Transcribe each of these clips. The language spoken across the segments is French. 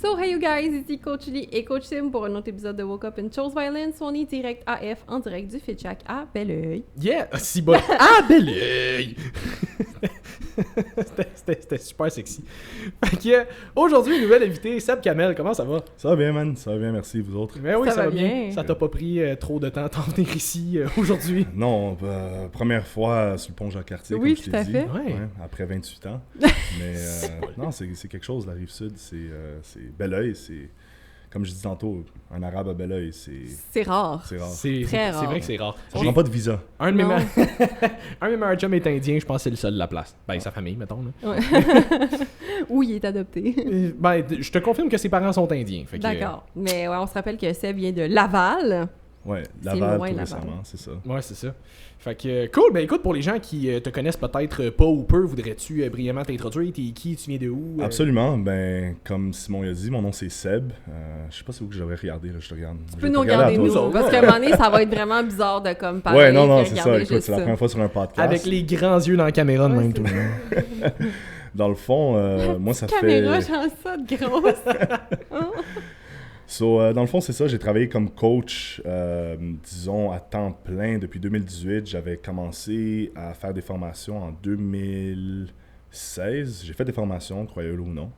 So, hey you guys, ici Coach Lee et Coach Sim pour un autre épisode de Woke Up and Chose Violence. On est direct AF en direct du FitJack à Belleuil. Yeah! Si bon! Ah, Belleuil! C'était super sexy. Fait que, aujourd'hui, nouvelle invitée, Seb Kamel, comment ça va? Ça va bien, man. Ça va bien, merci, vous autres. Ben oui, Ça ça va va bien. bien. Ça t'a pas pris trop de temps d'en venir ici aujourd'hui? Non, première fois sur le pont Jacques-Cartier, Oui, comme je tout à t'ai dit. fait. Ouais. Ouais, après 28 ans. Mais non, c'est quelque chose, la Rive-Sud. C'est Belleuil. C'est, comme je dis tantôt, un arabe à Belleuil, C'est rare. c'est rare. C'est rare. vrai que c'est rare. On prend pas de visa. Un de mes Non. un de mes meilleurs chums est indien, je pense que c'est le seul de la place. Ben, sa famille, mettons. Là. Ouais. Où il est adopté. Ben, je te confirme que ses parents sont indiens. Fait que, D'accord. Mais ouais, on se rappelle que Seb vient de Laval. Ouais, C'est Laval, loin, tout Laval. récemment, c'est ça. Ouais, c'est ça. Fait que, cool. Ben, écoute, pour les gens qui te connaissent peut-être pas ou peu, voudrais-tu brièvement t'introduire? T'es qui? Tu viens de où? Absolument. Ben, comme Simon a dit, mon nom c'est Seb. Je sais pas c'est où que j'aurais regardé, là, je te regarde. Tu peux nous regarder, nous. Parce qu'à un moment donné, ça va être vraiment bizarre de comme parler. Ouais, non, puis c'est ça. regarder Écoute, juste c'est la ça. première fois sur un podcast. Avec les grands yeux dans la caméra de Ouais, même, c'est tout. Dans le fond, moi, ça Caméra, fait... genre ça, de grosse. So, dans le fond, c'est ça. J'ai travaillé comme coach, disons, à temps plein depuis 2018. J'avais commencé à faire des formations en 2016. J'ai fait des formations, croyez-le ou non.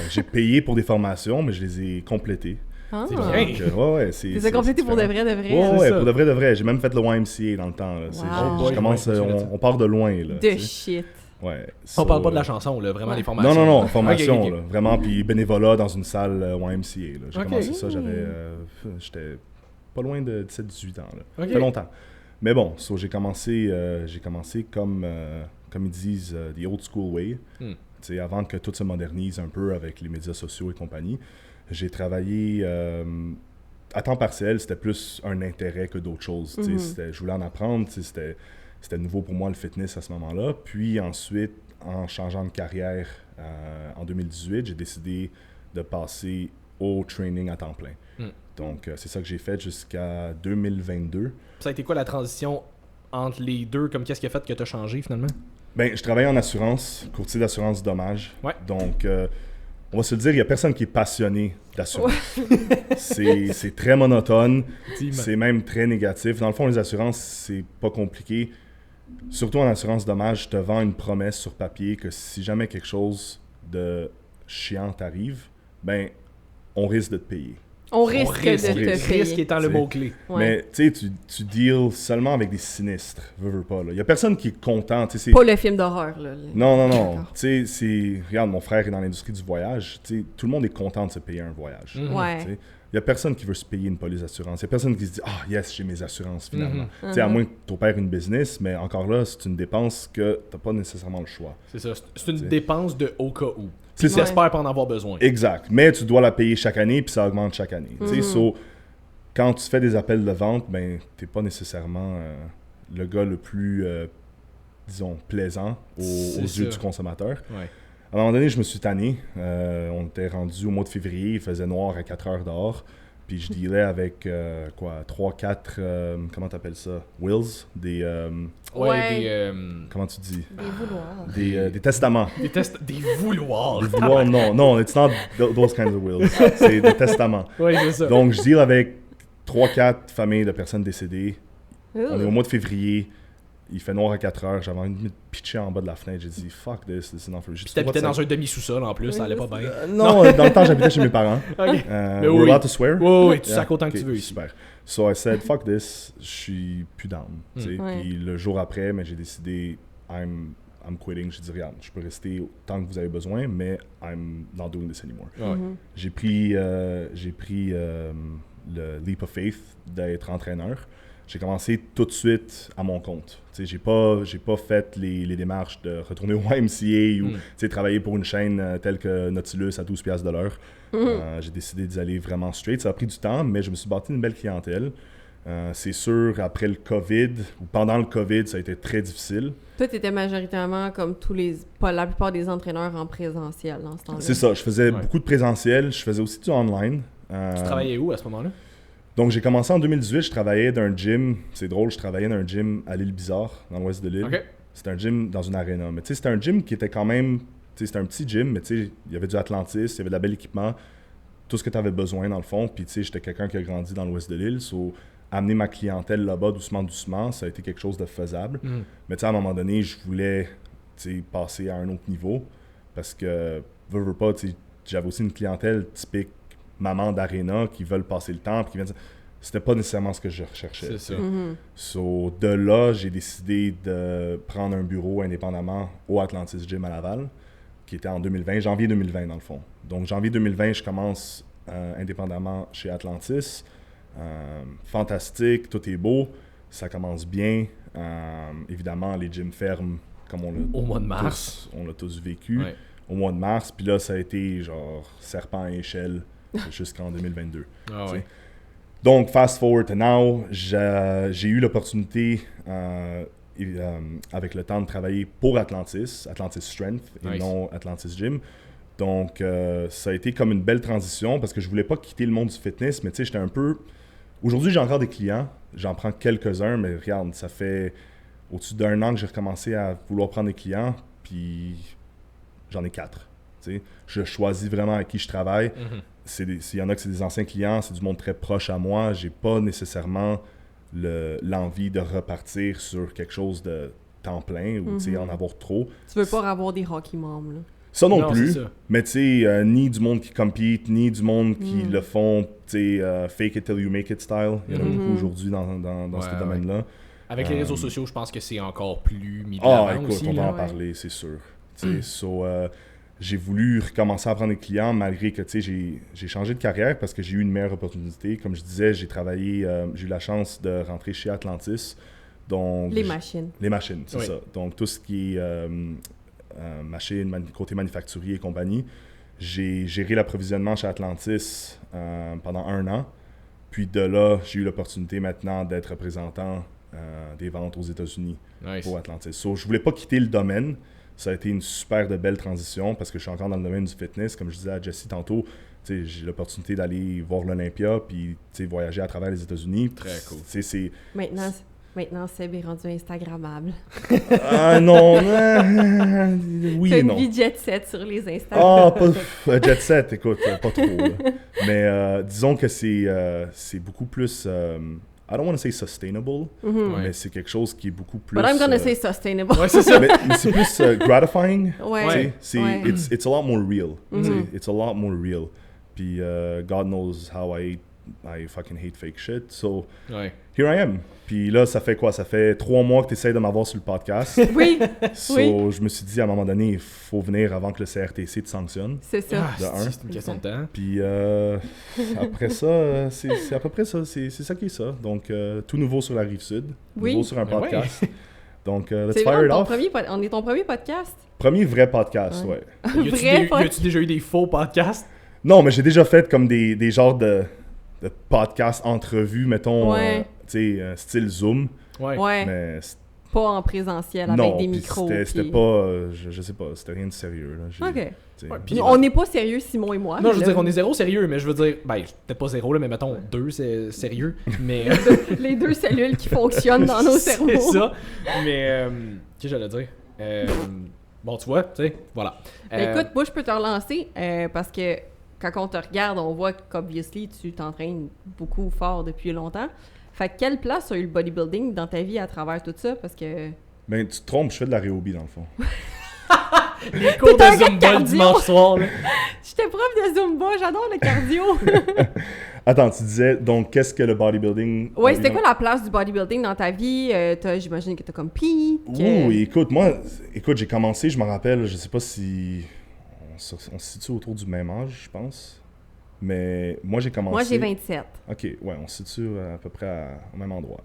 J'ai payé pour des formations, mais je les ai complétées. Ah. C'est bien. Ouais, c'est... Tu les as complétés pour de différent. vrai, de vrai. Ouais, C'est ouais, ça. pour de vrai. J'ai même fait le YMCA dans le temps. Là. Wow. Je commence, Ouais, je me souviens de ça. on part de loin. Là, De tu sais. shit. Ouais. On parle So, pas de la chanson, là, vraiment Ouais. les formations. Non, formation, Ok, ok. là, vraiment, puis bénévolat dans une salle YMCA. Là. J'ai Ok. commencé ça, j'étais pas loin de 17-18 ans. Là. Ok. Ça fait longtemps. Mais bon, so, j'ai commencé comme ils disent, the old school way. Hmm. Tu sais, avant que tout se modernise un peu avec les médias sociaux et compagnie. J'ai travaillé à temps partiel, c'était plus un intérêt que d'autres choses. Tu sais, je voulais en apprendre, tu sais, c'était nouveau pour moi le fitness à ce moment-là. Puis ensuite, en changeant de carrière en 2018, j'ai décidé de passer au training à temps plein. Donc, c'est ça que j'ai fait jusqu'à 2022. Ça a été quoi la transition entre les deux? Comme qu'est-ce qui a fait que t'as changé finalement? Ben, je travaille en assurance, courtier d'assurance dommage. Ouais. Donc, on va se le dire, il n'y a personne qui est passionné d'assurance. C'est très monotone, c'est même très négatif. Dans le fond, les assurances, c'est pas compliqué. Surtout en assurance dommage, je te vends une promesse sur papier que si jamais quelque chose de chiant t'arrive, ben, on risque de te payer. On risque de te Risque payer. étant le C'est- mot-clé. Ouais. Mais tu sais, tu deals seulement avec des sinistres, veux pas. Il n'y a personne qui est content. Tu sais, c'est... Pas le film d'horreur, là. Non. D'accord. Tu sais, regarde, mon frère est dans l'industrie du voyage. Tu sais, tout le monde est content de se payer un voyage. Mhm. Ouais. Tu sais, il n'y a personne qui veut se payer une police d'assurance. Il n'y a personne qui se dit « Ah, yes, j'ai mes assurances, finalement. Tu sais, à moins que tu opères une business, mais encore là, c'est une dépense que tu n'as pas nécessairement le choix. C'est ça. C'est une dépense de au cas où. C'est Tu ça. espères pas en avoir besoin. Exact. Mais tu dois la payer chaque année, puis ça augmente chaque année. Tu sais, so, quand tu fais des appels de vente, ben, tu n'es pas nécessairement le gars le plus, disons, plaisant C'est aux ça. yeux du consommateur. Ouais. À un moment donné, je me suis tanné. On était rendu au mois de février, il faisait noir à 4 heures dehors. Puis je dealais avec 3-4, comment t'appelles ça? Wills? Ouais. Comment tu dis? Des vouloirs. Des testaments. Des vouloirs. Des vouloirs, non, it's not those kinds of wills. C'est des testaments. Oui, c'est ça. Donc je deal avec 3-4 familles de personnes décédées. On est au mois de février. Il fait noir à 4 heures. J'avais envie de me pitcher en bas de la fenêtre. J'ai dit, fuck this is not for Puis t'habitais dans un demi-sous-sol en plus, ça allait pas bien. Non, dans le temps, j'habitais chez mes parents. Ok. We're oui. allowed to swear? Oui, tu Yeah. sacs autant que Ok, tu veux ici. Super. So I said, fuck this, je suis plus down. tu sais. Ouais. Puis le jour après, mais j'ai décidé, I'm quitting. J'ai dit, regarde, je peux rester tant que vous avez besoin, mais I'm not doing this anymore. Ouais. J'ai pris le leap of faith d'être entraîneur. J'ai commencé tout de suite à mon compte. Tu sais, j'ai pas fait les démarches de retourner au YMCA ou tu sais, travailler pour une chaîne telle que Nautilus à 12$ de l'heure. J'ai décidé d'y aller vraiment straight. Ça a pris du temps, mais je me suis bâti une belle clientèle. C'est sûr, après le COVID, ou pendant le COVID, ça a été très difficile. Toi, t'étais majoritairement comme pas la plupart des entraîneurs en présentiel dans ce temps-là. C'est ça, je faisais Ouais. beaucoup de présentiel, je faisais aussi du online. Tu travaillais où à ce moment-là? Donc j'ai commencé en 2018, je travaillais dans un gym, c'est drôle, je travaillais dans un gym à l'île Bizarre, dans l'ouest de l'île. Ok. C'était un gym dans une arena, mais tu sais, c'était un gym qui était quand même, tu C'était un petit gym, mais il y avait du Atlantis, il y avait de la belle équipement, tout ce que tu avais besoin dans le fond. Puis j'étais quelqu'un qui a grandi dans l'ouest de l'île, amener ma clientèle là-bas doucement, ça a été quelque chose de faisable. Mais à un moment donné, je voulais passer à un autre niveau parce que, veux pas, j'avais aussi une clientèle typique maman d'aréna qui veulent passer le temps, puis qui viennent dire, c'était pas nécessairement ce que je recherchais. C'est ça. De là, j'ai décidé de prendre un bureau indépendamment au Atlantis Gym à Laval, qui était en 2020, janvier 2020 dans le fond. Donc janvier 2020, je commence indépendamment chez Atlantis. Fantastique, tout est beau, ça commence bien. Évidemment, les gyms ferment comme au mois de mars. On l'a tous vécu. Ouais. Au mois de mars, puis là, ça a été genre serpent à échelle jusqu'en 2022. Ah ouais. Donc, fast forward to now, j'ai eu l'opportunité avec le temps de travailler pour Atlantis Strength et non Atlantis Gym. Donc, ça a été comme une belle transition parce que je voulais pas quitter le monde du fitness, mais j'étais un peu... Aujourd'hui, j'ai encore des clients, j'en prends quelques-uns, mais regarde, ça fait au-dessus d'un an que j'ai recommencé à vouloir prendre des clients, puis j'en ai 4. Je choisis vraiment avec qui je travaille. S'il y en a que c'est des anciens clients, c'est du monde très proche à moi. J'ai pas nécessairement l'envie de repartir sur quelque chose de temps plein ou en avoir trop. Tu veux pas avoir des hockey moms, là. Ça non plus, ça. Mais ni du monde qui compete, ni du monde qui le font fake it till you make it style. Il y en a beaucoup aujourd'hui dans ce domaine-là. Avec les réseaux sociaux, je pense que c'est encore plus mis de l'avant écoute, aussi. On va en parler, c'est sûr. J'ai voulu recommencer à prendre des clients malgré que j'ai changé de carrière parce que j'ai eu une meilleure opportunité. Comme je disais, j'ai eu la chance de rentrer chez Atlantis. Donc, les machines. Les machines, c'est ça. Donc, tout ce qui est machine, côté manufacturier et compagnie. J'ai géré l'approvisionnement chez Atlantis pendant 1 an. Puis de là, j'ai eu l'opportunité maintenant d'être représentant des ventes aux États-Unis pour Atlantis. Je voulais pas quitter le domaine. Ça a été une super de belle transition parce que je suis encore dans le domaine du fitness. Comme je disais à Jessie tantôt, j'ai l'opportunité d'aller voir l'Olympia puis voyager à travers les États-Unis. Très cool. Maintenant, Seb est rendu Instagrammable. Ah non, oui et non. T'as une vie jet set sur les Instagram. Pas jet set, écoute, pas trop. Là. Mais disons que c'est beaucoup plus... I don't want to say sustainable, mais c'est quelque chose qui est beaucoup plus... But I'm gonna say sustainable. Ouais, c'est ça. mais c'est plus gratifying. Ouais. It's a lot more real. It's a lot more real. Puis God knows how I fucking hate fake shit. So, here I am. Puis là, ça fait quoi? Ça fait 3 mois que tu essaies de m'avoir sur le podcast. Oui. Je me suis dit, à un moment donné, il faut venir avant que le CRTC te sanctionne. C'est ça. C'est une question de temps. Puis après ça, c'est à peu près ça. C'est ça qui est ça. Donc, tout nouveau sur la Rive-Sud. Nouveau sur un podcast. Donc, let's fire it off. On est ton premier podcast? Premier vrai podcast, ouais. Y a-tu déjà eu des faux podcasts? Non, mais j'ai déjà fait comme des genres de podcasts, entrevues, mettons, style Zoom. Ouais. Mais pas en présentiel avec des micros. C'était pas, je sais pas, c'était rien de sérieux. Là. OK. Puis, on n'est pas sérieux, Simon et moi. Non, je veux dire, on est 0 sérieux, mais je veux dire, peut-être pas 0, là, mais mettons 2 c'est sérieux. Mais les 2 cellules qui fonctionnent dans nos cerveaux. C'est ça. Mais, qu'est-ce que j'allais dire? Bon, tu vois, tu sais, voilà. Écoute, moi, je peux te relancer parce que quand on te regarde, on voit qu'obviously, tu t'entraînes beaucoup fort depuis longtemps. Fait que quelle place a eu le bodybuilding dans ta vie à travers tout ça? Parce que... Ben, tu te trompes, je fais de la rhéobie dans le fond. Les cours de Zumba le dimanche soir, là. J'étais prof de Zumba, j'adore le cardio. Attends, tu disais, donc, qu'est-ce que le bodybuilding... Ouais, c'était quoi la place du bodybuilding dans ta vie? J'imagine que t'as comme Pete. Écoute, j'ai commencé, je me rappelle, je sais pas si... On se situe autour du même âge, je pense. Mais moi, j'ai commencé... Moi, j'ai 27. OK, ouais, on se situe à peu près au même endroit.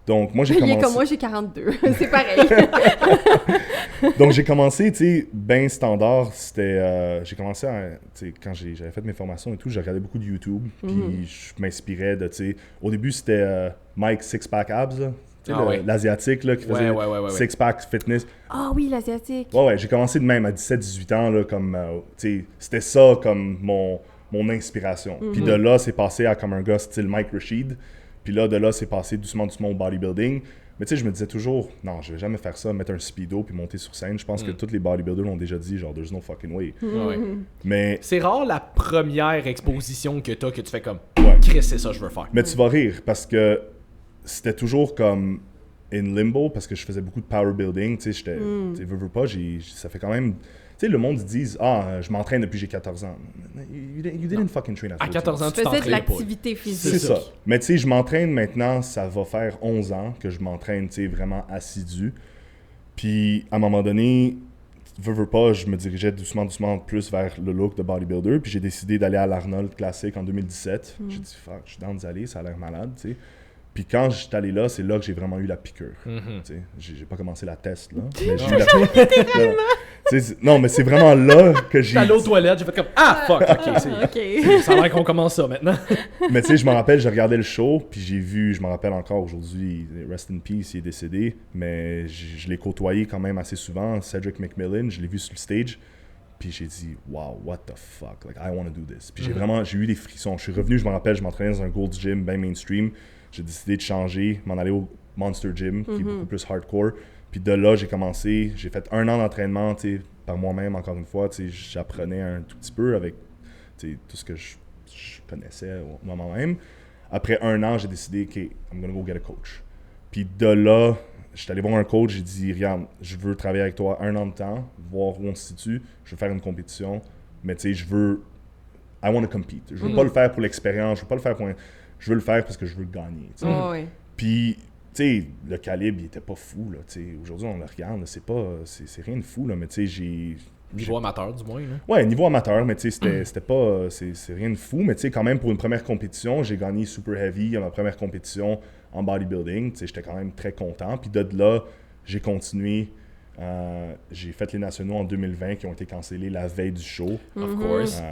Donc, moi, j'ai commencé... Il est comme moi, j'ai 42. C'est pareil. Donc, j'ai commencé, tu sais, bien standard. C'était... j'ai commencé à... Tu sais, quand j'avais fait mes formations et tout, j'ai regardé beaucoup de YouTube. Puis, je m'inspirais de, tu sais... Au début, c'était Mike Six-Pack Abs, là. L'asiatique là, qui faisait six-pack fitness. Ah oui, l'asiatique. Ouais, j'ai commencé de même à 17-18 ans, là, comme, c'était ça comme mon inspiration. Puis de là, c'est passé à comme un gars style Mike Rashid. Puis là, de là, c'est passé doucement au bodybuilding. Mais tu sais, je me disais toujours, non, je vais jamais faire ça, mettre un speedo puis monter sur scène. Je pense que tous les bodybuilders l'ont déjà dit, genre, there's no fucking way. Ouais. Mais, C'est rare la première exposition que t'as que tu fais comme Ouais. Chris, c'est ça que je veux faire. mais tu vas rire parce que c'était toujours comme in limbo parce que je faisais beaucoup de power building. Tu sais, j'étais, tu sais, veux pas, ça fait quand même. Tu sais, le monde ils disent, je m'entraîne depuis que j'ai 14 ans. You didn't fucking train À 14 ans, Tu faisais de t'entraînes pas. l'activité physique. C'est ça. Mais tu sais, je m'entraîne maintenant, ça va faire 11 ans que je m'entraîne, tu sais, vraiment assidu. Puis, à un moment donné, veux pas, je me dirigeais doucement plus vers le look de bodybuilder. Puis j'ai décidé d'aller à l'Arnold Classic en 2017. J'ai dit, fuck, je suis dans d'y aller, ça a l'air malade, tu sais. Puis quand je suis allé là, c'est là que j'ai vraiment eu la piqûre. Tu sais, j'ai pas commencé la test, là. Mais j'ai eu la piqûre. Non, mais c'est vraiment là que j'ai... J'étais allé aux toilettes, j'ai fait comme ah fuck, ok, ça a l'air qu'on commence ça maintenant. Mais tu sais, je me rappelle, je regardais le show, puis j'ai vu, je me rappelle encore aujourd'hui, Rest in Peace, il est décédé, mais je l'ai côtoyé quand même assez souvent, Cedric McMillan, je l'ai vu sur le stage, puis j'ai dit, wow, what the fuck, like, I want to do this. Puis j'ai eu des frissons. Je suis revenu, je me rappelle, je m'entraînais dans un Gold's Gym, bien mainstream, j'ai décidé de changer, m'en aller au Monster Gym, qui est beaucoup plus hardcore. Puis de là, j'ai fait 1 an d'entraînement, tu sais, par moi-même, encore une fois, tu sais, j'apprenais un tout petit peu avec, tu sais, tout ce que je connaissais moi-même. Après 1 an, j'ai décidé, OK, I'm gonna go get a coach. Puis de là, j'étais allé voir un coach, j'ai dit, regarde, je veux travailler avec toi 1 an de temps, voir où on se situe, je veux faire une compétition, mais tu sais, I want to compete. Je veux pas le faire pour l'expérience, je veux pas le faire je veux le faire parce que je veux gagner, tu sais. Puis, tu sais, le calibre, il était pas fou, là, tu sais. Aujourd'hui, on le regarde, c'est rien de fou, là, mais tu sais, Niveau amateur, du moins, là. Ouais, niveau amateur, mais tu sais, c'était pas... C'est rien de fou, mais tu sais, quand même, pour une première compétition, j'ai gagné Super Heavy à ma première compétition en bodybuilding, tu sais, j'étais quand même très content. Puis de là, j'ai continué... j'ai fait les nationaux en 2020 qui ont été cancellés la veille du show. Of course.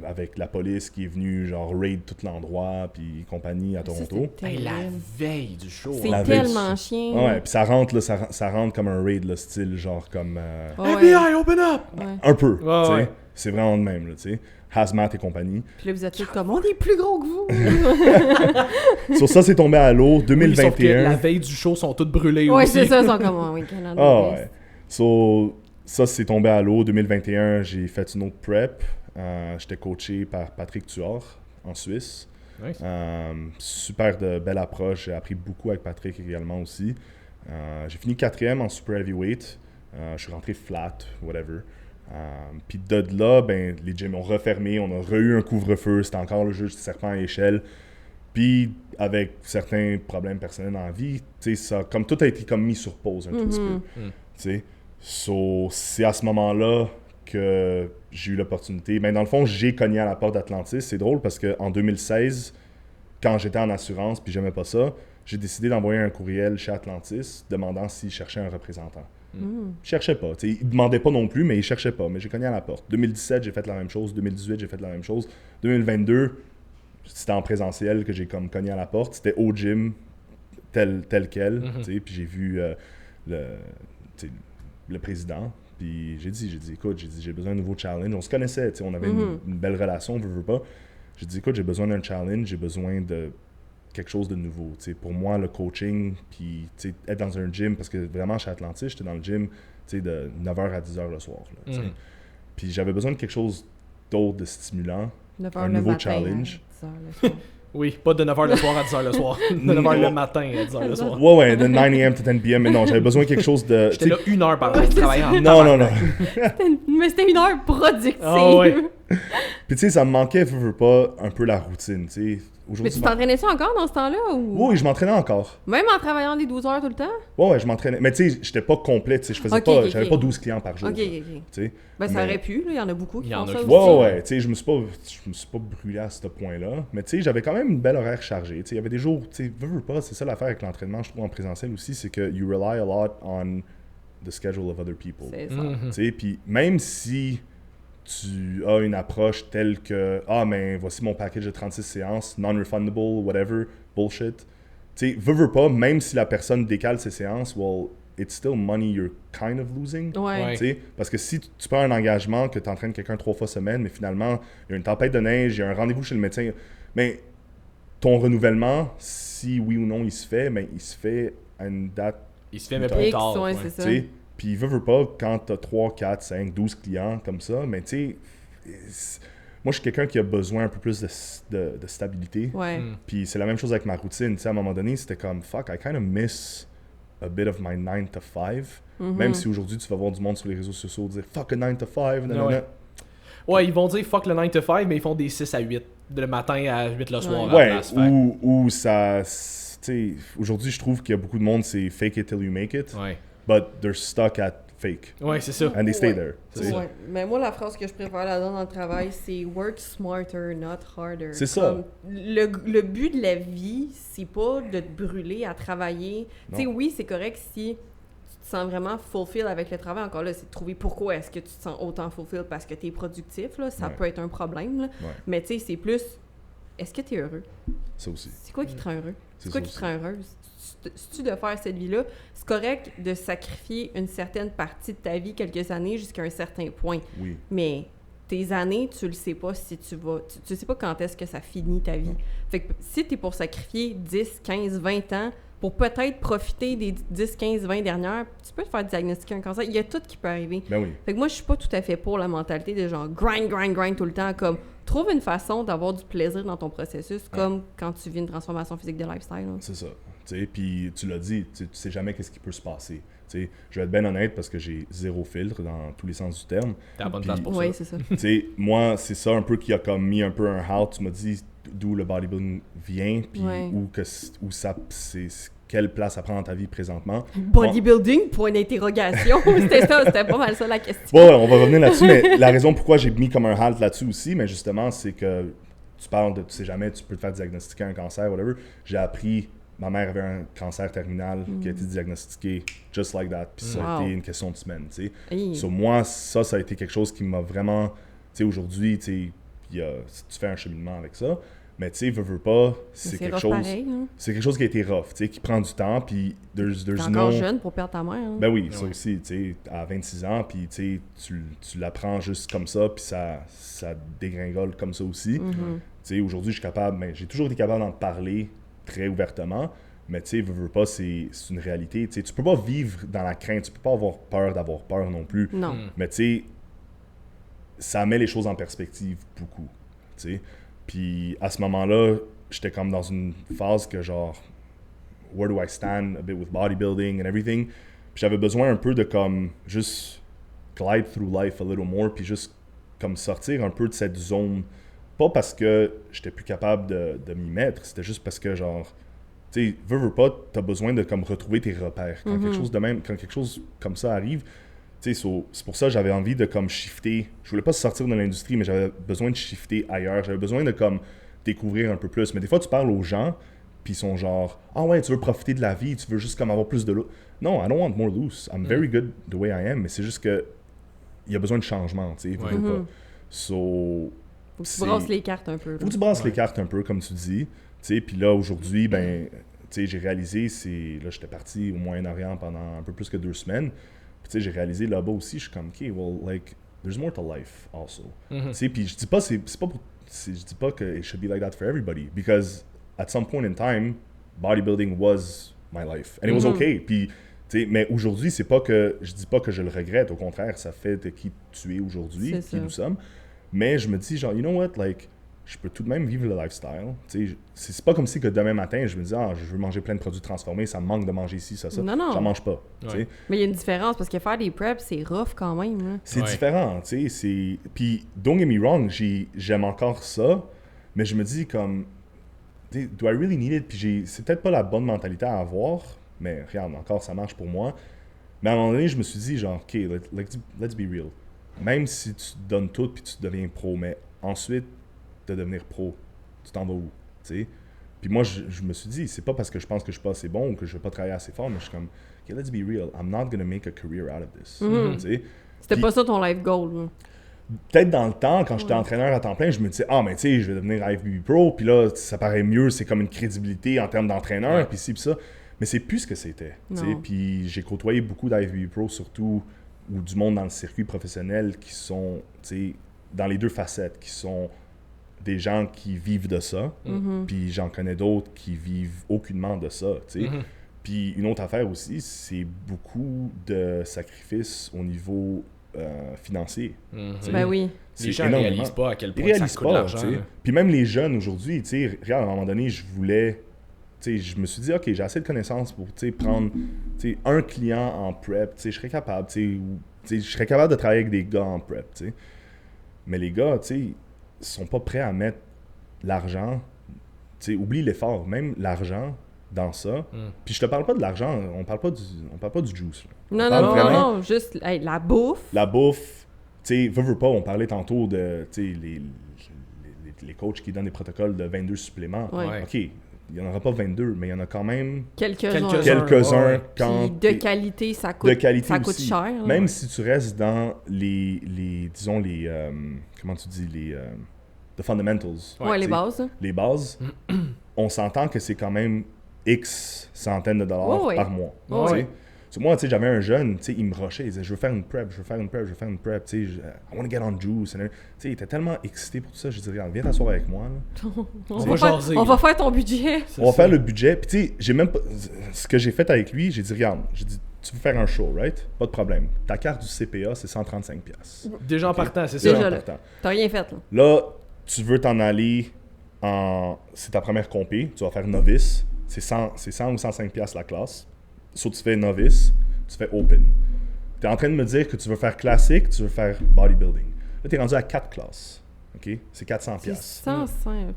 Avec la police qui est venue genre raid tout l'endroit puis compagnie à Toronto. Hey, la veille du show. C'est La veille tellement du- chien. Ouais, puis ça rentre là, ça rentre comme un raid là, style genre comme FBI, open up! un peu, tu sais. ouais. C'est vraiment de même là, tu sais. Hazmat et compagnie. Puis là, vous êtes tous comme, on est plus gros que vous. Sur ça, c'est tombé à l'eau Oui, sauf que 2021. la veille du show sont toutes brûlées Ouais, aussi. c'est ça, ils sont comme, oh, oui, Canada. Ah ouais. So, ça, c'est tombé à l'eau. 2021, j'ai fait une autre prep. J'étais coaché par Patrick Tuor en Suisse. Nice. Super de belle approche. J'ai appris beaucoup avec Patrick également aussi. J'ai fini 4e en super heavyweight. Je suis rentré flat, whatever. Puis de là, ben, les gyms ont refermé. On a eu un couvre-feu. C'était encore le jeu du serpent à échelle. Puis avec certains problèmes personnels dans la vie, tu sais, ça, comme tout a été comme mis sur pause un tout petit peu. Tu sais. So, c'est à ce moment-là que j'ai eu l'opportunité. Ben, dans le fond, j'ai cogné à la porte d'Atlantis. C'est drôle parce qu'en 2016, quand j'étais en assurance puis j'aimais pas ça, j'ai décidé d'envoyer un courriel chez Atlantis demandant s'ils cherchaient un représentant. Ils cherchaient pas. T'sais, ils demandaient pas non plus, mais ils cherchaient pas. Mais j'ai cogné à la porte. 2017, j'ai fait la même chose. 2018, j'ai fait la même chose. 2022, c'était en présentiel que j'ai comme cogné à la porte. C'était au gym, tel quel. Puis j'ai vu le président. Puis j'ai dit, écoute, j'ai besoin d'un nouveau challenge. On se connaissait, on avait une belle relation, on veut pas. J'ai dit, écoute, j'ai besoin d'un challenge, j'ai besoin de quelque chose de nouveau. Pour moi, le coaching, puis être dans un gym, parce que vraiment, chez Atlantis, j'étais dans le gym de 9h à 10h le soir. Là, Puis j'avais besoin de quelque chose d'autre, de stimulant, un nouveau challenge. Oui, pas de 9h le soir à 10h le soir. De 9h le matin à 10h le soir. Ouais, de 9 a.m. to 10 p.m. Mais non, j'avais besoin de quelque chose de... J'étais là 1 heure par jour, travaillant. Non. Mais c'était 1 heure productive. Ah ouais. Puis tu sais, ça me manquait, veux pas, un peu la routine, tu sais. Mais tu t'entraînais-tu encore dans ce temps-là? Ou... Oui, je m'entraînais encore. Même en travaillant des 12 heures tout le temps? Ouais, je m'entraînais. Mais tu sais, j'étais pas complet, tu sais, je faisais j'avais pas 12 clients par jour. Ok. Tu sais. Ben, ça aurait pu, là. Il y en a beaucoup qui Il y en font a ça qui- aussi. Ouais, tu sais, je me suis pas brûlé à ce point-là. Mais tu sais, j'avais quand même une belle horaire chargée. Tu sais, il y avait des jours, tu sais, veux pas, c'est ça l'affaire avec l'entraînement, je trouve, en présentiel aussi, c'est que you rely a lot on the schedule of other people. C'est ça. Tu sais, puis même si tu as une approche telle que mais voici mon package de 36 séances, non-refundable, whatever, bullshit. Tu sais, veux pas, même si la personne décale ses séances, well, it's still money you're kind of losing. Ouais. Tu sais, parce que si tu prends un engagement que tu entraînes quelqu'un 3 fois semaine, mais finalement, il y a une tempête de neige, il y a un rendez-vous chez le médecin, mais ton renouvellement, si oui ou non il se fait, mais il se fait à une date. Il se fait, mais X, plus tard. ouais, Ouais. c'est ça. Tu sais, puis veut pas, quand t'as 3, 4, 5, 12 clients comme ça, mais tu sais, moi je suis quelqu'un qui a besoin un peu plus de stabilité. Ouais. Puis c'est la même chose avec ma routine. Tu sais, à un moment donné, c'était comme, fuck, I kind of miss a bit of my 9 to 5. Même si aujourd'hui, tu vas voir du monde sur les réseaux sociaux dire, fuck a 9 to 5, nanana. Ouais. Ouais, ils vont dire fuck le 9 to 5, mais ils font des 6 à 8. Le matin à 8 le soir. Ouais. À la place, fait. Ou ça... Tu sais, aujourd'hui, je trouve qu'il y a beaucoup de monde, c'est fake it till you make it. Ouais. But they're stuck at fake. Ouais, c'est ça. And they stay Ouais. there. tu sais. Ouais. Mais moi, la phrase que je préfère là-dedans dans le travail, c'est work smarter, not harder. C'est ça. Comme, le but de la vie, c'est pas de te brûler à travailler. Tu sais, Non. oui, c'est correct si tu te sens vraiment fulfill avec le travail. Encore là, c'est de trouver pourquoi est-ce que tu te sens autant fulfill parce que tu es productif. Là. Ça Ouais. peut être un problème. Là. Ouais. Mais tu sais, c'est plus, est-ce que tu es heureux? Ça aussi. C'est quoi qui te rend heureux? C'est C'est quoi ça qui te aussi. rend heureuse? Si tu de faire cette vie-là, c'est correct de sacrifier une certaine partie de ta vie, quelques années, jusqu'à un certain point. Oui. Mais tes années, tu le sais pas si tu vas... Tu sais pas quand est-ce que ça finit ta vie. Fait que si t'es pour sacrifier 10, 15, 20 ans pour peut-être profiter des 10, 15, 20 dernières, tu peux te faire diagnostiquer un cancer. Il y a tout qui peut arriver. Ben oui. Fait que moi, je suis pas tout à fait pour la mentalité de genre grind tout le temps. Comme, trouve une façon d'avoir du plaisir dans ton processus, comme quand tu vis une transformation physique de lifestyle. Là. C'est ça. Tu sais, puis tu l'as dit, tu sais jamais qu'est-ce qui peut se passer. Tu sais, je vais être bien honnête parce que j'ai zéro filtre dans tous les sens du terme. T'as la bonne Puis- place pour Oui, ça. c'est ça. Tu sais, moi, c'est ça un peu qui a comme mis un peu un halt. Tu m'as dit d'où le bodybuilding vient, puis Ouais. où ça, quelle place ça prend dans ta vie présentement. Bodybuilding, point d'interrogation. C'était ça, c'était pas mal ça la question. Bon, ouais, on va revenir là-dessus, mais la raison pourquoi j'ai mis comme un halt là-dessus aussi, mais justement, c'est que tu parles de, tu sais jamais, tu peux te faire diagnostiquer un cancer, whatever. J'ai appris, ma mère avait un cancer terminal qui a été diagnostiqué just like that, puis ça a Wow. été une question de semaine, tu sais. Hey. Sur moi, ça a été quelque chose qui m'a vraiment, tu sais, aujourd'hui, tu sais, tu fais un cheminement avec ça, mais tu sais, veux pas, c'est quelque rough chose, pareil, hein. c'est quelque chose qui a été rough, tu sais, qui prend du temps, puis T'es there's encore no... jeune pour perdre ta mère. Hein. Ben oui, ça Ouais. aussi, tu sais, à 26 ans, puis tu sais, tu l'apprends juste comme ça, puis ça dégringole comme ça aussi. Mhm. Tu sais, aujourd'hui, je suis capable, mais j'ai toujours été capable d'en parler très ouvertement, mais tu sais, veux pas, c'est une réalité. Tu sais, tu peux pas vivre dans la crainte, tu peux pas avoir peur d'avoir peur non plus. Non. Mais tu sais, ça met les choses en perspective beaucoup, tu sais. Puis à ce moment-là, j'étais comme dans une phase que genre, where do I stand a bit with bodybuilding and everything. Puis j'avais besoin un peu de comme juste glide through life a little more, puis juste comme sortir un peu de cette zone. Pas parce que j'étais plus capable de m'y mettre, c'était juste parce que genre, tu sais, veux pas, t'as besoin de comme retrouver tes repères. Quand quelque chose de même, quand quelque chose comme ça arrive, tu sais, c'est pour ça que j'avais envie de comme shifter. Je voulais pas sortir de l'industrie, mais j'avais besoin de shifter ailleurs. J'avais besoin de comme découvrir un peu plus. Mais des fois, tu parles aux gens, puis ils sont genre, ah ouais, tu veux profiter de la vie, tu veux juste comme avoir plus de loose. Non, I don't want more loose. I'm very good the way I am, mais c'est juste que il y a besoin de changement, tu sais, veux pas. So, Faut que tu brasses les cartes un peu. là. faut que tu brasses les cartes un peu, comme tu dis. Tu sais, puis là, aujourd'hui, ben, tu sais, j'ai réalisé, là, j'étais parti au Moyen-Orient pendant un peu plus que 2 semaines. Puis tu sais, j'ai réalisé là-bas aussi, je suis comme, OK, well, like, there's more to life also. Tu sais, puis je dis pas, c'est pas pour, je dis pas que it should be like that for everybody, because at some point in time, bodybuilding was my life, and it was okay. Puis, tu sais, mais aujourd'hui, c'est pas que, je dis pas que je le regrette, au contraire, ça fait de qui tu es aujourd'hui, C'est qui ça. nous sommes. Mais je me dis, genre, you know what, like, je peux tout de même vivre le lifestyle. Tu sais, c'est pas comme si que demain matin, je me dis, ah, je veux manger plein de produits transformés, ça me manque de manger ici, ça. Non, non. J'en mange pas. Tu sais. Ouais. Mais il y a une différence parce que faire des preps, c'est rough quand même. Là. C'est Ouais. différent, tu sais. Puis, don't get me wrong, j'aime encore ça, mais je me dis, comme, tu sais, do I really need it? Puis, c'est peut-être pas la bonne mentalité à avoir, mais regarde, encore, ça marche pour moi. Mais à un moment donné, je me suis dit, genre, OK, let's be real. Même si tu te donnes tout puis tu deviens pro, mais ensuite de devenir pro, tu t'en vas où, tu sais? Puis moi, je me suis dit, c'est pas parce que je pense que je suis pas assez bon ou que je vais pas travailler assez fort, mais je suis comme, OK, let's be real, I'm not gonna make a career out of this, tu sais? C'était Puis- pas ça ton life goal. Là. Peut-être dans le temps, quand j'étais entraîneur à temps plein, je me disais, ah, mais tu sais, je vais devenir IFBB Pro, puis là, ça paraît mieux, c'est comme une crédibilité en termes d'entraîneur, Ouais. puis ci, puis ça. Mais c'est plus ce que c'était, tu sais. Non. Puis j'ai côtoyé beaucoup d'IFBB Pro, surtout, ou du monde dans le circuit professionnel qui sont, tu sais, dans les deux facettes, qui sont des gens qui vivent de ça, puis j'en connais d'autres qui vivent aucunement de ça, tu sais. Puis une autre affaire aussi, c'est beaucoup de sacrifices au niveau financier. Ben oui. Les gens ne réalisent pas à quel point ça coûte de l'argent. Puis même les jeunes aujourd'hui, tu sais, regarde, à un moment donné, je me suis dit, OK, j'ai assez de connaissances pour prendre un client en prep, je serais capable, je serais capable de travailler avec des gars en prep, t'sais. Mais les gars, ils sont pas prêts à mettre l'argent, oublie l'effort, même l'argent dans ça. Puis je te parle pas de l'argent, on parle pas du juice. Non, juste la bouffe. La bouffe, veux pas, on parlait tantôt de les coachs qui donnent des protocoles de 22 suppléments. Ouais. OK, il n'y en aura pas 22, mais il y en a quand même quelques-uns. Quand de qualité, ça coûte cher. Là. Même si tu restes dans les comment tu dis, the fundamentals. Les bases. Les bases, on s'entend que c'est quand même X centaines de dollars par mois. Moi, j'avais un jeune, il me rushait, il disait « Je veux faire une prep, I want to get on juice. » Il était tellement excité pour tout ça, je lui dis « Regarde, viens t'asseoir avec moi. » On va faire ton budget. On va faire le budget. Puis j'ai même pas... Ce que j'ai fait avec lui, j'ai dit « Regarde, tu veux faire un show, right? Pas de problème. Ta carte du CPA, c'est 135$. » Déjà en partant, c'est ça. Déjà là. T'as rien fait, là. Là, tu veux t'en aller c'est ta première compé, tu vas faire novice. C'est 100 ou 105$ la classe. Soit tu fais novice, tu fais open. Tu es en train de me dire que tu veux faire classique, tu veux faire bodybuilding. Là, tu es rendu à 4 classes. OK? C'est 400$. C'est 100$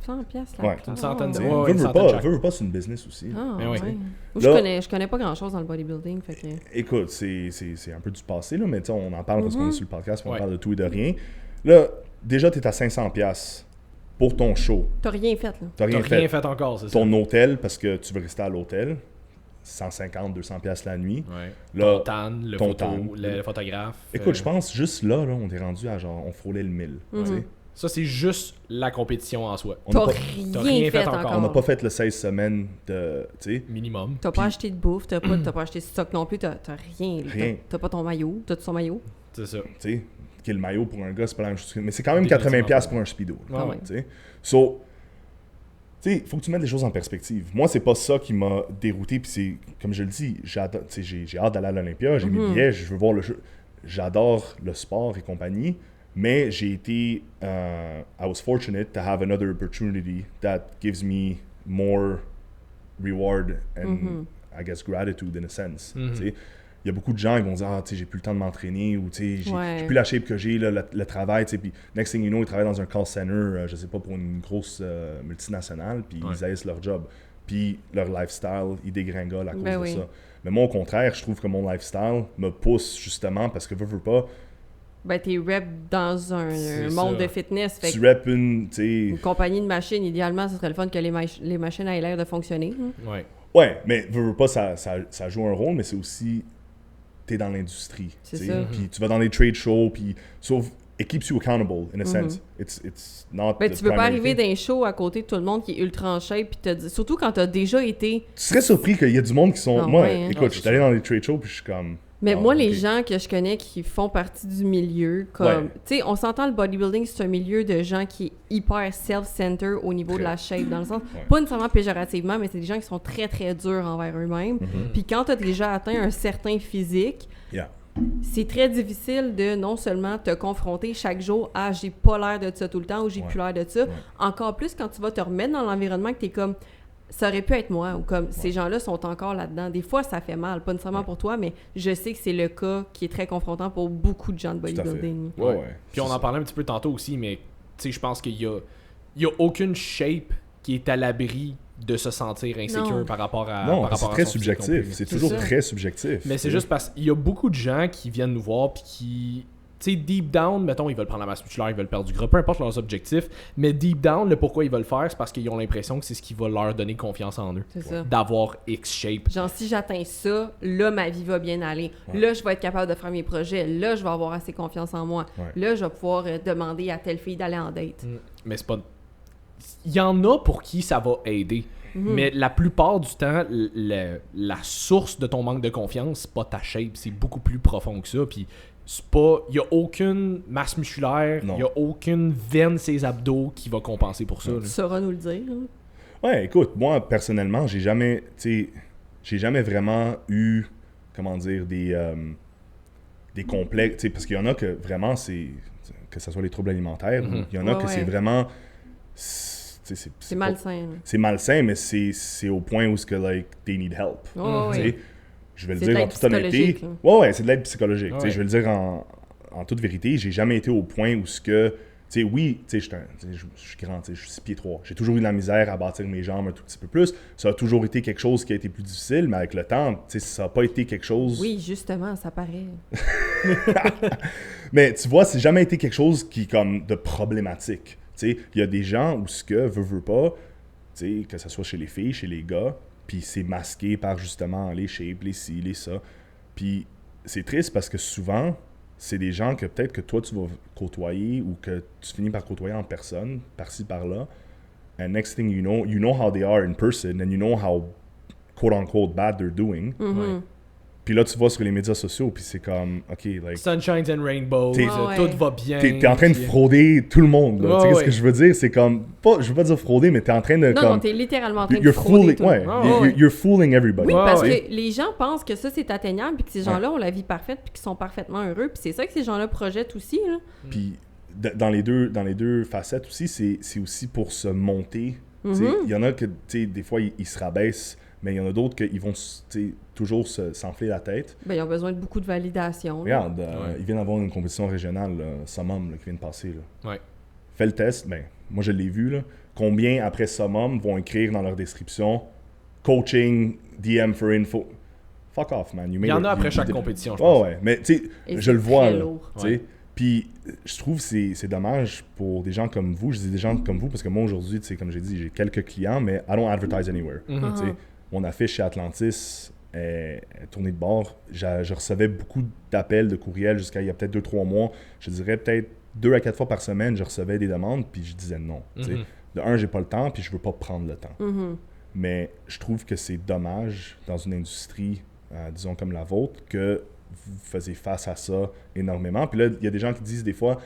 la classe. Une centaine de Veux pas, c'est une business aussi. Je connais pas grand-chose dans le bodybuilding. Fait que... Écoute, c'est un peu du passé, là, mais on en parle parce qu'on est sur le podcast, on parle de tout et de rien. Là, déjà, tu es à 500$ pour ton show. T'as rien fait, là. T'as rien fait encore, c'est ça. Ton hôtel, parce que tu veux rester à l'hôtel. 150-200$ la nuit. Là, ton tan, le photographe. Écoute, je pense juste là, on est rendu à genre, on frôlait le 1000. Ça, c'est juste la compétition en soi. T'as rien fait encore. On n'a pas fait le 16 semaines de... Minimum. T'as pas acheté de bouffe, t'as pas acheté de stock non plus, t'as rien. T'as pas ton maillot, t'as son maillot. C'est ça. Tu sais, le maillot pour un gars, c'est pas la même chose. Mais c'est quand même 80$ pour un speedo. So, tu sais, il faut que tu mettes les choses en perspective. Moi, c'est pas ça qui m'a dérouté. Puis c'est, comme je le dis, j'ai hâte d'aller à l'Olympia. J'ai mes billets, je veux voir le jeu. J'adore le sport et compagnie. Mais j'ai été... I was fortunate to have another opportunity that gives me more reward and, I guess, gratitude in a sense. Il y a beaucoup de gens qui vont dire « Ah, tu sais, j'ai plus le temps de m'entraîner » ou « Tu sais, j'ai plus la shape que j'ai, là, le travail. » Puis next thing you know, ils travaillent dans un call center, je sais pas, pour une grosse multinationale, puis ils haïssent leur job. Puis leur lifestyle, ils dégringolent à cause de ça. Mais moi, au contraire, je trouve que mon lifestyle me pousse justement parce que veux pas... Ben, t'es rep dans un monde de fitness. Fait tu rep une compagnie de machines, idéalement, ce serait le fun que les machines aient l'air de fonctionner. Ouais, mais veux pas, ça joue un rôle, mais c'est aussi... T'es dans l'industrie. C'est ça. Puis tu vas dans des trade shows, puis... It keeps you accountable, in a sense. It's not ben, tu peux pas arriver d'un show à côté de tout le monde qui est ultra en shape, puis te dire, surtout quand t'as déjà été... Tu serais surpris qu'il y a du monde qui sont... Écoute, je suis allé dans des trade shows, puis je suis comme... Mais les gens que je connais qui font partie du milieu, comme... Tu sais, on s'entend, le bodybuilding, c'est un milieu de gens qui est hyper self-centered au niveau de la shape, dans le sens... Pas nécessairement péjorativement, mais c'est des gens qui sont très, très durs envers eux-mêmes. Puis quand t'as déjà atteint un certain physique... C'est très difficile de non seulement te confronter chaque jour à « j'ai pas l'air de ça tout le temps » ou « j'ai plus l'air de ça ». Encore plus quand tu vas te remettre dans l'environnement que t'es comme « ça aurait pu être moi » ou comme « ces gens-là sont encore là-dedans ». Des fois, ça fait mal, pas nécessairement pour toi, mais je sais que c'est le cas qui est très confrontant pour beaucoup de gens de bodybuilding. Puis on en parlait un petit peu tantôt aussi, mais tu sais, je pense qu'il y a aucune shape qui est à l'abri de se sentir insécure par rapport à... Non, c'est très subjectif. C'est toujours très subjectif. Mais c'est juste parce qu'il y a beaucoup de gens qui viennent nous voir puis qui... Tu sais, deep down, mettons, ils veulent prendre la masse musculaire, ils veulent perdre du gras, peu importe leurs objectifs, mais deep down, le pourquoi ils veulent le faire, c'est parce qu'ils ont l'impression que c'est ce qui va leur donner confiance en eux. C'est ça. D'avoir X-shape. Genre, si j'atteins ça, là, ma vie va bien aller. Là, je vais être capable de faire mes projets. Là, je vais avoir assez confiance en moi. Là, je vais pouvoir demander à telle fille d'aller en date. Mais c'est pas... Il y en a pour qui ça va aider. Mais la plupart du temps, la source de ton manque de confiance, c'est pas ta shape, c'est beaucoup plus profond que ça. Puis il y a aucune masse musculaire, il y a aucune veine ses abdos qui va compenser pour ça. Tu sauras nous le dire. Hein? Ouais, écoute, moi, personnellement, j'ai jamais vraiment eu, comment dire, des complexes, parce qu'il y en a que vraiment, que ce soit les troubles alimentaires, il y en a que c'est vraiment... C'est malsain. C'est malsain, mais c'est au point où they need help. Je vais le dire en toute honnêteté. Ouais, c'est de l'aide psychologique. Je vais le dire en toute vérité, j'ai jamais été au point où je suis grand, je suis 6 pieds 3. J'ai toujours eu de la misère à bâtir mes jambes un tout petit peu plus. Ça a toujours été quelque chose qui a été plus difficile, mais avec le temps, ça n'a pas été quelque chose... Oui, justement, ça paraît. Mais tu vois, c'est jamais été quelque chose qui est comme de problématique. Il y a des gens où veut pas, que ce soit chez les filles, chez les gars, puis c'est masqué par justement les shapes, les ci, les ça. Puis c'est triste parce que souvent, c'est des gens que peut-être que toi tu vas côtoyer ou que tu finis par côtoyer en personne, par-ci, par-là. And next thing you know how they are in person and you know how quote-unquote bad they're doing. Puis là, tu vas sur les médias sociaux, puis c'est comme, OK, Sunshines and Rainbows, tout va bien. T'es en train de frauder tout le monde, là. Tu sais ce que je veux dire? C'est comme, je veux pas dire frauder, mais t'es en train de... Non, t'es littéralement en train de frauder tout le monde. You're fooling everybody. Oui, parce que les gens pensent que ça, c'est atteignable, puis que ces gens-là ont la vie parfaite, puis qu'ils sont parfaitement heureux, puis c'est ça que ces gens-là projettent aussi, là. Puis dans les deux facettes aussi, c'est aussi pour se monter. Il y en a que, des fois, ils se rabaissent, mais il y en a d'autres qui vont toujours s'enfler la tête. Ben, ils ont besoin de beaucoup de validation. Regarde, ils viennent d'avoir une compétition régionale, Summum, qui vient de passer. Là. Fais le test, moi je l'ai vu. Là. Combien après Summum vont écrire dans leur description « Coaching, DM for info ». Fuck off, man. Il y en a après chaque compétition, je pense. Mais tu sais, je le vois. Puis je trouve que c'est dommage pour des gens comme vous. Je dis des gens comme vous parce que moi aujourd'hui, comme j'ai dit, j'ai quelques clients, mais I don't advertise anywhere. Mon affiche chez Atlantis est tournée de bord. Je recevais beaucoup d'appels, de courriels jusqu'à il y a peut-être 2-3 mois. Je dirais peut-être 2 à 4 fois par semaine, je recevais des demandes, puis je disais non. De un, j'ai pas le temps, puis je veux pas prendre le temps. Mais je trouve que c'est dommage dans une industrie, disons comme la vôtre, que vous faisiez face à ça énormément. Puis là, il y a des gens qui disent des fois,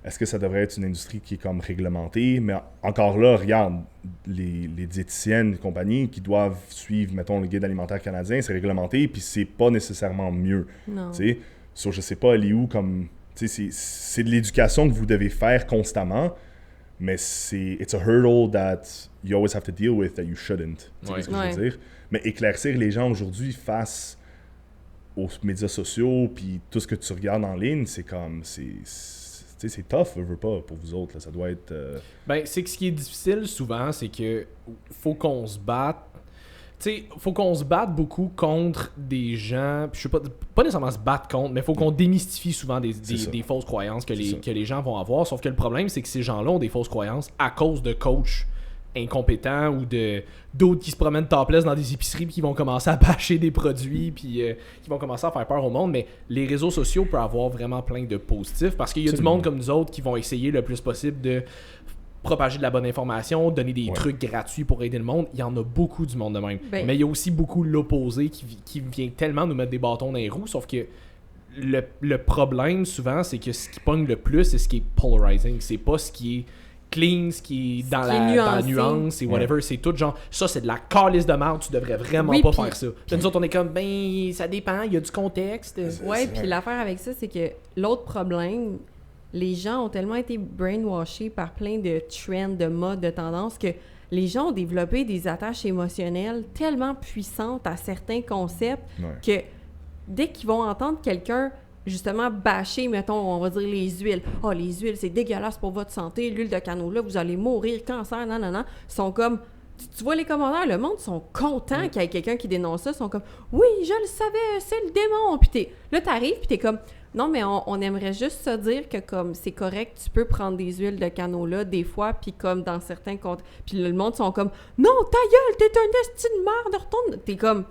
est-ce que ça devrait être une industrie qui est comme réglementée? Mais encore là, regarde, les diététiciennes et compagnie qui doivent suivre, mettons, le guide alimentaire canadien, c'est réglementé, puis c'est pas nécessairement mieux. Je sais pas, elle est où, comme... C'est de l'éducation que vous devez faire constamment, mais it's a hurdle that you always have to deal with that you shouldn't. C'est ce que je veux dire. Mais éclaircir les gens aujourd'hui face aux médias sociaux, puis tout ce que tu regardes en ligne, c'est comme... c'est tough, veux pas, pour vous autres. Là. Ça doit être... c'est que ce qui est difficile souvent, c'est que faut qu'on se batte. Faut qu'on se batte beaucoup contre des gens. Je sais pas nécessairement se battre contre, mais faut qu'on démystifie souvent des fausses croyances que les gens vont avoir. Sauf que le problème, c'est que ces gens-là ont des fausses croyances à cause de coachs incompétents ou d'autres qui se promènent topless dans des épiceries puis qui vont commencer à bâcher des produits puis qui vont commencer à faire peur au monde. Mais les réseaux sociaux peuvent avoir vraiment plein de positifs parce qu'il y a du monde comme nous autres qui vont essayer le plus possible de propager de la bonne information, donner des trucs gratuits pour aider le monde. Il y en a beaucoup du monde de même. Mais il y a aussi beaucoup l'opposé qui vient tellement nous mettre des bâtons dans les roues, sauf que le problème souvent, c'est que ce qui pogne le plus, c'est ce qui est polarizing. C'est pas ce qui est clean, ce qui est dans la nuance et whatever, c'est tout genre, ça c'est de la calice de merde, tu devrais vraiment pas faire ça. Puis nous autres on est comme, ça dépend, il y a du contexte. Puis l'affaire avec ça, c'est que l'autre problème, les gens ont tellement été brainwashés par plein de trends, de modes, de tendances que les gens ont développé des attaches émotionnelles tellement puissantes à certains concepts que dès qu'ils vont entendre quelqu'un justement bâcher, mettons, on va dire les huiles. « les huiles, c'est dégueulasse pour votre santé. L'huile de canola, vous allez mourir, cancer, non. » Ils sont comme... Tu vois les commentaires, le monde sont contents qu'il y ait quelqu'un qui dénonce ça. Ils sont comme « Oui, je le savais, c'est le démon! » Puis là, t'arrives, puis t'es comme « Non, mais on aimerait juste se dire que comme c'est correct, tu peux prendre des huiles de canola des fois, puis comme dans certains comptes... » Puis le monde sont comme « Non, ta gueule, t'es un esti de merde, retourne! » T'es comme...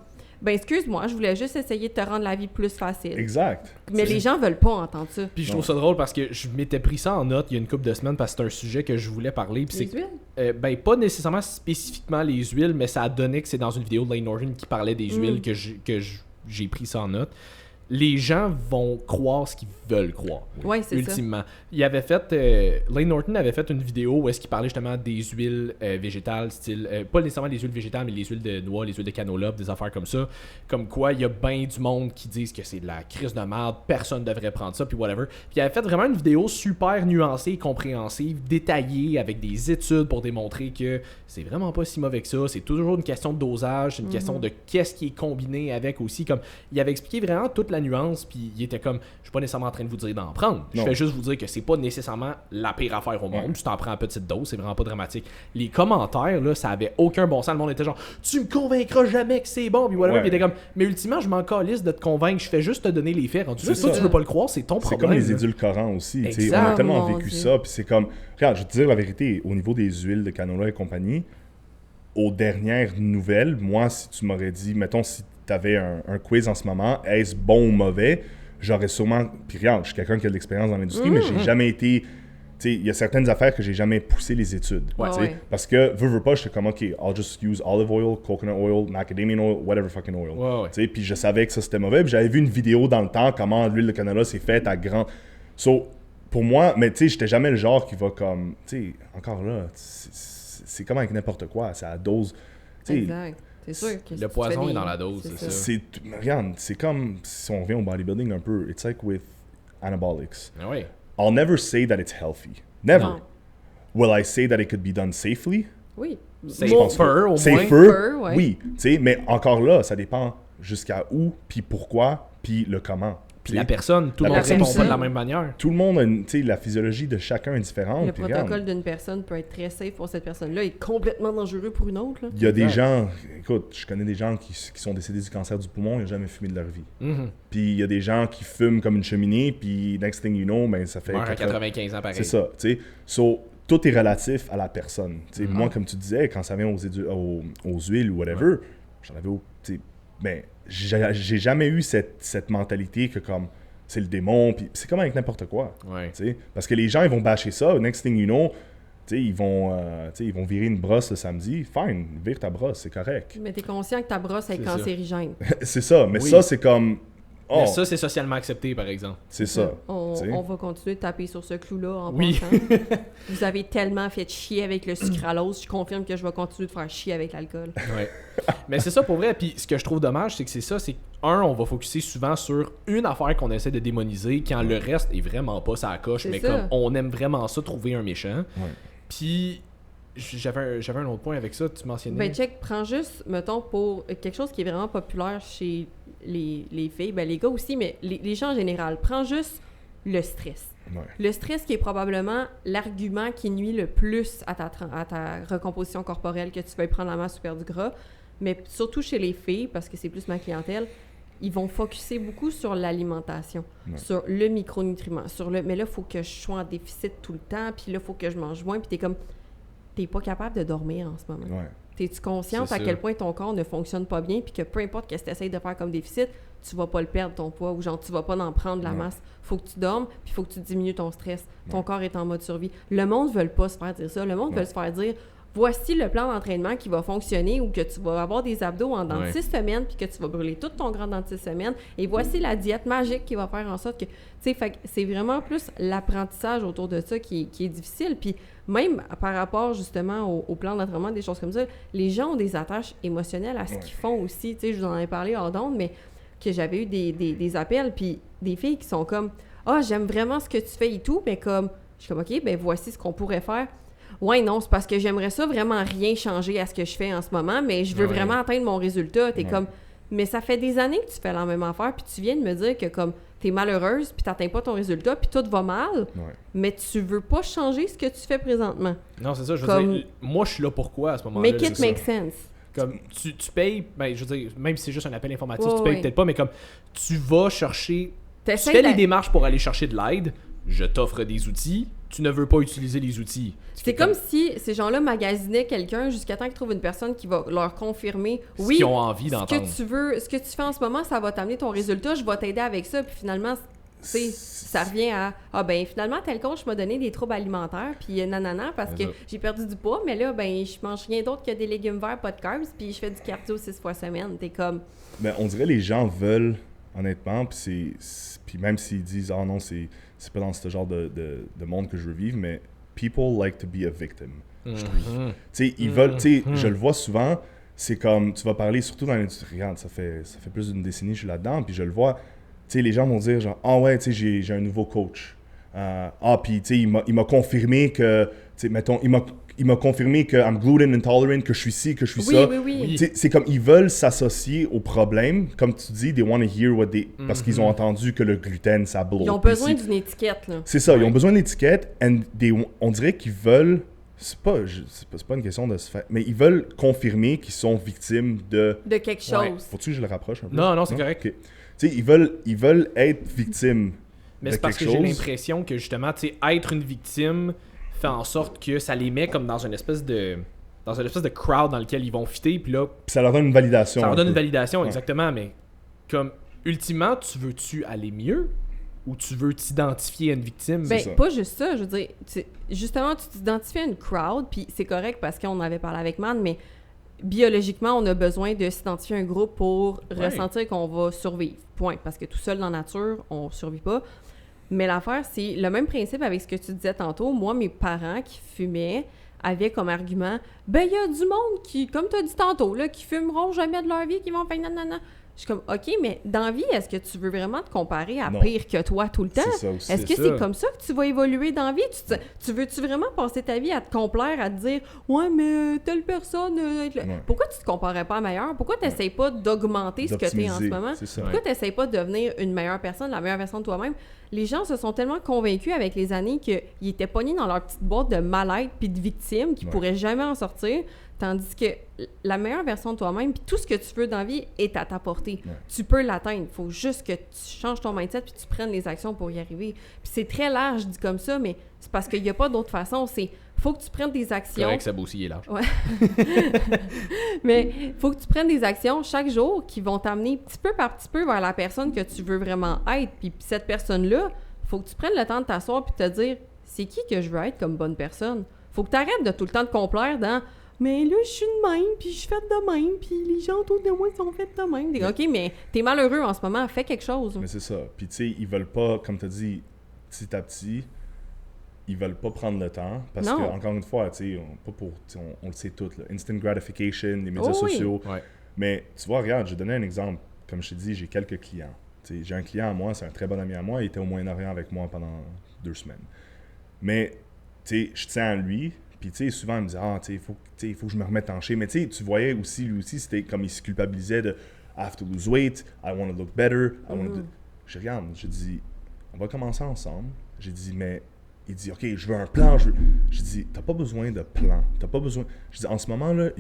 Ben excuse-moi, je voulais juste essayer de te rendre la vie plus facile. Exact. Mais les gens veulent pas entendre ça. Puis je trouve ça drôle parce que je m'étais pris ça en note il y a une couple de semaines parce que c'est un sujet que je voulais parler. Puis les huiles? Pas nécessairement spécifiquement les huiles, mais ça a donné que c'est dans une vidéo de Lane Norton qui parlait des huiles que j'ai pris ça en note. les gens vont croire ce qu'ils veulent croire. Ouais, c'est ultimement. Il avait fait, Layne Norton avait fait une vidéo où est-ce qu'il parlait justement des huiles végétales, style, pas nécessairement les huiles végétales, mais les huiles de noix, les huiles de canola, des affaires comme ça. Comme quoi, il y a bien du monde qui disent que c'est de la crise de merde, personne devrait prendre ça, puis whatever. Puis il avait fait vraiment une vidéo super nuancée, compréhensive, détaillée, avec des études pour démontrer que c'est vraiment pas si mauvais que ça. C'est toujours une question de dosage, c'est une question de qu'est-ce qui est combiné avec aussi. Comme, il avait expliqué vraiment toute la nuance, puis il était comme, je suis pas nécessairement en train de vous dire d'en prendre. Je fais juste vous dire que c'est pas nécessairement la pire affaire au monde. Tu t'en prends en petite dose, c'est vraiment pas dramatique. Les commentaires, là, ça avait aucun bon sens. Le monde était genre, tu me convaincras jamais que c'est bon, puis whatever. Puis il était comme, mais ultimement, je m'en calisse de te convaincre, je fais juste te donner les faits. Rendu là, toi, tu veux pas le croire, c'est ton problème. C'est comme les édulcorants aussi. On a tellement vécu ça, puis c'est comme, regarde, je vais te dire la vérité, au niveau des huiles de canola et compagnie, aux dernières nouvelles, moi, si tu m'aurais dit, mettons, si tu avais un quiz en ce moment, est-ce bon ou mauvais, j'aurais sûrement. Puis regarde, je suis quelqu'un qui a de l'expérience dans l'industrie, mais j'ai jamais été. Tu sais, il y a certaines affaires que j'ai jamais poussé les études. Parce que, veux pas, j'étais comme, OK, I'll just use olive oil, coconut oil, macadamia oil, whatever fucking oil. Tu sais, puis je savais que ça c'était mauvais. Puis j'avais vu une vidéo dans le temps, comment l'huile de canola s'est faite à grand. So, pour moi, mais tu sais, j'étais jamais le genre qui va comme. Tu sais, encore là, c'est comme avec n'importe quoi, c'est à la dose. Exact. C'est sûr que le poison est dans la dose, c'est ça. Regarde, c'est comme si on revient au bodybuilding un peu. It's like with anabolics. Ah oui. I'll never say that it's healthy. Never. Non. Will I say that it could be done safely? Oui. Safer, au moins. Safer, ouais. Oui. Mais encore là, ça dépend jusqu'à où, puis pourquoi, puis le comment. Puis la personne, tout le monde répond pas de la même manière. Tout le monde a la physiologie de chacun est différente. Le protocole d'une personne peut être très safe pour cette personne-là et complètement dangereux pour une autre. Là. Il y a des gens, écoute, je connais des gens qui sont décédés du cancer du poumon, ils n'ont jamais fumé de leur vie. Puis il y a des gens qui fument comme une cheminée, puis next thing you know, ben, ça fait... 95 ans pareil. C'est ça, tu sais. So, tout est relatif à la personne. Moi, comme tu disais, quand ça vient aux huiles ou whatever, j'en avais... Ben, j'ai jamais eu cette mentalité que comme c'est le démon, puis c'est comme avec n'importe quoi. Parce que les gens, ils vont bâcher ça, next thing you know, ils vont virer une brosse le samedi. Fine, vire ta brosse, c'est correct. Mais t'es conscient que ta brosse est cancérigène. C'est ça, mais ça, c'est comme... Oh. Mais ça, c'est socialement accepté, par exemple. C'est ça. On va continuer de taper sur ce clou-là en passant. Vous avez tellement fait chier avec le sucralose, je confirme que je vais continuer de faire chier avec l'alcool. Ouais. Mais c'est ça pour vrai. Puis ce que je trouve dommage, c'est que c'est ça, c'est on va focusser souvent sur une affaire qu'on essaie de démoniser, quand le reste est vraiment pas ça coche, mais ça. Comme on aime vraiment ça, trouver un méchant. Puis... J'avais un autre point avec ça, tu mentionnais. Ben check, prends juste, mettons, pour quelque chose qui est vraiment populaire chez les filles, ben les gars aussi, mais les gens en général, prends juste le stress. Le stress qui est probablement l'argument qui nuit le plus à ta recomposition corporelle, que tu veuilles prendre la masse ou perdre du gras, mais surtout chez les filles, parce que c'est plus ma clientèle, ils vont focusser beaucoup sur l'alimentation, sur le micronutriment, mais là, il faut que je sois en déficit tout le temps, puis là, il faut que je mange moins, puis t'es comme... T'es pas capable de dormir en ce moment. T'es-tu consciente à quel point ton corps ne fonctionne pas bien, puis que peu importe ce que tu essaies de faire comme déficit, tu vas pas le perdre ton poids, ou genre tu vas pas en prendre la masse. Faut que tu dormes, puis faut que tu diminues ton stress. Ton corps est en mode survie. Le monde ne veut pas se faire dire ça. Le monde veut se faire dire, voici le plan d'entraînement qui va fonctionner, ou que tu vas avoir des abdos dans 6 semaines, puis que tu vas brûler tout ton gras dans 6 semaines. Et voici la diète magique qui va faire en sorte que... Tu sais, c'est vraiment plus l'apprentissage autour de ça qui est difficile. Puis même par rapport justement au plan d'entraînement, des choses comme ça, les gens ont des attaches émotionnelles à ce qu'ils font aussi. Tu sais, je vous en ai parlé hors d'onde, mais que j'avais eu des appels, puis des filles qui sont comme « Ah, j'aime vraiment ce que tu fais et tout », mais comme, je suis comme « OK, ben voici ce qu'on pourrait faire ». Ouais, non, c'est parce que j'aimerais ça vraiment rien changer à ce que je fais en ce moment, mais je veux vraiment atteindre mon résultat. T'es comme, mais ça fait des années que tu fais la même affaire, puis tu viens de me dire que comme t'es malheureuse, puis t'atteins pas ton résultat, puis tout va mal, mais tu veux pas changer ce que tu fais présentement. Non, c'est ça, je veux dire, moi je suis là pourquoi à ce moment-là. Make it make sense. Comme tu payes, ben, je veux dire, même si c'est juste un appel informatif, tu payes peut-être pas, mais comme tu vas chercher, tu fais les démarches pour aller chercher de l'aide, je t'offre des outils, tu ne veux pas utiliser les outils. C'est comme si ces gens-là magasinaient quelqu'un jusqu'à temps qu'ils trouvent une personne qui va leur confirmer ce qu'ils ont envie d'entendre. Ce que tu fais en ce moment, ça va t'amener ton résultat, je vais t'aider avec ça, puis finalement, ça revient à finalement tel coach m'a donné des troubles alimentaires, puis nanana, parce que j'ai perdu du poids, mais là je mange rien d'autre que des légumes verts, pas de carbs, puis je fais du cardio 6 fois semaine. T'es comme... Ben, on dirait les gens veulent honnêtement. Puis même s'ils disent « Ah non, c'est pas dans ce genre de monde que je veux vivre », mais people like to be a victim, je trouve. Tu sais, ils veulent... Tu sais, je le vois souvent, c'est comme... Tu vas parler, surtout dans l'industrie, regarde, ça fait plus d'une décennie que je suis là-dedans, puis je le vois, tu sais, les gens vont dire genre « Ah ouais, tu sais, j'ai un nouveau coach. Puis tu sais, il m'a confirmé que... Tu sais, mettons, il m'a confirmé que I'm gluten intolerant, que je suis ci, que je suis ça. Oui. C'est comme ils veulent s'associer au problème. Comme tu dis, they want to hear what they... Parce qu'ils ont entendu que le gluten, ça bloque. Ils ont besoin d'une étiquette, là. C'est ça, ils ont besoin d'une étiquette. On dirait qu'ils veulent... C'est pas une question de se faire... Mais ils veulent confirmer qu'ils sont victimes de... De quelque chose. Ouais. Faut-tu que je le rapproche un peu? Non, c'est correct. Okay. Tu sais, ils veulent être victimes Mais de c'est parce que quelque j'ai chose. l'impression que justement, tu sais, être une victime fait en sorte que ça les met comme dans une espèce de crowd dans lequel ils vont fitter, puis là, Puis ça leur donne une validation. ça leur donne un une peu. validation, Ouais. exactement, mais comme, ultimement, veux-tu aller mieux ou tu veux t'identifier à une victime? Ben, ça. pas juste ça, je veux dire, justement, tu t'identifies à une crowd, puis c'est correct parce qu'on avait parlé avec Man, mais biologiquement, on a besoin de s'identifier à un groupe pour ressentir qu'on va survivre, point, parce que tout seul dans la nature, on survit pas. Mais l'affaire, c'est le même principe avec ce que tu disais tantôt. Moi, mes parents qui fumaient avaient comme argument, ben, il y a du monde qui, comme tu as dit tantôt, là, qui fumeront jamais de leur vie, qui vont faire nanana. Je suis comme, OK, mais dans la vie, est-ce que tu veux vraiment te comparer à Non. pire que toi tout le temps? C'est ça aussi. Est-ce que C'est c'est ça. comme ça que tu vas évoluer dans la vie? Tu veux-tu vraiment passer ta vie à te complaire, à te dire « Ouais, mais telle personne... Ouais. Pourquoi tu te comparais pas à meilleur? Pourquoi tu n'essayes pas d'augmenter ce que tu es en ce D'optimiser, moment? c'est ça. Pourquoi tu n'essayes pas de devenir une meilleure personne, la meilleure version de toi-même? Les gens se sont tellement convaincus avec les années qu'ils étaient pognés dans leur petite boîte de mal-être puis de victimes qu'ils pourraient jamais en sortir. Tandis que la meilleure version de toi-même, puis tout ce que tu veux dans la vie est à ta portée. Ouais. Tu peux l'atteindre. Il faut juste que tu changes ton mindset puis tu prennes les actions pour y arriver. Puis c'est très large dit comme ça, mais c'est parce qu'il n'y a pas d'autre façon. C'est faut que tu prennes des C'est actions. correct, ça aussi, il est large. Mais faut que tu prennes des actions chaque jour qui vont t'amener petit peu par petit peu vers la personne que tu veux vraiment être. Puis cette personne-là, faut que tu prennes le temps de t'asseoir puis de te dire c'est qui que je veux être comme bonne personne. Faut que tu arrêtes de tout le temps te complaire dans mais là, je suis de même, puis je suis faite de même, puis les gens autour de moi sont faits de même. OK, mais t'es malheureux en ce moment, fais quelque chose. Mais c'est ça. Puis tu sais, ils veulent pas, comme tu as dit, petit à petit, ils veulent pas prendre le temps. Parce Non. que, encore une fois, tu sais, on le sait tout, là. Instant gratification, les médias Oh oui. sociaux. Ouais. Mais tu vois, regarde, je vais donner un exemple. Comme je t'ai dit, j'ai quelques clients. Tu sais, j'ai un client à moi, c'est un très bon ami à moi, il était au Moyen-Orient avec moi pendant 2 semaines. Mais, tu sais, je tiens à lui. Puis, tu sais, souvent, il me disait, il faut que je me remette en shape. Mais, tu sais, tu voyais aussi, lui aussi, c'était comme il se culpabilisait de I have to lose weight, I want to look better. Je regarde, je dis, on va commencer ensemble. J'ai dit, mais, il dit, OK, je veux un plan. Je dis, t'as pas besoin de plan. T'as pas besoin. Je dis, en ce moment, là,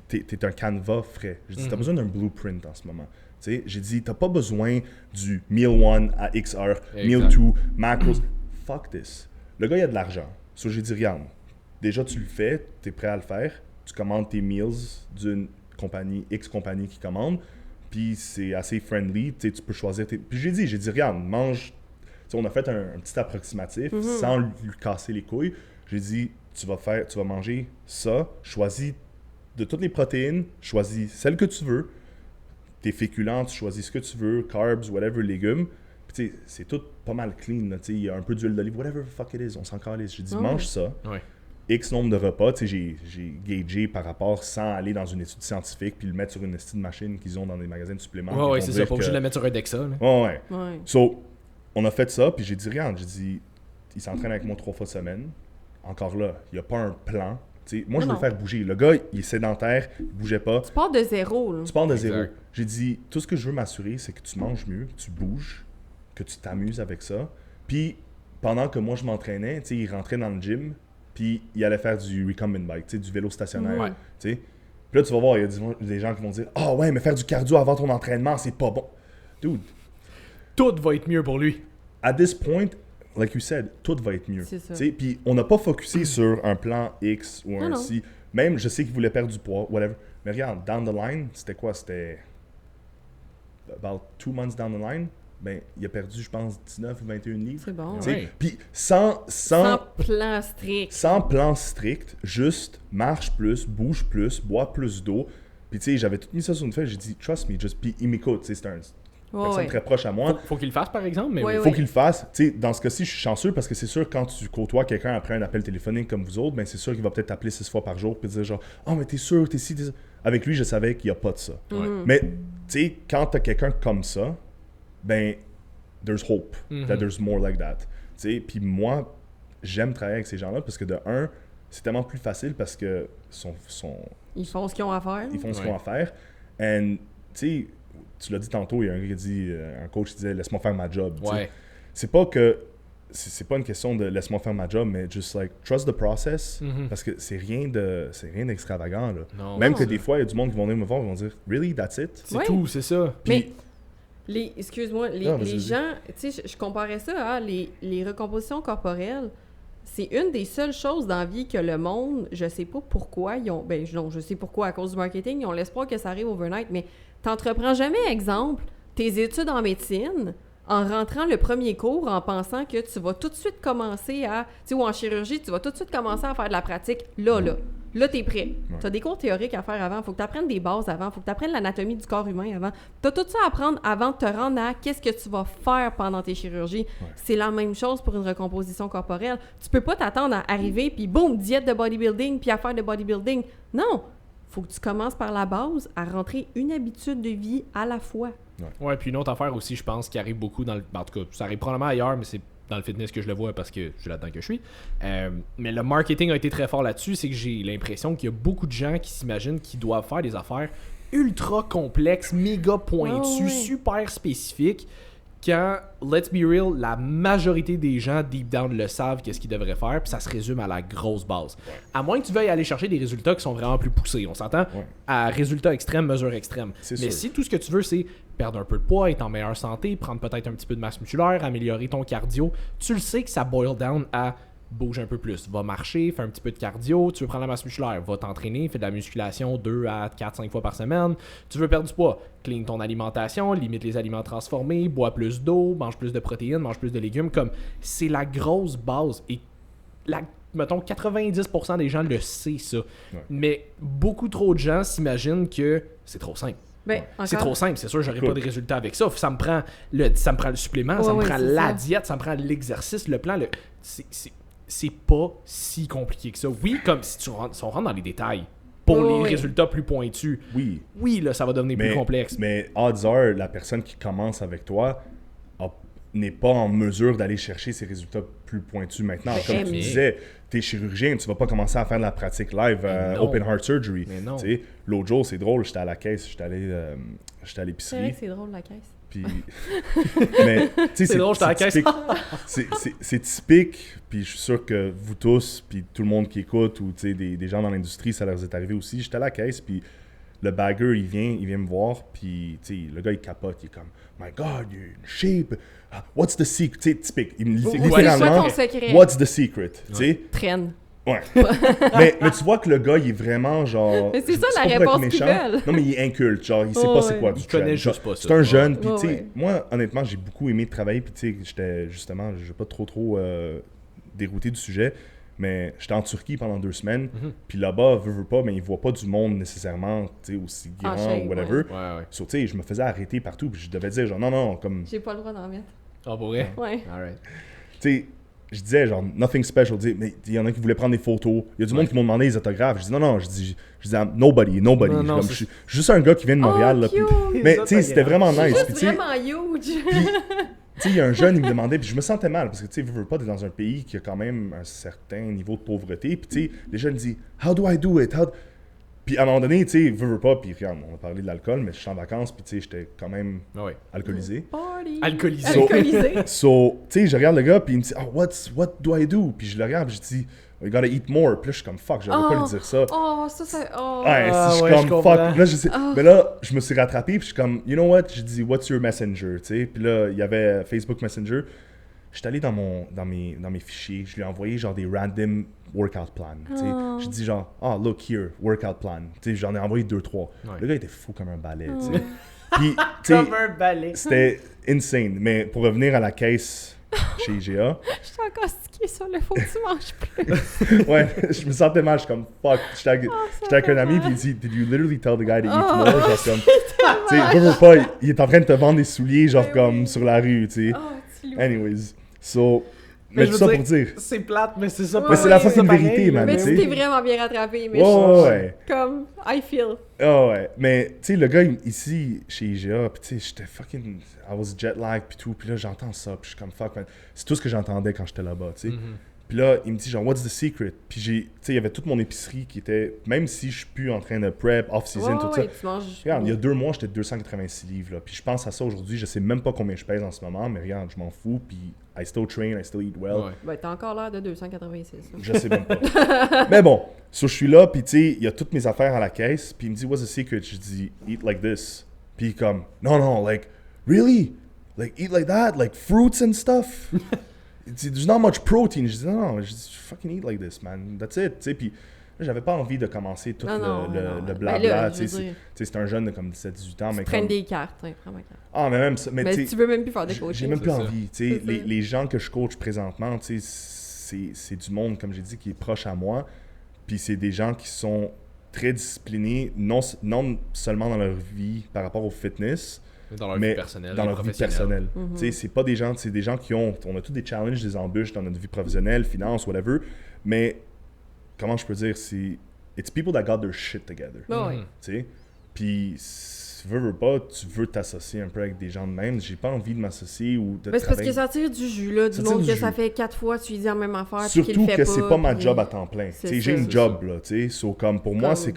t'es un canevas frais. Je dis, t'as besoin d'un blueprint en ce moment. Tu sais, j'ai dit, t'as pas besoin du meal 1 à X heures, meal 2, macros. Fuck this. Le gars, il a de l'argent. So, j'ai dit, regarde. Déjà, tu le fais, tu es prêt à le faire. Tu commandes tes meals d'une compagnie, X compagnie qui commande. Puis c'est assez friendly. Tu peux choisir tes... Puis j'ai dit, regarde, mange. T'sais, on a fait un petit approximatif sans lui casser les couilles. J'ai dit, tu vas manger ça. Choisis de toutes les protéines. Choisis celles que tu veux. Tes féculents, tu choisis ce que tu veux. Carbs, whatever, légumes. Puis c'est tout pas mal clean. Il y a un peu d'huile d'olive, whatever the fuck it is. On s'en calisse. J'ai dit, mange ça. Ouais. X nombre de repas, j'ai gagé par rapport sans aller dans une étude scientifique puis le mettre sur une petite machine qu'ils ont dans des magasins de suppléments. Ouais, c'est ça, pas obligé de la mettre sur un Dexa. Là. Ouais. Ouais. So, on a fait ça, puis j'ai dit, regarde, il s'entraîne avec moi 3 fois semaine. Encore là, il n'y a pas un plan. T'sais, moi, je veux Non. le faire bouger. Le gars, il est sédentaire, il bougeait pas. Tu pars de zéro, là. Tu pars de zéro. Exact. J'ai dit, tout ce que je veux m'assurer, c'est que tu manges mieux, que tu bouges, que tu t'amuses avec ça. Puis, pendant que moi, je m'entraînais, il rentrait dans le gym, puis il allait faire du recumbent bike, du vélo stationnaire. Ouais. Puis là, tu vas voir, il y a des gens qui vont dire « Ah ouais, mais faire du cardio avant ton entraînement, c'est pas bon. » Dude, Tout va être mieux pour lui. at this point, like you said, tout va être mieux. C'est ça. Puis on n'a pas focusé sur un plan X ou un Non. C. Même, je sais qu'il voulait perdre du poids, whatever. Mais regarde, down the line, c'était quoi? C'était about 2 months down the line. Ben, il a perdu, je pense, 19 ou 21 livres. C'est bon. T'sais, Ouais. Puis sans plan strict. sans plan strict, juste marche plus, bouge plus, bois plus d'eau. Puis tu sais, j'avais tout mis ça sur une feuille, j'ai dit, trust me, just, puis il m'écoute, tu sais, c'est un personne très proche à moi. Faut qu'il le fasse, par exemple, mais Ouais, Faut qu'il le fasse. Tu sais, dans ce cas-ci, je suis chanceux parce que c'est sûr, quand tu côtoies quelqu'un après un appel téléphonique comme vous autres, ben c'est sûr qu'il va peut-être t'appeler 6 fois par jour et dire genre « Oh, mais t'es sûr, t'es ci, t'es ça. » Avec lui, je savais qu'il n'y a pas de ça. Mais, tu sais, quand t'as quelqu'un comme ça, ben, there's hope that there's more like that. Tu sais, puis moi, j'aime travailler avec ces gens-là parce que de un, c'est tellement plus facile parce que ils font ce qu'ils ont à faire. ils font ce qu'ils ont à faire. And, tu sais, tu l'as dit tantôt, il y a un gars qui dit, un coach disait « Laisse-moi faire ma job. » Ouais. C'est pas que... C'est pas une question de « Laisse-moi faire ma job », mais just like, trust the process. Parce que c'est rien d'extravagant, là. Non, Même non, que ça. des fois, il y a du monde qui vont venir me voir et vont dire « Really? That's it? » C'est Ouais. tout, c'est ça. Mais, excuse-moi, Non, vas-y, les gens, tu sais, je comparais ça à les recompositions corporelles. C'est une des seules choses dans la vie que le monde, je sais pas pourquoi, ils ont, non, je sais pourquoi, à cause du marketing, ils ont l'espoir que ça arrive overnight, mais t'entreprends jamais, exemple, tes études en médecine en rentrant le premier cours en pensant que tu vas tout de suite commencer à, tu sais, ou en chirurgie, tu vas tout de suite commencer à faire de la pratique là. Là, t'es prêt. Ouais. T'as des cours théoriques à faire avant. Faut que t'apprennes des bases avant. Faut que t'apprennes l'anatomie du corps humain avant. T'as tout ça à apprendre avant de te rendre à qu'est-ce que tu vas faire pendant tes chirurgies. Ouais. C'est la même chose pour une recomposition corporelle. Tu peux pas t'attendre à arriver puis boum, diète de bodybuilding puis à faire de bodybuilding. Non! Faut que tu commences par la base à rentrer une habitude de vie à la fois. Ouais, puis une autre affaire aussi, je pense, qui arrive beaucoup dans le... En tout cas, ça arrive probablement ailleurs, mais c'est dans le fitness que je le vois parce que c'est là-dedans que je suis. Mais le marketing a été très fort là-dessus. C'est que j'ai l'impression qu'il y a beaucoup de gens qui s'imaginent qu'ils doivent faire des affaires ultra complexes, méga pointues, ouais. super spécifiques. Quand, let's be real, la majorité des gens deep down le savent qu'est-ce qu'ils devraient faire, puis ça se résume à la grosse base. Ouais. À moins que tu veuilles aller chercher des résultats qui sont vraiment plus poussés, on s'entend? Ouais. À résultats extrêmes, mesures extrêmes. C'est Mais sûr. si tout ce que tu veux, c'est perdre un peu de poids, être en meilleure santé, prendre peut-être un petit peu de masse musculaire, améliorer ton cardio, tu le sais que ça boil down à bouge un peu plus, va marcher, fais un petit peu de cardio, tu veux prendre la masse musculaire, va t'entraîner, fais de la musculation 2 à 4-5 fois par semaine, tu veux perdre du poids, clean ton alimentation, limite les aliments transformés, bois plus d'eau, mange plus de protéines, mange plus de légumes, comme c'est la grosse base et mettons 90% des gens le savent ça, mais beaucoup trop de gens s'imaginent que c'est trop simple. Ben, C'est encore- trop simple, c'est sûr, j'aurais Écoute. pas de résultats avec ça. Ça me prend le supplément, ça me Ouais, prend c'est la ça. diète, ça me prend l'exercice, le plan. C'est pas si compliqué que ça. Oui, comme si on rentre dans les détails pour les Ouais. résultats plus pointus. Oui. Oui, là, ça va devenir plus complexe. Mais odds are, la personne qui commence avec toi n'est pas en mesure d'aller chercher ces résultats plus pointus maintenant. Comme tu mais- disais, t'es chirurgien, tu vas pas commencer à faire de la pratique live, Mais non. open heart surgery. Mais non. Tu sais, l'autre jour, c'est drôle, j'étais à la caisse, j'étais à C'est vrai l'épicerie. que c'est drôle, la caisse. Puis, mais, tu sais, C'est drôle, j'étais à la caisse. typique- c'est typique, puis je suis sûr que vous tous, puis tout le monde qui écoute, ou tu sais, des gens dans l'industrie, ça leur est arrivé aussi. J'étais à la caisse, puis le bagger, il vient me voir, puis tu sais, le gars, il capote, il est comme « My God, you're in shape. What's the secret? » Tu sais, typique. Il me C'est littéralement quoi ton secret? What's the secret? Tu sais? Traîne. Ouais. mais tu vois que le gars, il est vraiment genre. Mais c'est ça, pas la pour être réponse qu'ils méchant. veulent. Non, mais il est inculte. Genre, il sait Oh, pas c'est ouais. quoi du Il connaît trend. juste Genre, pas ça. C'est un jeune. Puis, Ouais, tu sais, ouais. moi, honnêtement, j'ai beaucoup aimé travailler. Puis, tu sais, j'étais justement, je vais pas trop dérouté du sujet. Mais j'étais en Turquie pendant 2 semaines. Puis là-bas, veut pas, mais ils voient pas du monde nécessairement, tu sais, aussi grand shape, ou whatever. Ouais. So, tu sais, je me faisais arrêter partout. Puis, je devais dire, genre, non, comme. J'ai pas le droit d'en mettre. Ah, pour vrai? Ouais. Alright. Tu sais, je disais genre nothing special, tu sais, mais il y en a qui voulaient prendre des photos. Il y a du monde qui m'ont demandé des autographes. Je dis non, je dis nobody. Non, Comme, c'est- je suis juste un gars qui vient de Montréal. Oh, là, puis- cute! mais tu sais, c'était vraiment nice. Juste Puis, tu sais, vraiment huge. tu sais, il y a un jeune, il me demandait, puis je me sentais mal parce que tu sais, veux pas, t'es dans un pays qui a quand même un certain niveau de pauvreté. Puis tu sais, les jeunes disent how do I do it? Puis à un moment donné, tu sais, veux pas, puis regarde, on a parlé de l'alcool, mais je suis en vacances, puis tu sais, j'étais quand même Ah ouais. alcoolisé. Party. Alcoolisé. Alcoolisé. So, tu sais, je regarde le gars, puis il me dit, oh, what do I do? Puis je le regarde, puis je dis, you gotta eat more. Puis là, je suis comme, fuck, j'aurais pas lui dire ça. Oh, ça. Oh. Ouais, Ah, je suis ouais, je comme, comprends. fuck. Là, je sais. Mais là, je me suis rattrapé, puis je suis comme, you know what? J'ai dit, what's your messenger? Tu sais, puis là, il y avait Facebook Messenger. J'étais allé dans mes fichiers, je lui ai envoyé genre des random workout plans. Tu sais. J'ai dit genre, look here, workout plan. Tu sais, j'en ai envoyé 2-3. Ouais. Le gars était fou comme un balai. Tu sais. Puis, tu sais, Comme un balai. c'était insane. Mais pour revenir à la caisse chez IGA. Je suis encore stické sur le faut que tu manges plus. Ouais, je me sentais mal, je suis comme fuck. J'étais avec un ami, puis il dit, Did you literally tell the guy to eat more? Genre comme, tu sais, veux pas, il est en train de te vendre des souliers, genre comme sur la rue, tu sais. Anyways, so. Mais tout ça pour dire. C'est plate, mais c'est ça. Mais c'est la fucking vérité, man. Mais tu tu sais. t'es vraiment bien rattrapé, mais Ouais. comme, I feel. Oh ouais, mais tu sais, le gars ici, chez IGA, pis tu sais, j'étais fucking. I was jet lag pis tout, pis là j'entends ça, pis je suis comme fuck, man. C'est tout ce que j'entendais quand j'étais là-bas, tu sais. Pis là, il me dit genre, what's the secret? Pis tu sais, il y avait toute mon épicerie qui était. Même si je suis plus en train de prep, off-season, tout ça. Tu manges. Regarde, il y a 2 mois, j'étais 286 livres, là. Pis je pense à ça aujourd'hui, je sais même pas combien je pèse en ce moment, mais regarde, je m'en fous, pis I still train, I still eat well. Ouais. Ben, t'as encore l'air de 286. Là. Je sais même pas. Mais bon, so, je suis là, puis tu sais, il y a toutes mes affaires à la caisse, puis il me dit, what's the secret? Je dis, eat like this. Puis il est comme, non, like, really? Like, eat like that? Like, fruits and stuff? Il dit, there's not much protein. Je dis, non, je dis, fucking eat like this, man. That's it. Tu sais, puis là, j'avais pas envie de commencer tout le blabla. Ben là, Tu sais, c'est un jeune de comme 17-18 ans. Mais prends comme... des cartes, hein, prends ma carte. Ah, mais même ça. Mais tu veux même plus faire des coachings. j'ai même plus envie. Tu sais, C'est ça. les gens que je coach présentement, tu sais, c'est du monde, comme j'ai dit, qui est proche à moi. Puis c'est des gens qui sont très disciplinés, non seulement dans leur vie par rapport au fitness, Dans leur mais vie personnelle. dans leur vie personnelle. Mhm. Tu sais, c'est pas des gens, c'est des gens qui ont... On a tous des challenges, des embûches dans notre vie professionnelle, finance, whatever. Mais, comment je peux dire, c'est... It's people that got their shit together. Ben ouais. Tu sais? Puis, veux pas, tu veux t'associer un peu avec des gens de même. J'ai pas envie de m'associer ou de Ben, c'est parce travailler. que ça tire du jus, là. Du Ça tire monde du que jus. ça fait 4 fois, tu lui dis la même affaire, puis qu'il Surtout le fait que c'est pas ma puis- job à temps plein. C'est Tu sais, j'ai ça, une c'est job, là, tu sais. So, comme pour moi, Comme- c'est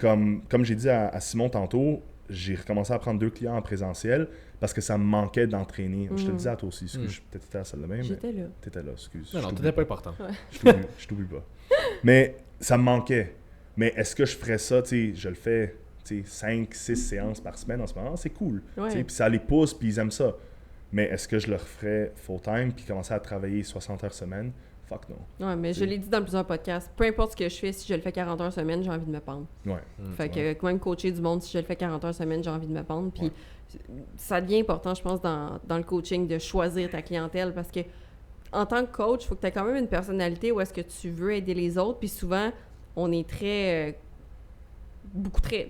comme j'ai dit à Simon tantôt, j'ai recommencé à prendre 2 clients en présentiel parce que ça me manquait d'entraîner. Je te le disais à toi aussi, excuse, peut-être t'étais à la salle de même, mais J'étais là. t'étais là, excuse. Non, Je non, t'oublie t'étais pas important. Je t'oublie pas. Mais ça me manquait. Mais est-ce que je ferais ça, tu sais, je le fais, tu sais, 5, 6 séances par semaine en ce moment, c'est cool. Ouais. Tu sais, puis ça les pousse, puis ils aiment ça. Mais est-ce que je le referais full-time, puis commencer à travailler 60 heures semaine? Fuck non. Ouais, mais je l'ai dit dans plusieurs podcasts. Peu importe ce que je fais, si je le fais 40 heures semaine, j'ai envie de me pendre. Ouais. Fait que quand même coacher du monde, si je le fais 40 heures semaine, j'ai envie de me pendre. Puis ça devient important, je pense, dans le coaching, de choisir ta clientèle parce que en tant que coach, il faut que tu aies quand même une personnalité où est-ce que tu veux aider les autres. Puis souvent, on est très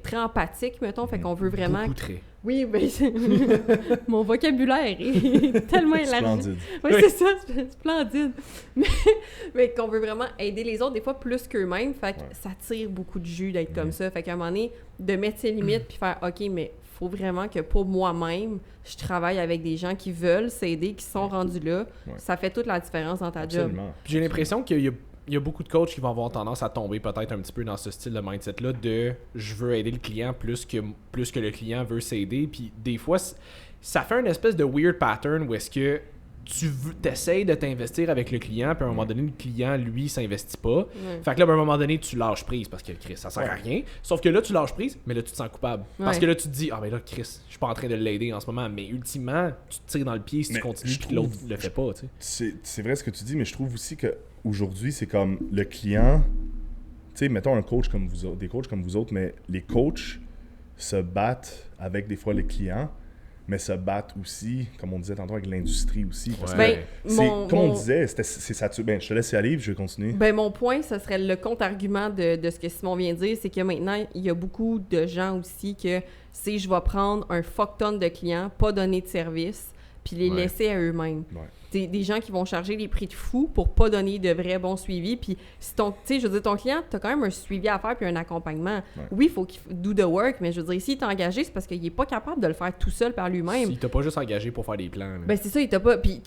très empathique, mettons. Fait qu'on veut vraiment... Beaucoup très. Oui, ben mon vocabulaire est tellement élargi. Splendide. Oui, c'est ça, c'est splendide. Mais qu'on veut vraiment aider les autres, des fois plus qu'eux-mêmes. Fait que ça tire beaucoup de jus d'être comme ça. Fait qu'à un moment donné, de mettre ses limites puis faire OK, mais faut vraiment que pour moi-même, je travaille avec des gens qui veulent s'aider, qui sont rendus là. Ouais. Ça fait toute la différence dans ta job. Absolument. Puis j'ai l'impression qu'il y a beaucoup de coachs qui vont avoir tendance à tomber peut-être un petit peu dans ce style de mindset-là de je veux aider le client plus que le client veut s'aider. Puis des fois, ça fait une espèce de weird pattern où est-ce que tu essayes de t'investir avec le client, puis à un moment donné, le client, lui, s'investit pas. Fait que là, à un moment donné, tu lâches prise parce que Chris, ça sert à rien. Sauf que là, tu lâches prise, mais là, tu te sens coupable. Parce Ouais. que là, tu te dis, ah, mais là, Chris, je suis pas en train de l'aider en ce moment. Mais ultimement, tu te tires dans le pied si Mais tu continues, je puis l'autre trouve- le fait pas, tu sais. C'est vrai ce que tu dis, mais je trouve aussi qu'aujourd'hui, c'est comme le client, tu sais, mettons un coach comme vous autres, des coachs comme vous autres, mais les coachs se battent avec des fois les clients, mais se battent aussi, comme on disait tantôt, avec l'industrie aussi. Parce que Ouais. Ben, comme on disait, c'est saturé. Ben, je te laisse y aller, puis je vais continuer. Ben, mon point, ce serait le contre-argument de ce que Simon vient de dire, c'est que maintenant, il y a beaucoup de gens aussi que c'est je vais prendre un fuck-ton de clients, pas donner de service, puis les Ouais. laisser à eux-mêmes. Ouais. C'est des gens qui vont charger des prix de fou pour pas donner de vrais bons suivis. Puis, si tu sais, je veux dire, ton client, tu as quand même un suivi à faire puis un accompagnement. Ouais. Oui, il faut qu'il do the work, mais je veux dire, s'il est engagé, c'est parce qu'il est pas capable de le faire tout seul par lui-même. Si t'as pas juste engagé pour faire des plans. là. Ben, c'est ça, il t'a pas. Puis,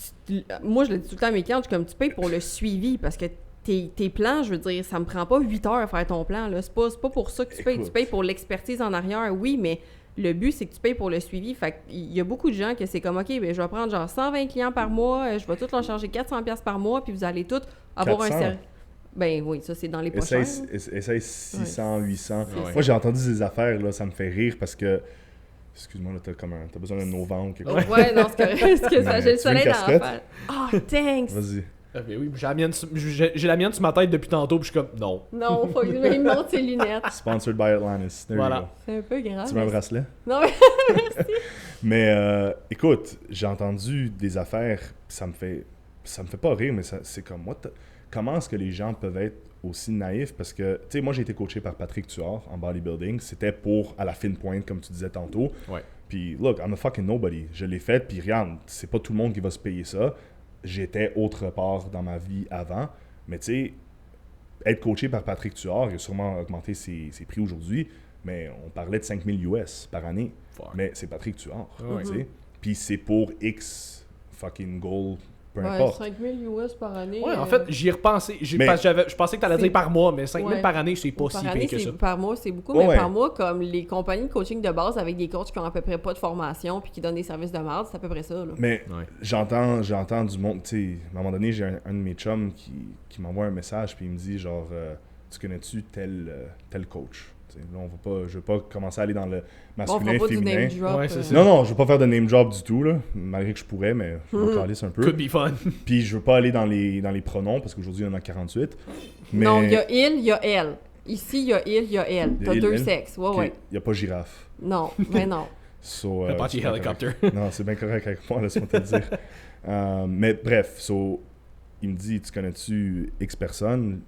moi, je le dis tout le temps à mes clients, je suis comme, tu payes pour le suivi parce que tes plans, je veux dire, ça me prend pas 8 heures à faire ton plan. Là. C'est pas pour ça que tu payes. Écoute. Tu payes pour l'expertise en arrière, oui, mais le but, c'est que tu payes pour le suivi. Fait qu'il y a beaucoup de gens que c'est comme, OK, ben, je vais prendre genre 120 clients par mois, je vais tous leur charger 400$ par mois, puis vous allez tous avoir 400? un service. Ben oui, ça, c'est dans les pas chers. Essaye 600, 800. c'est Moi, j'ai entendu des affaires, là, ça me fait rire parce que. Excuse-moi, là, t'as besoin d'un novembre, quelque chose. Ouais, non, c'est correct, parce que ça, Mais j'ai le tu veux une soleil dans la casquette? face. Oh, thanks! Vas-y. Ah, ben oui, j'ai la mienne sur ma tête depuis tantôt, puis je suis comme, non. Non, faut qu'il me montre ses lunettes. Sponsored by Atlantis. There Voilà. you go. C'est un peu grave. Tu veux un mais- bracelet? Non, mais Mais écoute, j'ai entendu des affaires, pis ça me fait ça me fait pas rire, mais c'est comme, comment est-ce que les gens peuvent être aussi naïfs? Parce que, tu sais, moi, j'ai été coaché par Patrick Tuard en bodybuilding. C'était pour à la fine pointe, comme tu disais tantôt. Ouais. Puis, look, I'm a fucking nobody. Je l'ai fait, puis regarde, c'est pas tout le monde qui va se payer ça. J'étais autre part dans ma vie avant. Mais tu sais, être coaché par Patrick Tuard, il a sûrement augmenté ses prix aujourd'hui, mais on parlait de 5 000 US par année. Fuck. Mais c'est Patrick Tuard, Ouais. tu sais. Puis c'est pour X fucking goal, peu Ouais, importe. 5 000 US par année. Ouais, en fait, j'y ai repensé. Mais- Parce que je pensais que t'allais C'est- dire par mois, mais 5 000 Ouais. par année, c'est pas par si année, pire que ça. par mois, c'est beaucoup, Ouais, mais ouais. par mois, comme les compagnies de coaching de base avec des coachs qui ont à peu près pas de formation puis qui donnent des services de merde, c'est à peu près ça. Là. Mais Ouais. j'entends du monde, tu sais, à un moment donné, j'ai un de mes chums qui m'envoie un message, puis il me dit genre, tu connais-tu tel coach? Tu sais, là, je veux pas commencer à aller dans le Bon, on masculin, fera pas du féminin. name drop. Ouais, c'est ça. Non, je veux pas faire de name drop du tout, là, malgré que je pourrais, mais je m'en calisse un peu. Could be fun. Puis je veux pas aller dans les pronoms, parce qu'aujourd'hui, il y en a 48. Mais... Non, il y a il, il y a elle. Ici, il y a il, il y a elle. Il y a T'as il, deux elle. sexes. Ouais, Ok, ouais. il y a pas girafe. Non, mais non. So, Apache c'est bien helicopter. correct. Non, c'est bien correct avec moi, laisse-moi te le dire. Mais bref, il me dit, tu connais-tu X personnes?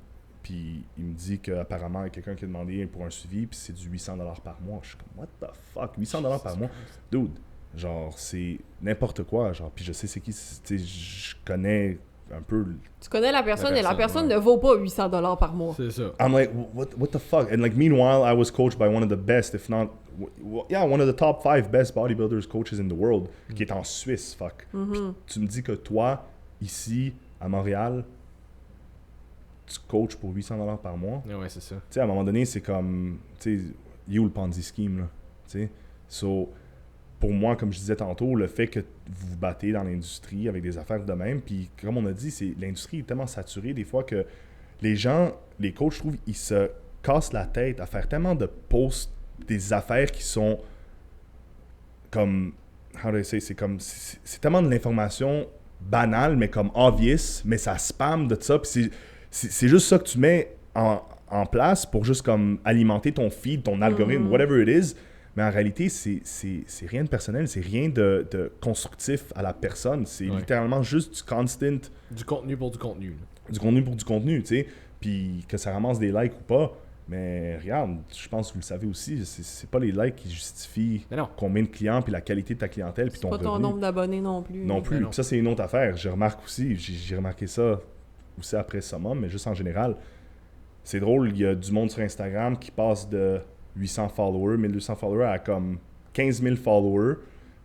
Puis il me dit qu'apparemment, il y a quelqu'un qui a demandé pour un suivi, puis c'est du 800$ par mois. Je suis comme, what the fuck? 800$ par mois? Dude, genre, c'est n'importe quoi. Genre, puis je sais c'est qui, tu sais, je connais un peu. Tu connais la personne et la personne ouais. ne vaut pas 800$ par mois. C'est ça. I'm like, what the fuck? And like, meanwhile, I was coached by one of the best, if not, one of the top 5 best bodybuilders coaches in the world, qui est en Suisse, fuck. Puis tu me dis que toi, ici, à Montréal, tu coaches pour 800$ par mois. Ouais, c'est ça. Tu sais, à un moment donné, c'est comme, tu sais, you le Ponzi scheme, là. Tu sais, so, pour moi, comme je disais tantôt, le fait que vous vous battez dans l'industrie avec des affaires de même, puis comme on a dit, l'industrie est tellement saturée des fois que les gens, les coachs, je trouve, ils se cassent la tête à faire tellement de posts, des affaires qui sont comme, how do I say, c'est tellement de l'information banale, mais comme obvious, mais ça spam de ça, puis c'est juste ça que tu mets en place pour juste comme alimenter ton feed, ton algorithme, whatever it is. Mais en réalité, c'est rien de personnel, c'est rien de constructif à la personne. C'est littéralement juste du constant... Du contenu pour du contenu. Là. Du contenu pour du contenu, tu sais. Puis que ça ramasse des likes ou pas. Mais regarde, je pense que vous le savez aussi, c'est pas les likes qui justifient combien de clients, puis la qualité de ta clientèle, puis ton pas revenu. ton nombre d'abonnés non plus. Non plus. non. Puis ça, c'est une autre affaire. Je remarque aussi, j'ai remarqué ça aussi après Summum, mais juste en général. C'est drôle, il y a du monde sur Instagram qui passe de 800 followers, 1200 followers à comme 15 000 followers.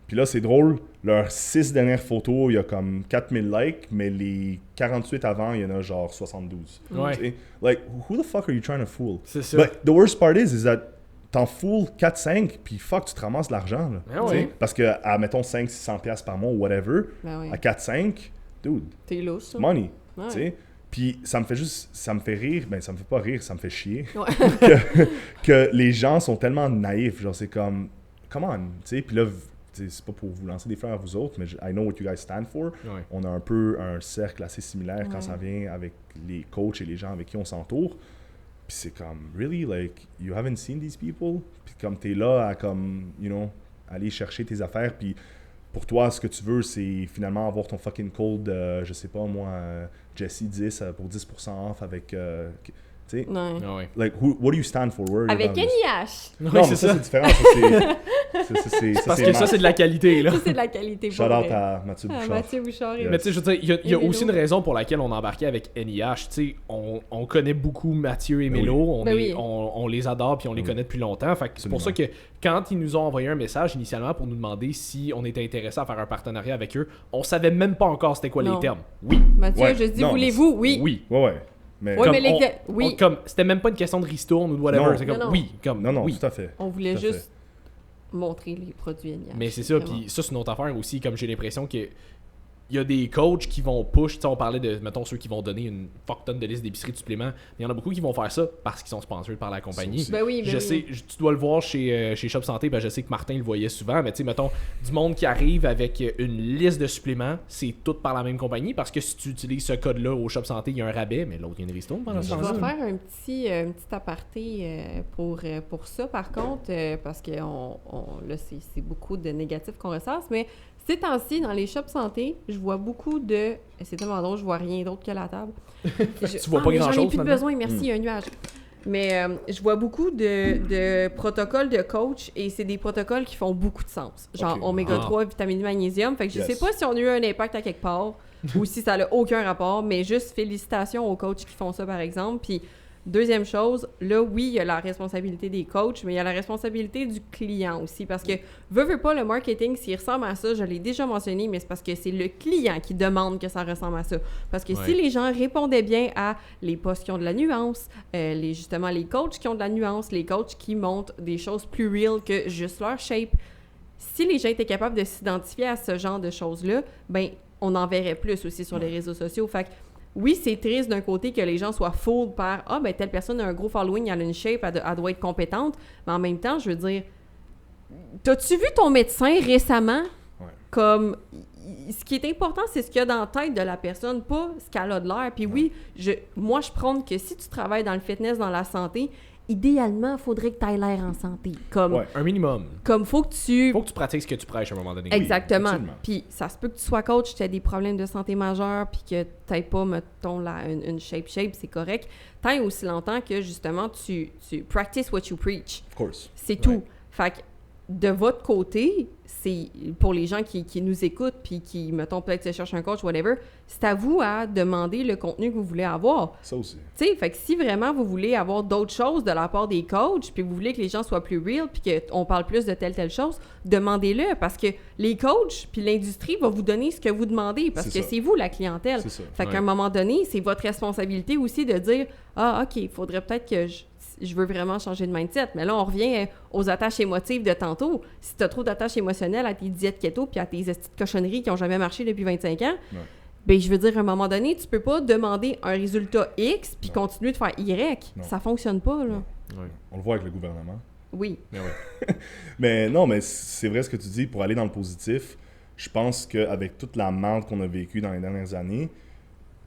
Puis là, c'est drôle, leurs 6 dernières photos, il y a comme 4000 likes, mais les 48 avant, il y en a genre 72. Ouais. Tu sais, like, who the fuck are you trying to fool? C'est ça. But the worst part is that t'en fools 4-5, puis fuck, tu te ramasses de l'argent. Là, Ah tu sais. ouais. Parce que, à mettons 500-600$ par mois ou whatever, Ben oui. à 4-5, dude, T'es lousse. ça. money. Ouais. Tu sais. Puis ça me fait rire, ben ça me fait pas rire, ça me fait chier. Ouais. que les gens sont tellement naïfs, genre c'est comme, come on, tu sais. Puis là, c'est pas pour vous lancer des fleurs à vous autres, mais I know what you guys stand for. Ouais. On a un peu un cercle assez similaire quand Ouais. ça vient avec les coachs et les gens avec qui on s'entoure. Puis c'est comme, really, like, you haven't seen these people? Puis comme t'es là à comme, you know, aller chercher tes affaires, puis pour toi, ce que tu veux, c'est finalement avoir ton fucking code, je sais pas moi, Jesse 10 pour 10% off avec, tu sais, Ouais. Ah ouais. like, what do you stand for? Where are your Avec values? NIH. Non, Ouais, mais ça, c'est différent. Parce que ça, c'est de la qualité, là. Ça, c'est de la qualité. Shout pour out vrai. à Mathieu Ah, Bouchard. Mathieu Bouchard. Yeah. Mais tu sais, je veux dire, il y a Et aussi Mélo. une raison pour laquelle on embarquait avec NIH. Tu sais, on connaît beaucoup Mathieu et Ben Mélo, oui. Ben oui. on les adore puis on les Oui. connaît depuis longtemps. Fait que c'est pour ça que quand ils nous ont envoyé un message initialement pour nous demander si on était intéressé à faire un partenariat avec eux, on savait même pas encore c'était quoi Non. les termes. Oui. Mathieu, Ouais. je dis, Non, voulez-vous? Oui. Oui. Ouais. Mais Ouais, Comme mais les... on- oui. comme c'était même pas une question de ristourne ou de whatever. Non. C'est comme Non, non. oui, comme non, oui. tout à fait. On voulait Tout à juste montrer les produits NIH. Mais c'est ça, Vraiment. puis ça c'est une autre affaire aussi, comme j'ai l'impression que il y a des coachs qui vont push, tu sais, on parlait de, mettons, ceux qui vont donner une fuck tonne de liste d'épicerie de suppléments, mais il y en a beaucoup qui vont faire ça parce qu'ils sont sponsors par la compagnie. aussi. Ben oui, ben Je oui. sais, tu dois le voir chez Shop Santé, ben je sais que Martin le voyait souvent, mais tu sais, mettons, du monde qui arrive avec une liste de suppléments, c'est tout par la même compagnie, parce que si tu utilises ce code-là au Shop Santé, il y a un rabais, mais l'autre, il y a une ristourne pendant ce Je vais temps-là. faire un petit aparté pour ça, par contre, parce que là, c'est beaucoup de négatifs qu'on ressasse, mais Ces temps-ci, dans les shops santé, je vois beaucoup de... C'est tellement drôle, je vois rien d'autre que la table. Tu vois pas grand-chose, J'en ai plus de finalement? besoin, merci, il y a un nuage. Mais je vois beaucoup de protocoles de coach et c'est des protocoles qui font beaucoup de sens. Genre Ok. oméga 3, vitamine D, magnésium. Fait que je sais pas si on a eu un impact à quelque part ou si ça n'a aucun rapport, mais juste félicitations aux coachs qui font ça, par exemple. Puis deuxième chose, là, oui, il y a la responsabilité des coachs, mais il y a la responsabilité du client aussi. Parce que, veux pas, le marketing, s'il ressemble à ça, je l'ai déjà mentionné, mais c'est parce que c'est le client qui demande que ça ressemble à ça. Parce que si les gens répondaient bien à les posts qui ont de la nuance, justement les coachs qui ont de la nuance, les coachs qui montrent des choses plus real que juste leur shape, si les gens étaient capables de s'identifier à ce genre de choses-là, ben on en verrait plus aussi sur les réseaux sociaux. Fait que, oui, c'est triste d'un côté que les gens soient fooled par « Ah, ben telle personne a un gros following, elle a une shape, elle doit être compétente. » Mais en même temps, je veux dire, t'as-tu vu ton médecin récemment? Ouais. Comme, ce qui est important, c'est ce qu'il y a dans la tête de la personne, pas ce qu'elle a de l'air. Puis oui, moi, je prône que si tu travailles dans le fitness, dans la santé, idéalement, il faudrait que tu aies l'air en santé. Comme, Ouais. Un minimum. comme faut que tu... Faut que tu pratiques ce que tu prêches à un moment donné. Exactement. absolument. Puis ça se peut que tu sois coach, tu aies des problèmes de santé majeurs, puis que tu n'aies pas, mettons, une shape, c'est correct. Tant et aussi longtemps que, justement, tu practice what you preach. Of course. C'est tout. Fait que, de votre côté, c'est pour les gens qui nous écoutent, puis qui, mettons, peut-être se cherchent un coach, whatever, c'est à vous à demander le contenu que vous voulez avoir. Ça aussi. Tu sais, fait que si vraiment vous voulez avoir d'autres choses de la part des coachs, puis vous voulez que les gens soient plus real, puis qu'on parle plus de telle chose, demandez-le, parce que les coachs, puis l'industrie va vous donner ce que vous demandez, parce C'est que ça. c'est vous la clientèle. C'est ça. Fait qu'à un moment donné, c'est votre responsabilité aussi de dire « Ah, OK, il faudrait peut-être que je veux vraiment changer de mindset. » Mais là, on revient aux attaches émotives de tantôt. Si tu as trop d'attaches émotionnelles à tes diètes keto puis à tes petites cochonneries qui n'ont jamais marché depuis 25 ans, ben je veux dire, à un moment donné, tu peux pas demander un résultat X puis continuer de faire Y. Non. Ça fonctionne pas, là. Ouais. On le voit avec le gouvernement. Oui. Mais ouais. Mais non, mais c'est vrai ce que tu dis. Pour aller dans le positif, je pense qu'avec toute la merde qu'on a vécue dans les dernières années,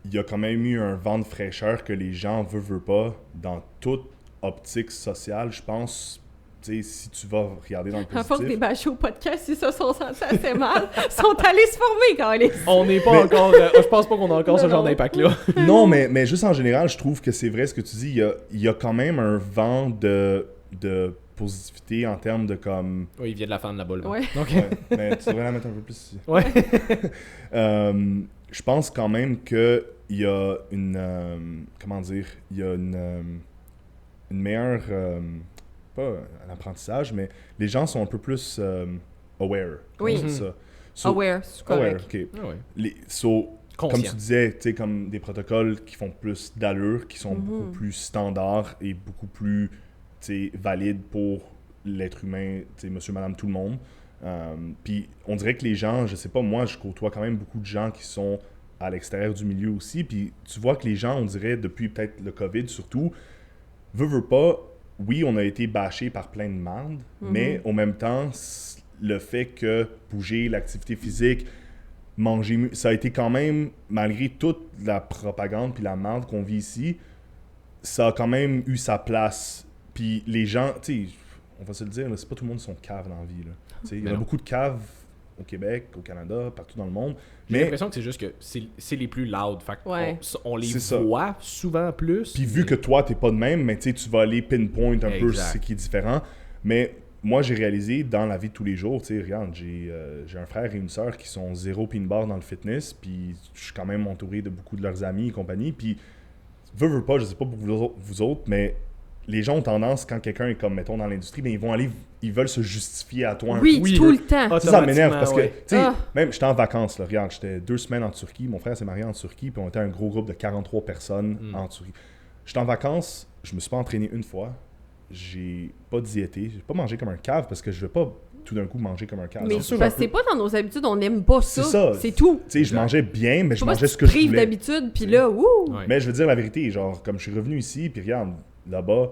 il y a quand même eu un vent de fraîcheur que les gens veulent pas dans toute optique sociale, je pense. Tu sais, si tu vas regarder dans le À force des positif... bâchés au podcast, ils se sont sentis assez mal. Ils sont allés se former, quand même. On n'est pas encore... je pense pas qu'on a encore ce genre d'impact-là. Non, mais juste en général, je trouve que c'est vrai ce que tu dis. Il y a quand même un vent de positivité en termes de comme... Oui, il vient de la fan là-bas. Là. Ouais. Donc, Ouais, mais tu devrais la mettre un peu plus ici. ouais. Je pense quand même qu'il y a une... comment dire? Il y a une meilleure... pas un apprentissage, mais les gens sont un peu plus aware. Oui. C'est ça. Aware, c'est correct. Aware, OK. Ah ouais. Comme Conscient. tu disais, tu sais, comme des protocoles qui font plus d'allure, qui sont Mhm. beaucoup plus standards et beaucoup plus, tu sais, valides pour l'être humain, tu sais, monsieur, madame, tout le monde. Puis on dirait que les gens, je sais pas, moi, je côtoie quand même beaucoup de gens qui sont à l'extérieur du milieu aussi. Puis tu vois que les gens, on dirait, depuis peut-être le COVID surtout, veut pas, oui, on a été bâchés par plein de merde, mais en même temps, le fait que bouger, l'activité physique, manger mieux, ça a été quand même, malgré toute la propagande puis la merde qu'on vit ici, ça a quand même eu sa place. Puis les gens, tu sais, on va se le dire, là, c'est pas tout le monde qui sont caves dans la vie. Là. Tu sais, il y a non. beaucoup de caves au Québec, au Canada, partout dans le monde. J'ai Mais l'impression que c'est juste que c'est les plus loud. Fait Ouais. on les C'est ça. voit souvent plus. puis vu que toi, t'es pas de même, mais tu sais, tu vas aller pinpoint un peu Exact. ce qui est différent. Mais moi, j'ai réalisé dans la vie de tous les jours, tu sais, regarde, j'ai un frère et une sœur qui sont zéro pin bar dans le fitness, puis je suis quand même entouré de beaucoup de leurs amis et compagnie, puis veux pas, je sais pas pour vous autres, mais les gens ont tendance, quand quelqu'un est comme, mettons, dans l'industrie, ben, ils veulent se justifier à toi un Oui, peu. Oui, tout oui. le temps. Ah, Ça m'énerve parce que, ouais. tu sais, Ah. même j'étais en vacances, là, regarde, j'étais 2 semaines en Turquie, mon frère s'est marié en Turquie, puis on était un gros groupe de 43 personnes en Turquie. J'étais en vacances, je me suis pas entraîné une fois, j'ai pas diété, j'ai pas mangé comme un cave parce que je veux pas tout d'un coup manger comme un cave. Mais C'est sûr, parce un que c'est peu. pas dans nos habitudes, on n'aime pas ça. C'est ça. C'est tout. Tu sais, je mangeais bien, mais je Faut pas mangeais que ce tu que je prives voulais. d'habitude, puis là, ouh! Ouais. Mais je veux dire la vérité, genre, comme je suis revenu ici, puis regarde, là-bas,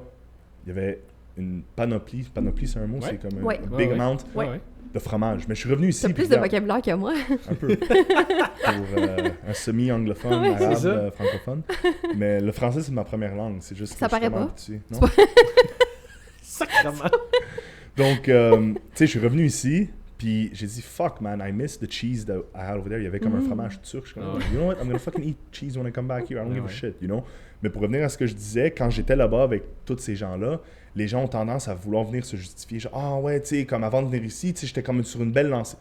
il y avait une panoplie. Panoplie, c'est un mot, Ouais. c'est comme un Ouais. big Ouais, ouais. amount Ouais. Ouais. de fromage. Mais je suis revenu ici, T'as puis plus de regarde, vocabulaire que moi. un peu. Pour un semi-anglophone, Ouais. arabe, C'est ça. francophone. Mais le français, c'est ma première langue. C'est juste Ça que je suis paraît tellement pas. habitué. Non? Sacrément. Donc, tu sais, je suis revenu ici, Puis j'ai dit, fuck man, I miss the cheese that I had over there. Il y avait comme un fromage turc. Je suis comme, you know what, I'm gonna fucking eat cheese when I come back here. I don't give a shit, you know. Mais pour revenir à ce que je disais, quand j'étais là-bas avec tous ces gens-là, les gens ont tendance à vouloir venir se justifier. Genre, ah ouais, tu sais, comme avant de venir ici, tu sais, j'étais comme sur une belle lancée.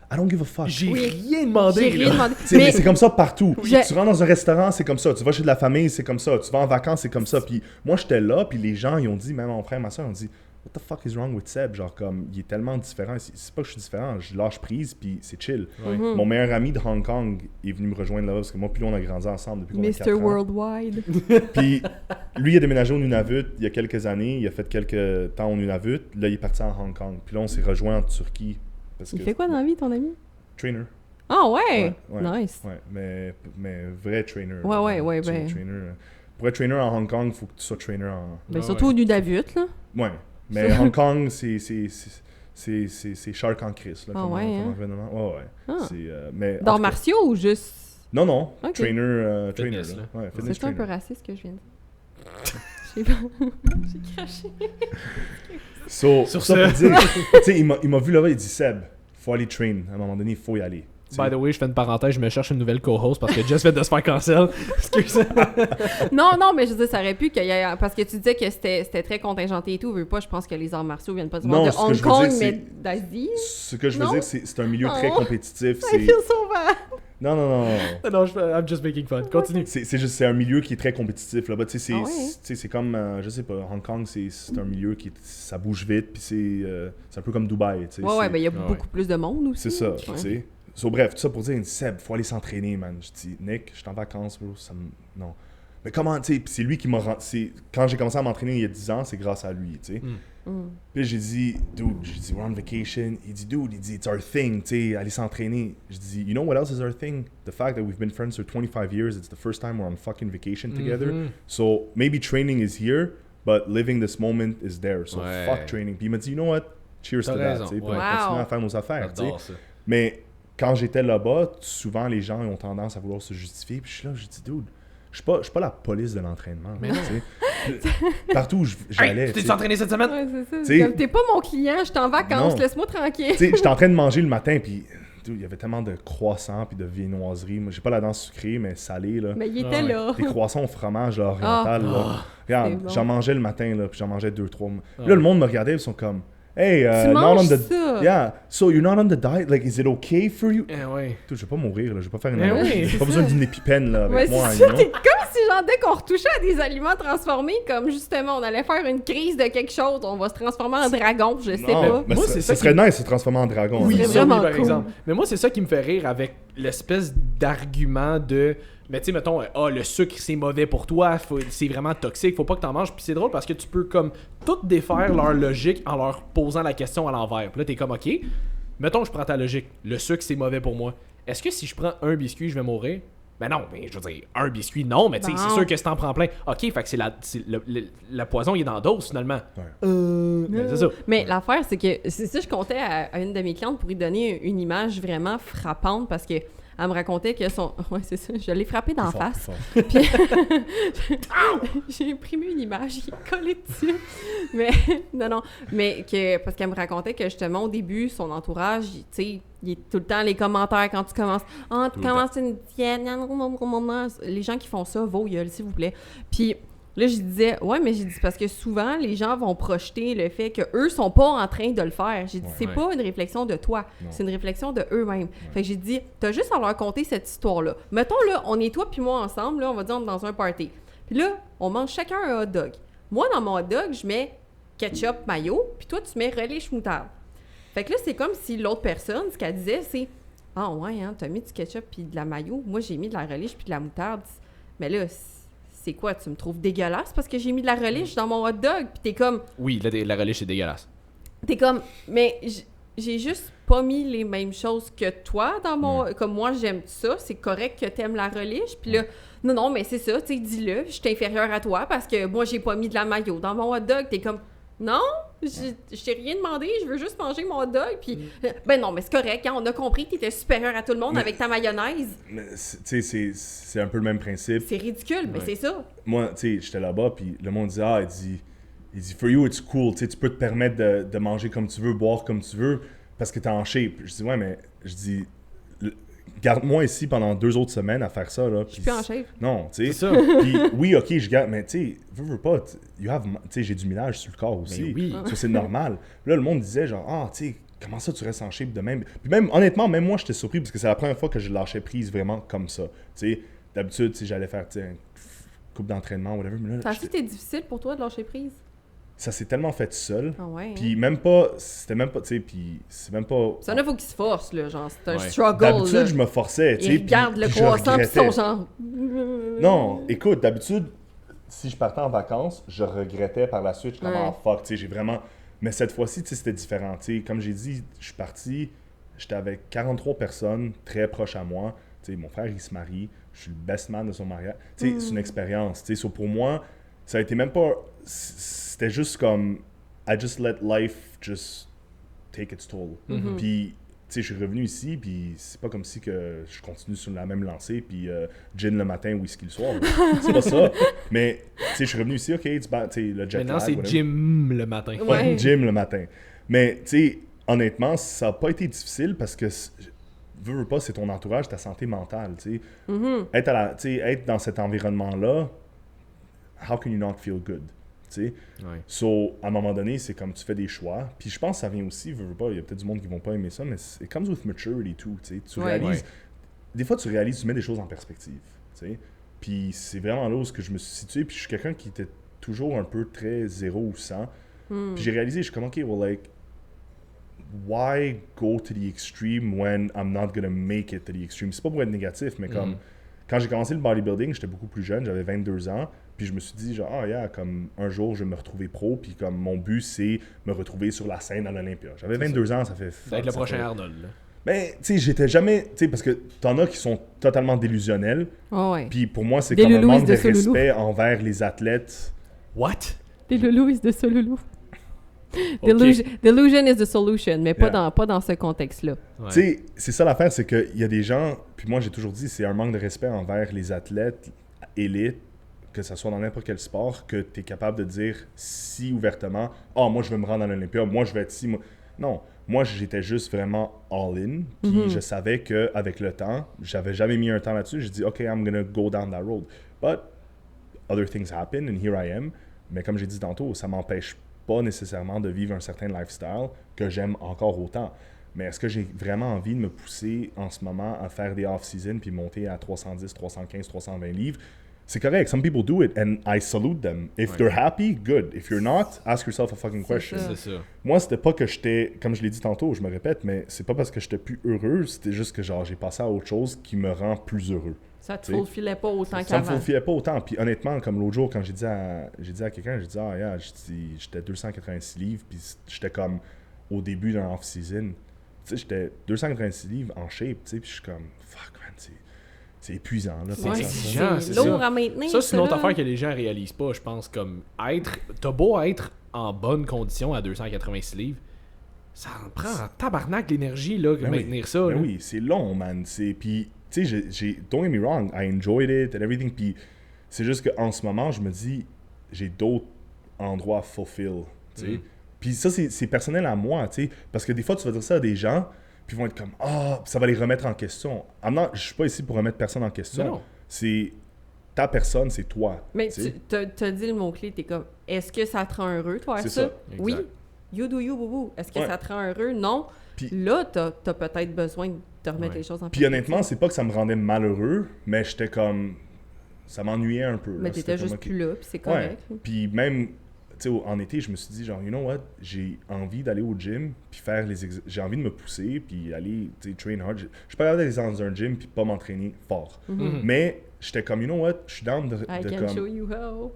I don't give a fuck. J'ai rien demandé. J'ai rien demandé. Mais c'est comme ça partout. Tu rentres dans un restaurant, c'est comme ça. Tu vas chez de la famille, c'est comme ça. Tu vas en vacances, c'est comme ça. Puis moi, j'étais là, puis les gens, ils ont dit, même mon frère et ma soeur, ils ont dit, what the fuck is wrong with Seb? Genre, comme, il est tellement différent. C'est pas que je suis différent, je lâche prise, puis c'est chill. Mon meilleur ami de Hong Kong est venu me rejoindre là-bas, parce que moi, puis lui, on a grandi ensemble depuis qu'on a 4 ans. Mr. Worldwide. Puis lui, il a déménagé au Nunavut il y a quelques années. Il a fait quelques temps au Nunavut. Là, il est parti en Hong Kong. Puis là, on s'est rejoint en Turquie. Il fait quoi dans la vie, ton ami? Trainer. Ah ouais? Nice. Ouais, mais vrai trainer. Ouais, ben... Trainer. Pour être trainer en Hong Kong, il faut que tu sois trainer en... Ben surtout au Nunavut, là. Ouais, mais Hong Kong, c'est shark en crise, là. Ah ouais, hein? Ouais. Ah. Mais d'arts martiaux ou juste... Non. Okay. Trainer, Fitness, là. là. Ouais, fitness C'est un trainer. peu raciste ce que je viens de dire. J'ai pas... J'ai craché. Sur Sur ça ce. pour dire, tu sais, il m'a vu là-bas, il dit, Seb, faut aller train. À un moment donné, il faut y aller. By the way, je fais une parenthèse, je me cherche une nouvelle co-host parce que Jess vient de se faire cancel. Excuse. Non, mais je veux dire, ça aurait pu qu'il y ait... Parce que tu disais que c'était très contingenté et tout. Veux pas, je pense que les arts martiaux viennent pas du monde de ce que Hong je veux Kong, dire, mais d'Asie. Ce que je veux Non? dire, c'est un milieu très Oh. compétitif. I feel so bad. Non. Non, I'm just making fun. Continue. C'est un milieu qui est très compétitif là-bas. Tu sais, Ah ouais? c'est comme, je sais pas, Hong Kong, c'est un milieu qui ça bouge vite, puis c'est un peu comme Dubaï. Tu sais, Ouais, ben il y a ouais. beaucoup plus de monde aussi. c'est ça, Ouais. tu sais. So, bref, tout ça pour dire, Seb, faut aller s'entraîner, man. Je dis, Nick, je suis en vacances, bro, non. Mais comment, tu sais, puis c'est lui qui m'a rendu. Quand j'ai commencé à m'entraîner il y a 10 ans, c'est grâce à lui, tu sais. Puis j'ai dit, we're on vacation. Il dit, it's our thing, tu sais, aller s'entraîner. Je dis, you know what else is our thing? The fact that we've been friends for 25 years, it's the first time we're on fucking vacation together. So maybe training is here, but living this moment is there. So Ouais. fuck training. Puis il m'a dit, you know what? Cheers T'as to that, raison, tu sais. Puis ouais. on va continuer Wow. à faire nos affaires, tu sais. J'adore ça. Mais quand j'étais là-bas, souvent les gens ont tendance à vouloir se justifier. Puis je suis là, je dis, dude, je suis pas la police de l'entraînement. Mais tu non. sais. Partout où j'allais. Hey, tu t'es entraîné cette semaine? Ouais, c'est ça. T'sais- Comme, t'es pas mon client, je suis en vacances, Non. laisse-moi tranquille. Tu sais, j'étais en train de manger le matin, puis dude, il y avait tellement de croissants puis de viennoiseries. Moi, j'ai pas la dent sucrée, mais salée, là. Mais il était Ah ouais. là. Des croissants au fromage là, oriental, là. Regarde, c'est bon. j'en mangeais le matin, là, puis j'en mangeais 2-3. Ah. Là, le monde me regardait, ils sont comme, hey, Tu not manges on the... ça. Yeah, so you're not on the diet, like, is it okay for you? Eh ouais. Dude, je vais pas mourir, là, je vais pas faire une Eh allergie. oui, J'ai c'est pas besoin d'une épipène, là, Ouais, avec moi, c'est you ça, know? t'es comme si genre dès qu'on retouchait à des aliments transformés, comme justement on allait faire une crise de quelque chose, on va se transformer en dragon, je sais pas. Non, mais Moi, ça, c'est ça ça serait nice de se transformer en dragon. Oui, C'est hein. ça, oui, vraiment par cool. exemple. Mais moi, c'est ça qui me fait rire avec l'espèce d'argument de... Mais tu sais, mettons, le sucre, c'est mauvais pour toi, c'est vraiment toxique, faut pas que t'en manges. Puis c'est drôle parce que tu peux comme tout défaire leur logique en leur posant la question à l'envers. Puis là, t'es comme, OK, mettons, je prends ta logique, le sucre, c'est mauvais pour moi. Est-ce que si je prends un biscuit, je vais mourir? Ben non, mais je veux dire, un biscuit, non, mais tu sais, Non. c'est sûr que si t'en prends plein. OK, fait que le poison, il est dans la dose, finalement. Ouais. Ben, c'est ça. Mais l'affaire, c'est que c'est ça, je comptais à une de mes clientes pour lui donner une image vraiment frappante parce que elle me racontait que son. Ouais, c'est ça, je l'ai frappé d'en Plus fort, face. plus fort. J'ai imprimé une image, il est collé dessus. Mais, non, mais que, parce qu'elle me racontait que justement, au début, son entourage, tu sais, il est tout le temps les commentaires quand tu commences. Ah, tu Tout le commences une diète. Les gens qui font ça, vos gueules, s'il vous plaît. Puis là, je disais, ouais, mais j'ai dit, parce que souvent, les gens vont projeter le fait qu'eux sont pas en train de le faire. J'ai dit, Ouais. c'est pas une réflexion de toi, Non. c'est une réflexion de eux-mêmes. Fait que j'ai dit, t'as juste à leur conter cette histoire-là. Mettons, là, on est toi puis moi ensemble, là, on va dire, on est dans un party. Puis là, on mange chacun un hot dog. Moi, dans mon hot dog, je mets ketchup, mayo, puis toi, tu mets relish moutarde. Fait que là, c'est comme si l'autre personne, ce qu'elle disait, c'est « Ah ouais, hein, t'as mis du ketchup puis de la mayo. Moi, j'ai mis de la relish puis de la moutarde. Mais là, c'est quoi? Tu me trouves dégueulasse parce que j'ai mis de la relish dans mon hot dog? » Puis t'es comme... Oui, la relish, c'est dégueulasse. T'es comme... Mais j'ai juste pas mis les mêmes choses que toi dans mon... Comme moi, j'aime ça. C'est correct que t'aimes la relish. Puis là, non, mais c'est ça. Tu sais, dis-le. Je suis inférieure à toi parce que moi, j'ai pas mis de la mayo dans mon hot dog. T'es comme... Non, je t'ai rien demandé, je veux juste manger mon hot dog. Puis, ben non, mais c'est correct, hein, on a compris que t'étais supérieur à tout le monde avec ta mayonnaise. Mais, tu sais, c'est un peu le même principe. C'est ridicule, mais Ouais. c'est ça. Moi, tu sais, j'étais là-bas, puis le monde dit, il dit, for you, it's cool, tu sais, tu peux te permettre de manger comme tu veux, boire comme tu veux. parce que t'es en shape. Je dis, ouais, mais je dis, garde-moi ici pendant 2 autres semaines à faire ça. Là, Je suis plus en shape. Non, tu sais. C'est ça. Puis oui, ok, je garde, mais tu sais, veux pas, tu sais, j'ai du millage sur le corps aussi. Mais oui. Ça, c'est normal. Là, le monde disait, genre, ah, tu sais, comment ça tu restes en shape de même? Puis même, honnêtement, même moi, j'étais surpris parce que c'est la première fois que je lâchais prise vraiment comme ça. Tu sais, d'habitude, tu sais, j'allais faire, tu sais, une couple d'entraînement, whatever. Mais là, Ça a été difficile pour toi de lâcher prise? ça s'est tellement fait seul. Ah ouais. Puis même pas, c'était même pas, tu sais, puis c'est même pas... Ça, il faut qu'il se force, là. Genre, c'est un Ouais. struggle. D'habitude, Là. je me forçais, tu sais. Il regarde puis le je croissant, puis son regrettais. genre. Non, écoute, d'habitude, si je partais en vacances, je regrettais par la suite. Je suis comme, Ouais. ah, fuck, tu sais, j'ai vraiment... Mais cette fois-ci, tu sais, c'était différent. Tu sais, comme j'ai dit, je suis parti, j'étais avec 43 personnes très proches à moi. Tu sais, mon frère, il se marie. Je suis le best man de son mariage. Tu sais, c'est une expérience. Tu sais, so pour moi, ça a été même pas... C'était juste comme... I just let life just take its toll. Puis, tu sais, je suis revenu ici, puis c'est pas comme si que je continue sur la même lancée, puis gin le matin, whisky le soir. C'est pas ça. Mais, tu sais, je suis revenu ici, ok, tu sais, le jet Maintenant, lag, c'est whatever. gym le matin. Ouais. Ouais, gym le matin. Mais, tu sais, honnêtement, ça a pas été difficile parce que, veux pas, c'est ton entourage, ta santé mentale, tu sais. Être dans cet environnement-là, how can you not feel good? Tu sais. Ouais. So, à un moment donné, c'est comme tu fais des choix. Puis je pense que ça vient aussi, veux pas, il y a peut-être du monde qui vont pas aimer ça, mais it comes with maturity too, tu sais. Tu Ouais. réalises, Ouais. des fois tu réalises, tu mets des choses en perspective, tu sais. Puis c'est vraiment là où je me suis situé, puis je suis quelqu'un qui était toujours un peu très 0 ou 100. Puis j'ai réalisé, je suis comme, ok, well, like, why go to the extreme when I'm not gonna make it to the extreme? C'est pas pour être négatif, mais comme, quand j'ai commencé le bodybuilding, j'étais beaucoup plus jeune, j'avais 22 ans. Puis je me suis dit, genre, ah, yeah, comme un jour, je vais me retrouver pro. Puis comme mon but, c'est me retrouver sur la scène à l'Olympia. J'avais 22 ans, ça fait. Ça va être le ça prochain fait- Arnold. Là. Mais, tu sais, j'étais jamais. Tu sais, parce que t'en as qui sont totalement délusionnels. Oh, ouais. Puis pour moi, c'est Des comme un loulous manque de de Solulu. respect envers les athlètes. What? Des loulous de Solulu. Ok. Delusion is the solution, mais pas, Yeah. pas dans ce contexte-là. Ouais. Tu sais, c'est ça l'affaire, c'est qu'il y a des gens. Puis moi, j'ai toujours dit, c'est un manque de respect envers les athlètes élites, que ce soit dans n'importe quel sport, que tu es capable de dire si ouvertement, ah, moi je veux me rendre à l'Olympia, moi je vais être si. Non, moi j'étais juste vraiment all-in, puis je savais qu'avec le temps, j'avais jamais mis un temps là-dessus, j'ai dit, ok, I'm gonna go down that road. But other things happen, and here I am. Mais comme j'ai dit tantôt, ça m'empêche pas nécessairement de vivre un certain lifestyle que j'aime encore autant. Mais est-ce que j'ai vraiment envie de me pousser en ce moment à faire des off-season puis monter à 310, 315, 320 livres? C'est correct. Some people do it, and I salute them. If Ouais. they're happy, good. If you're not, ask yourself a fucking C'est question. ça. C'est ça. Moi, c'était pas que j'étais, comme je l'ai dit tantôt, je me répète, mais c'est pas parce que j'étais plus heureux, c'était juste que genre j'ai passé à autre chose qui me rend plus heureux. Ça te Tu sais, fulfillait pas autant Ça me qu'avant. fulfillait pas autant. Puis honnêtement, comme l'autre jour, quand j'ai dit à quelqu'un, j'ai dit, ah, yeah, j'étais 286 livres, puis j'étais comme au début d'un off-season. Tu sais, j'étais 286 livres en shape, tu sais, puis je suis comme, fuck, man, c'est épuisant, là. C'est Ouais, exigeant, c'est lourd ça. à maintenir. Ça, c'est une autre là. affaire que les gens réalisent pas, je pense. Comme être. T'as beau être en bonne condition à 286 livres, ça en prend en tabarnak l'énergie, là, de Ben oui. maintenir ça. Ben là. oui, c'est long, man. Puis, tu sais, don't get me wrong, I enjoyed it and everything. Puis, c'est juste qu'en ce moment, je me dis, j'ai d'autres endroits à fulfill, tu sais. Puis ça, c'est personnel à moi, tu sais. Parce que des fois, tu vas dire ça à des gens, puis ils vont être comme, ah, ça va les remettre en question. Je suis pas ici pour remettre personne en question. Non, non. C'est ta personne, c'est toi. Mais tu sais. tu t'as dit le mot-clé, t'es comme, est-ce que ça te rend heureux, toi, C'est ça? ça, Oui. exact. You do you, boubou. Est-ce que Ouais. ça te rend heureux? Non. Puis- Là, t'as peut-être besoin de remettre Ouais. les choses en Puis honnêtement, c'est pas que ça me rendait malheureux, mais j'étais comme... Ça m'ennuyait un peu. Mais là. t'étais C'était juste comme, ok. plus là, puis c'est Ouais. correct. Puis même, tu sais, en été, je me suis dit, genre, you know what, j'ai envie d'aller au gym, puis faire j'ai envie de me pousser, puis aller, tu sais, train hard. Je suis pas capable d'aller dans un gym, puis pas m'entraîner fort. Mhm. Mais j'étais comme, you know what, je suis down de I can comme... show you how.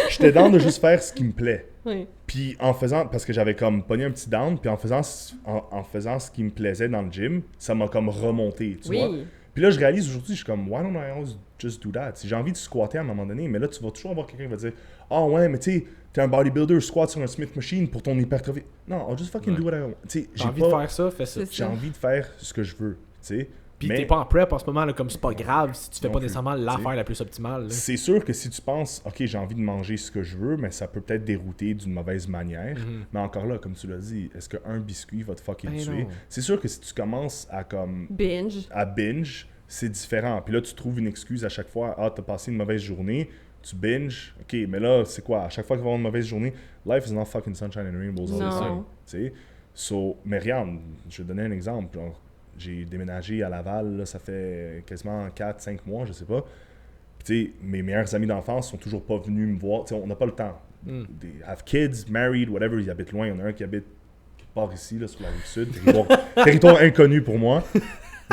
J'étais down de juste faire ce qui me plaît. Oui. Puis en faisant, parce que j'avais comme pogné un petit down, puis en faisant ce qui me plaisait dans le gym, ça m'a comme remonté, tu vois. Oui. Puis là, je réalise aujourd'hui, je suis comme, why don't I always just do that? Si j'ai envie de squatter à un moment donné, mais là, tu vas toujours avoir quelqu'un qui va dire, ah ouais, mais tu sais, t'es un bodybuilder, squat sur un Smith machine pour ton hypertrophie. Non, I'll just fucking Ouais. do what I want. Tu sais, J'ai envie de faire ça, fais ça. C'est j'ai envie de faire ce que je veux, tu sais. Puis Mais- t'es pas en prep en ce moment, là, comme c'est pas grave si tu fais Non pas plus, nécessairement tu sais. l'affaire la plus optimale. là. C'est sûr que si tu penses, OK, j'ai envie de manger ce que je veux, mais ça peut peut-être dérouter d'une mauvaise manière. Mhm. Mais encore là, comme tu l'as dit, est-ce qu'un biscuit va te fucking Ben tuer? non. C'est sûr que si tu commences à comme binge, c'est différent. Puis là, tu trouves une excuse à chaque fois. Ah, t'as passé une mauvaise journée, tu binge. OK, mais là, c'est quoi? À chaque fois qu'il va y avoir une mauvaise journée, life is not fucking sunshine and rainbows all the Non. time. Tu sais? So, mais regarde, je vais te donner un exemple. Genre, j'ai déménagé à Laval, là, ça fait quasiment 4-5 mois, je sais pas. Puis, tu sais, mes meilleurs amis d'enfance sont toujours pas venus me voir. Tu sais, on n'a pas le temps. Mm. They have kids, married, whatever, ils habitent loin. Il y en a un qui habite quelque part ici, là, sur la rive sud. Territoire inconnu pour moi.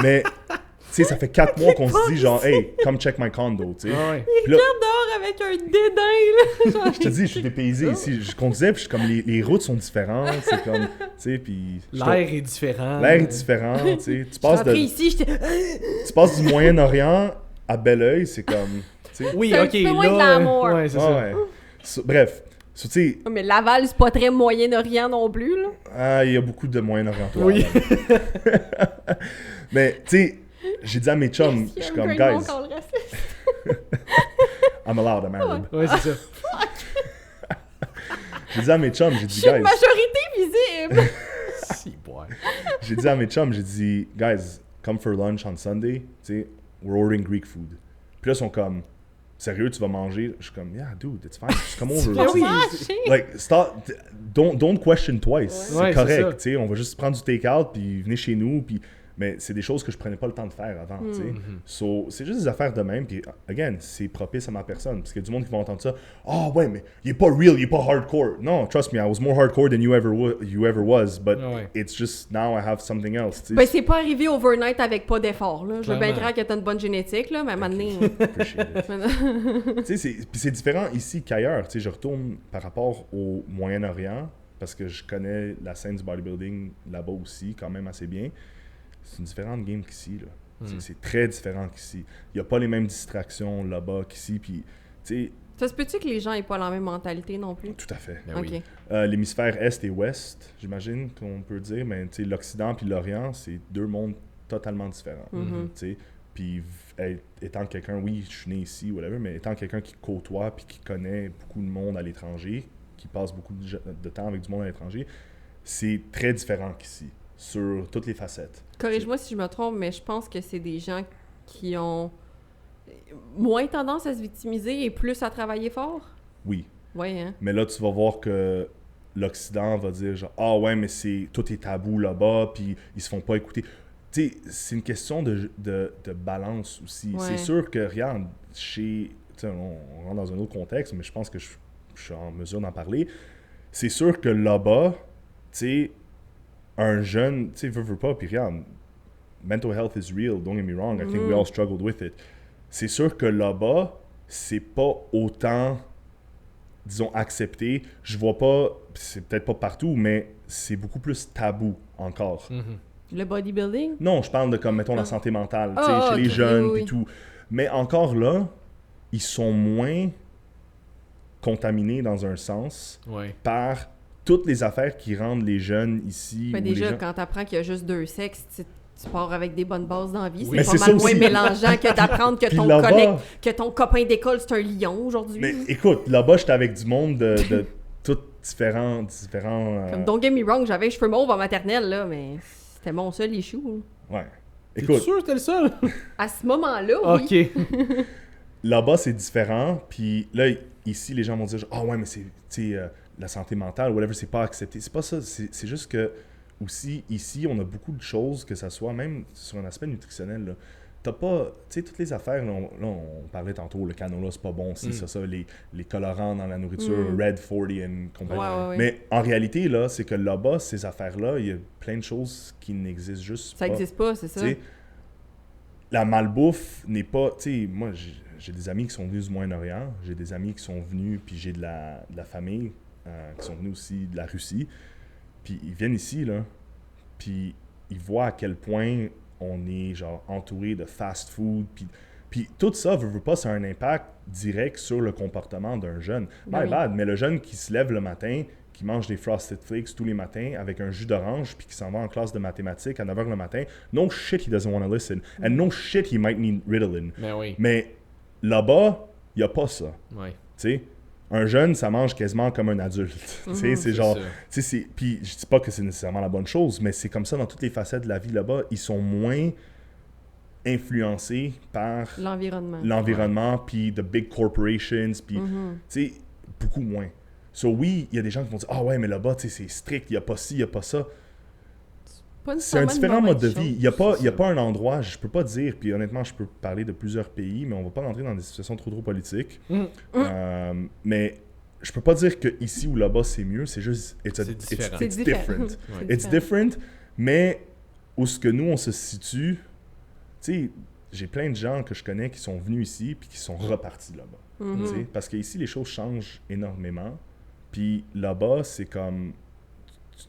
Mais, tu sais, ça fait 4 mois qu'on se dit, genre, hey, come check my condo, tu sais. Ah ouais. Puis là, Dehors avec un dédain, là. je te dis, je suis dépaysé ici. Je conduisais, puis je suis comme, les routes sont différentes. C'est comme, tu sais, puis. L'air est différent. L'air est différent, tu sais. Tu Je passes, suis ici, j'étais... tu passes du Moyen-Orient à Belleuil, c'est comme. Tu sais. Oui, C'est un ok, petit peu moins de là. l'amour. Ouais, c'est Ah ça. ouais. Bref, tu sais, Mais Laval, c'est pas très Moyen-Orient non plus, là. il y a beaucoup de Moyen-Orientaux. Oui. Mais, tu sais, j'ai dit à mes chums, je suis comme, guys, I'm allowed, I'm Arab. Ouais, c'est ça. J'ai dit à mes chums, j'ai Je dit, suis une guys, majorité visible. Si, boy. j'ai dit à mes chums, j'ai dit, guys, come for lunch on Sunday, tu sais, we're ordering Greek food. Puis là, ils sont comme, sérieux, tu vas manger? Je suis comme, yeah, dude, it's fine, just come over. Ben oui. Like, stop, don't question twice. Ouais, C'est c'est ça. correct, tu sais, on va juste prendre du take-out, puis venez chez nous, puis... Mais c'est des choses que je prenais pas le temps de faire avant, tu sais. So, c'est juste des affaires de même, puis again, c'est propice à ma personne. Parce qu'il y a du monde qui va entendre ça. Ah ouais, mais il est pas real, il est pas hardcore. Non, trust me, I was more hardcore than you ever was, but Ah ouais. it's just now I have something else, tu sais. Ben, c'est pas arrivé overnight avec pas d'effort, là. Je veux bien Clairement. croire que t'as une bonne génétique, là, mais à un moment donné... Appreciate it. Tu sais, puis c'est différent ici qu'ailleurs. Tu sais, je retourne par rapport au Moyen-Orient, parce que je connais la scène du bodybuilding là-bas aussi, quand même assez bien. C'est une différente game qu'ici, là. C'est très différent qu'ici. Il n'y a pas les mêmes distractions là-bas qu'ici, puis, tu Ça se peut-tu que les gens aient pas la même mentalité non plus? sais, tout à fait. Ben Ok. oui. L'hémisphère Est et Ouest, j'imagine qu'on peut dire, mais tu sais, l'Occident puis l'Orient, c'est deux mondes totalement différents. Mhm. Tu sais. Puis étant quelqu'un, oui, je suis né ici, whatever, mais étant quelqu'un qui côtoie puis qui connaît beaucoup de monde à l'étranger, qui passe beaucoup de temps avec du monde à l'étranger, c'est très différent qu'ici, sur toutes les facettes. Corrige-moi si je me trompe, mais je pense que c'est des gens qui ont moins tendance à se victimiser et plus à travailler fort. Oui, Oui, hein? mais là, tu vas voir que l'Occident va dire genre, ah ouais, mais tout est tabou là-bas, puis ils se font pas écouter. Tu sais, c'est une question de balance aussi. Ouais. C'est sûr que, regarde, tu sais, on rentre dans un autre contexte, mais je pense que je suis en mesure d'en parler. C'est sûr que là-bas, tu sais, un jeune, tu sais, veut pas, puis regarde, mental health is real, don't get me wrong, I think we all struggled with it. C'est sûr que là-bas, c'est pas autant, disons, accepté. Je vois pas, c'est peut-être pas partout, mais c'est beaucoup plus tabou encore. Le bodybuilding? Non, je parle de comme, mettons, la santé mentale, tu sais, Ah, chez les ok, jeunes oui, et tout. Mais encore là, ils sont moins contaminés dans un sens Ouais. par toutes les affaires qui rendent les jeunes ici. Mais ou déjà, les gens... quand t'apprends qu'il y a juste deux sexes, tu pars avec des bonnes bases dans la vie. Mais C'est c'est pas ça mal moins aussi. mélangeant que d'apprendre que Puis ton là-bas- collègue, que ton copain d'école, c'est un lion aujourd'hui. Mais écoute, là-bas, j'étais avec du monde de tous différents Comme, don't get me wrong, j'avais les cheveux mauves en maternelle, là, mais c'était mon seul issue. ouais. T'es Écoute, sûr que t'es le seul? À ce moment-là, oui. Ok. là-bas, c'est différent. Puis là, ici, les gens vont dire ah ouais, mais c'est tu sais, la santé mentale, whatever, c'est pas accepté. C'est pas ça. C'est juste que aussi, ici, on a beaucoup de choses, que ça soit même sur un aspect nutritionnel. Là. T'as pas, tu sais, toutes les affaires, là, on parlait tantôt, le canola, c'est pas bon, ça, les colorants dans la nourriture, Red 40 et compagnie. Ouais. Mais en réalité, là, c'est que là-bas, ces affaires-là, il y a plein de choses qui n'existent juste Ça pas. existe pas, c'est ça. Tu sais, la malbouffe n'est pas... Tu sais, moi, j'ai des amis qui sont venus du Moyen-Orient, j'ai des amis qui sont venus, puis j'ai de la famille qui sont venus aussi de la Russie. Puis ils viennent ici, là, puis ils voient à quel point on est, genre, entouré de fast-food, puis tout ça, veut pas, ça a un impact direct sur le comportement d'un jeune. Ben My oui. bad, mais le jeune qui se lève le matin, qui mange des Frosted Flakes tous les matins avec un jus d'orange puis qui s'en va en classe de mathématiques à 9h le matin, no shit he doesn't want to listen. And no shit he might need Ritalin. Mais oui. Mais là-bas, il n'y a pas ça. Ouais. Tu sais, un jeune, ça mange quasiment comme un adulte. Tu sais, c'est genre... Tu sais, puis je dis pas que c'est nécessairement la bonne chose, mais c'est comme ça dans toutes les facettes de la vie là-bas. Ils sont moins influencés par l'environnement, puis the big corporations, puis, tu sais, beaucoup moins. So oui, il y a des gens qui vont dire « Ah ouais, mais là-bas, tu sais, c'est strict, il n'y a pas ci, il n'y a pas ça. » C'est un différent mode de vie. Il n'y a pas un endroit, je peux pas dire, puis honnêtement, je peux parler de plusieurs pays, mais on va pas rentrer dans des situations trop politiques. Mais je peux pas dire que ici ou là-bas c'est mieux, c'est juste it's different. It's different, mais où ce que nous on se situe, tu sais, j'ai plein de gens que je connais qui sont venus ici puis qui sont repartis là-bas. Tu sais, parce qu'ici les choses changent énormément, puis là-bas c'est comme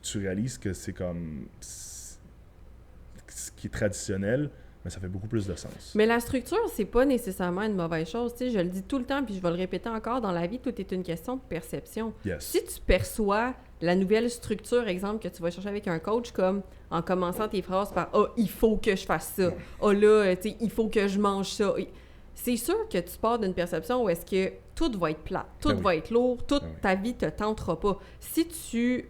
tu réalises que c'est comme ce qui est traditionnel, mais ça fait beaucoup plus de sens. Mais la structure, c'est pas nécessairement une mauvaise chose. Tu sais, je le dis tout le temps, puis je vais le répéter encore, dans la vie, tout est une question de perception. Yes. Si tu perçois la nouvelle structure, exemple, que tu vas chercher avec un coach, comme en commençant tes phrases par « Ah, il faut que je fasse ça. Ah là, tu sais, il faut que je mange ça. » C'est sûr que tu pars d'une perception où est-ce que tout va être plat, tout va être lourd, toute ta vie te tentera pas. Si tu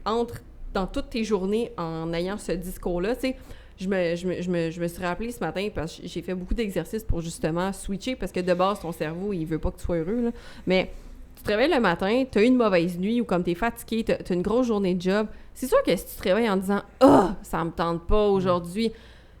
entres dans toutes tes journées en ayant ce discours-là, tu sais, je me suis rappelé ce matin parce que j'ai fait beaucoup d'exercices pour justement switcher parce que de base, ton cerveau, il veut pas que tu sois heureux, là. Mais tu te réveilles le matin, tu as eu une mauvaise nuit ou comme tu es fatigué, tu as une grosse journée de job, c'est sûr que si tu te réveilles en disant « Ah, ça me tente pas aujourd'hui »,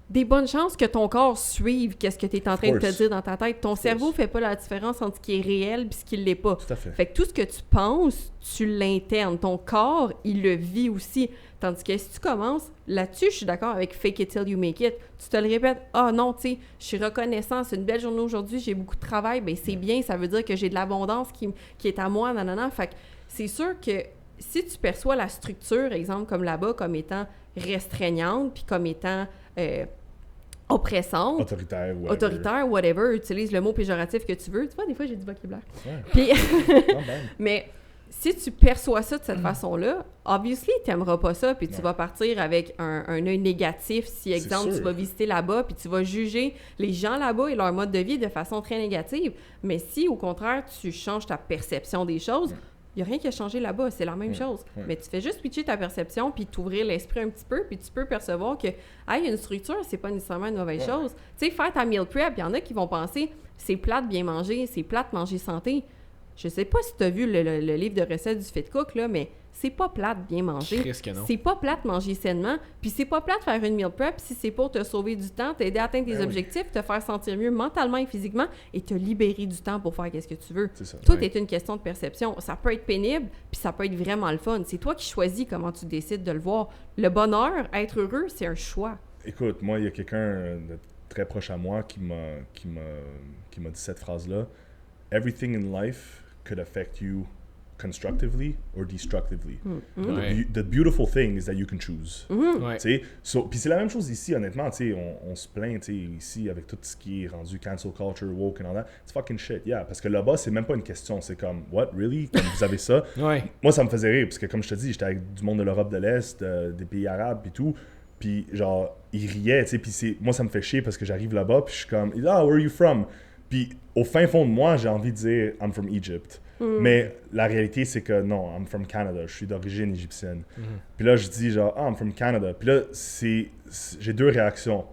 des bonnes chances que ton corps suive qu'est-ce que tu es en train de te dire dans ta tête. Ton cerveau fait pas la différence entre ce qui est réel et ce qui l'est pas. Tout à fait. Fait que tout ce que tu penses, tu l'internes. Ton corps, il le vit aussi. Tandis que si tu commences, là-dessus, je suis d'accord avec « fake it till you make it ». Tu te le répètes « Ah non, tu sais, je suis reconnaissant, c'est une belle journée aujourd'hui, j'ai beaucoup de travail, ben c'est bien, ça veut dire que j'ai de l'abondance qui est à moi, nanana. » Fait que c'est sûr que si tu perçois la structure, exemple comme là-bas, comme étant restreignante, puis comme étant oppressante, autoritaire, whatever, utilise le mot péjoratif que tu veux. Tu vois, des fois, j'ai du vocabulaire. Puis, mais si tu perçois ça de cette façon-là, obviously, tu n'aimeras pas ça, puis tu vas partir avec un œil négatif. Si, exemple, tu vas visiter là-bas, puis tu vas juger les gens là-bas et leur mode de vie de façon très négative. Mais si, au contraire, tu changes ta perception des choses, il n'y a rien qui a changé là-bas, c'est la même chose. Mais tu fais juste switcher ta perception puis t'ouvrir l'esprit un petit peu, puis tu peux percevoir que une structure, c'est pas nécessairement une mauvaise chose. Tu sais, faire ta meal prep, il y en a qui vont penser c'est plate bien manger, c'est plate manger santé. Je sais pas si tu as vu le livre de recettes du Fit Cook, là, mais c'est pas plate bien manger. C'est pas plate manger sainement, puis c'est pas plate faire une meal prep si c'est pour te sauver du temps, t'aider à atteindre tes objectifs, te faire sentir mieux mentalement et physiquement et te libérer du temps pour faire ce que tu veux. Tout est une question de perception. Ça peut être pénible, puis ça peut être vraiment le fun. C'est toi qui choisis comment tu décides de le voir. Le bonheur, être heureux, c'est un choix. Écoute, moi, il y a quelqu'un de très proche à moi qui m'a dit cette phrase-là. Everything in life could affect you constructively or destructively. The beautiful thing is that you can choose. Puis c'est la même chose ici, honnêtement. On se plaint ici avec tout ce qui est rendu cancel culture, woke and all that. It's fucking shit, yeah. Parce que là-bas, c'est même pas une question. C'est comme, what, really? Comme vous avez ça? Moi, ça me faisait rire, parce que comme je te dis, j'étais avec du monde de l'Europe de l'Est, des pays arabes et tout. Puis genre, ils riaient, puis moi, ça me fait chier parce que j'arrive là-bas, puis je suis comme, ah, where are you from? Puis au fin fond de moi, j'ai envie de dire, I'm from Egypt. Mais la réalité, c'est que non, I'm from Canada. Je suis d'origine égyptienne. Puis là, je dis genre, I'm from Canada. Puis là, j'ai deux réactions.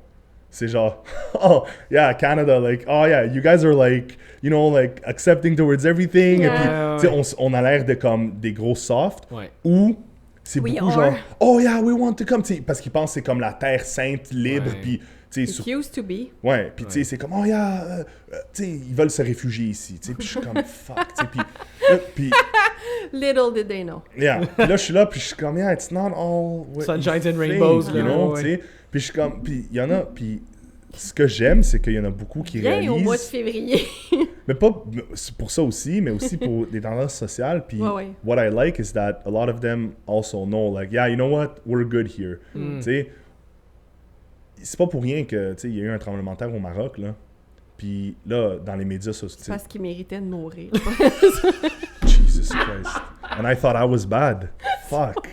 C'est genre, oh, yeah, Canada, like, oh yeah, you guys are like, you know, like, accepting towards everything. Et puis, on a l'air de comme des gros soft. Ou c'est beaucoup genre, oh yeah, we want to come. Parce qu'ils pensent que c'est comme la terre sainte, libre, puis... It used to be. Ouais, puis tu sais, c'est comme, oh yeah, tu sais, ils veulent se réfugier ici, tu sais, puis je suis comme, fuck, tu sais, puis... Little did they know. Yeah, puis là, je suis là, puis je suis comme, yeah, it's not all... Sunshines and rainbows, you know, tu sais, puis je suis comme, puis il y en a, puis ce que j'aime, c'est qu'il y en a beaucoup qui réalisent... au mois de février. Mais pas pour ça aussi, mais aussi pour des tendances sociales, puis what I like is that a lot of them also know, like, yeah, you know what, we're good here, tu sais. C'est pas pour rien que, tu sais, il y a eu un tremblement de terre au Maroc, là. Puis là, dans les médias sociaux... Parce qu'ils méritaient de mourir. Jesus Christ. And I thought I was bad. Fuck.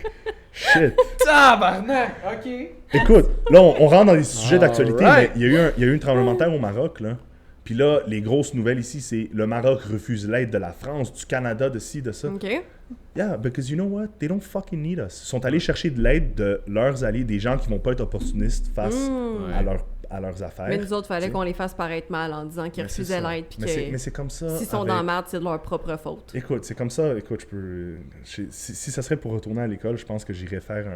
Shit. Tabarnak! OK. Écoute, là, on rentre dans des sujets d'actualité, Alright. mais il y a eu un tremblement de terre au Maroc, là. Puis là, les grosses nouvelles ici, c'est le Maroc refuse l'aide de la France, du Canada, de ci, de ça. OK. Yeah, because you know what? They don't fucking need us. Ils sont allés chercher de l'aide de leurs alliés, des gens qui vont pas être opportunistes face à leurs affaires. Mais nous autres, fallait T'sais. qu'on les fasse paraître mal en disant qu'ils Mais c'est refusaient ça. l'aide. Puis Mais c'est comme ça. s'ils sont avec- dans la merde, c'est de leur propre faute. Écoute, c'est comme ça. Écoute, si ça serait pour retourner à l'école, je pense que j'irais faire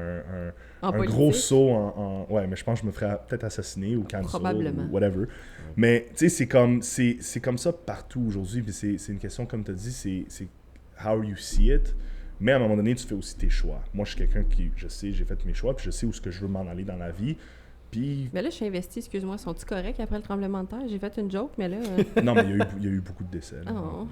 En un politique. gros saut en. Ouais, mais je pense que je me ferais peut-être assassiner ou cancel Probablement. ou whatever. Mais tu sais, c'est comme ça partout aujourd'hui. Puis c'est une question, comme tu as dit, c'est how you see it. Mais à un moment donné, tu fais aussi tes choix. Moi, je suis quelqu'un qui, je sais, j'ai fait mes choix, puis je sais où est-ce que je veux m'en aller dans la vie. Puis, Mais là, je suis investie, excuse-moi. Sont-ils corrects après le tremblement de terre? J'ai fait une joke, mais là... non, mais il y a eu beaucoup de décès. là. Oh.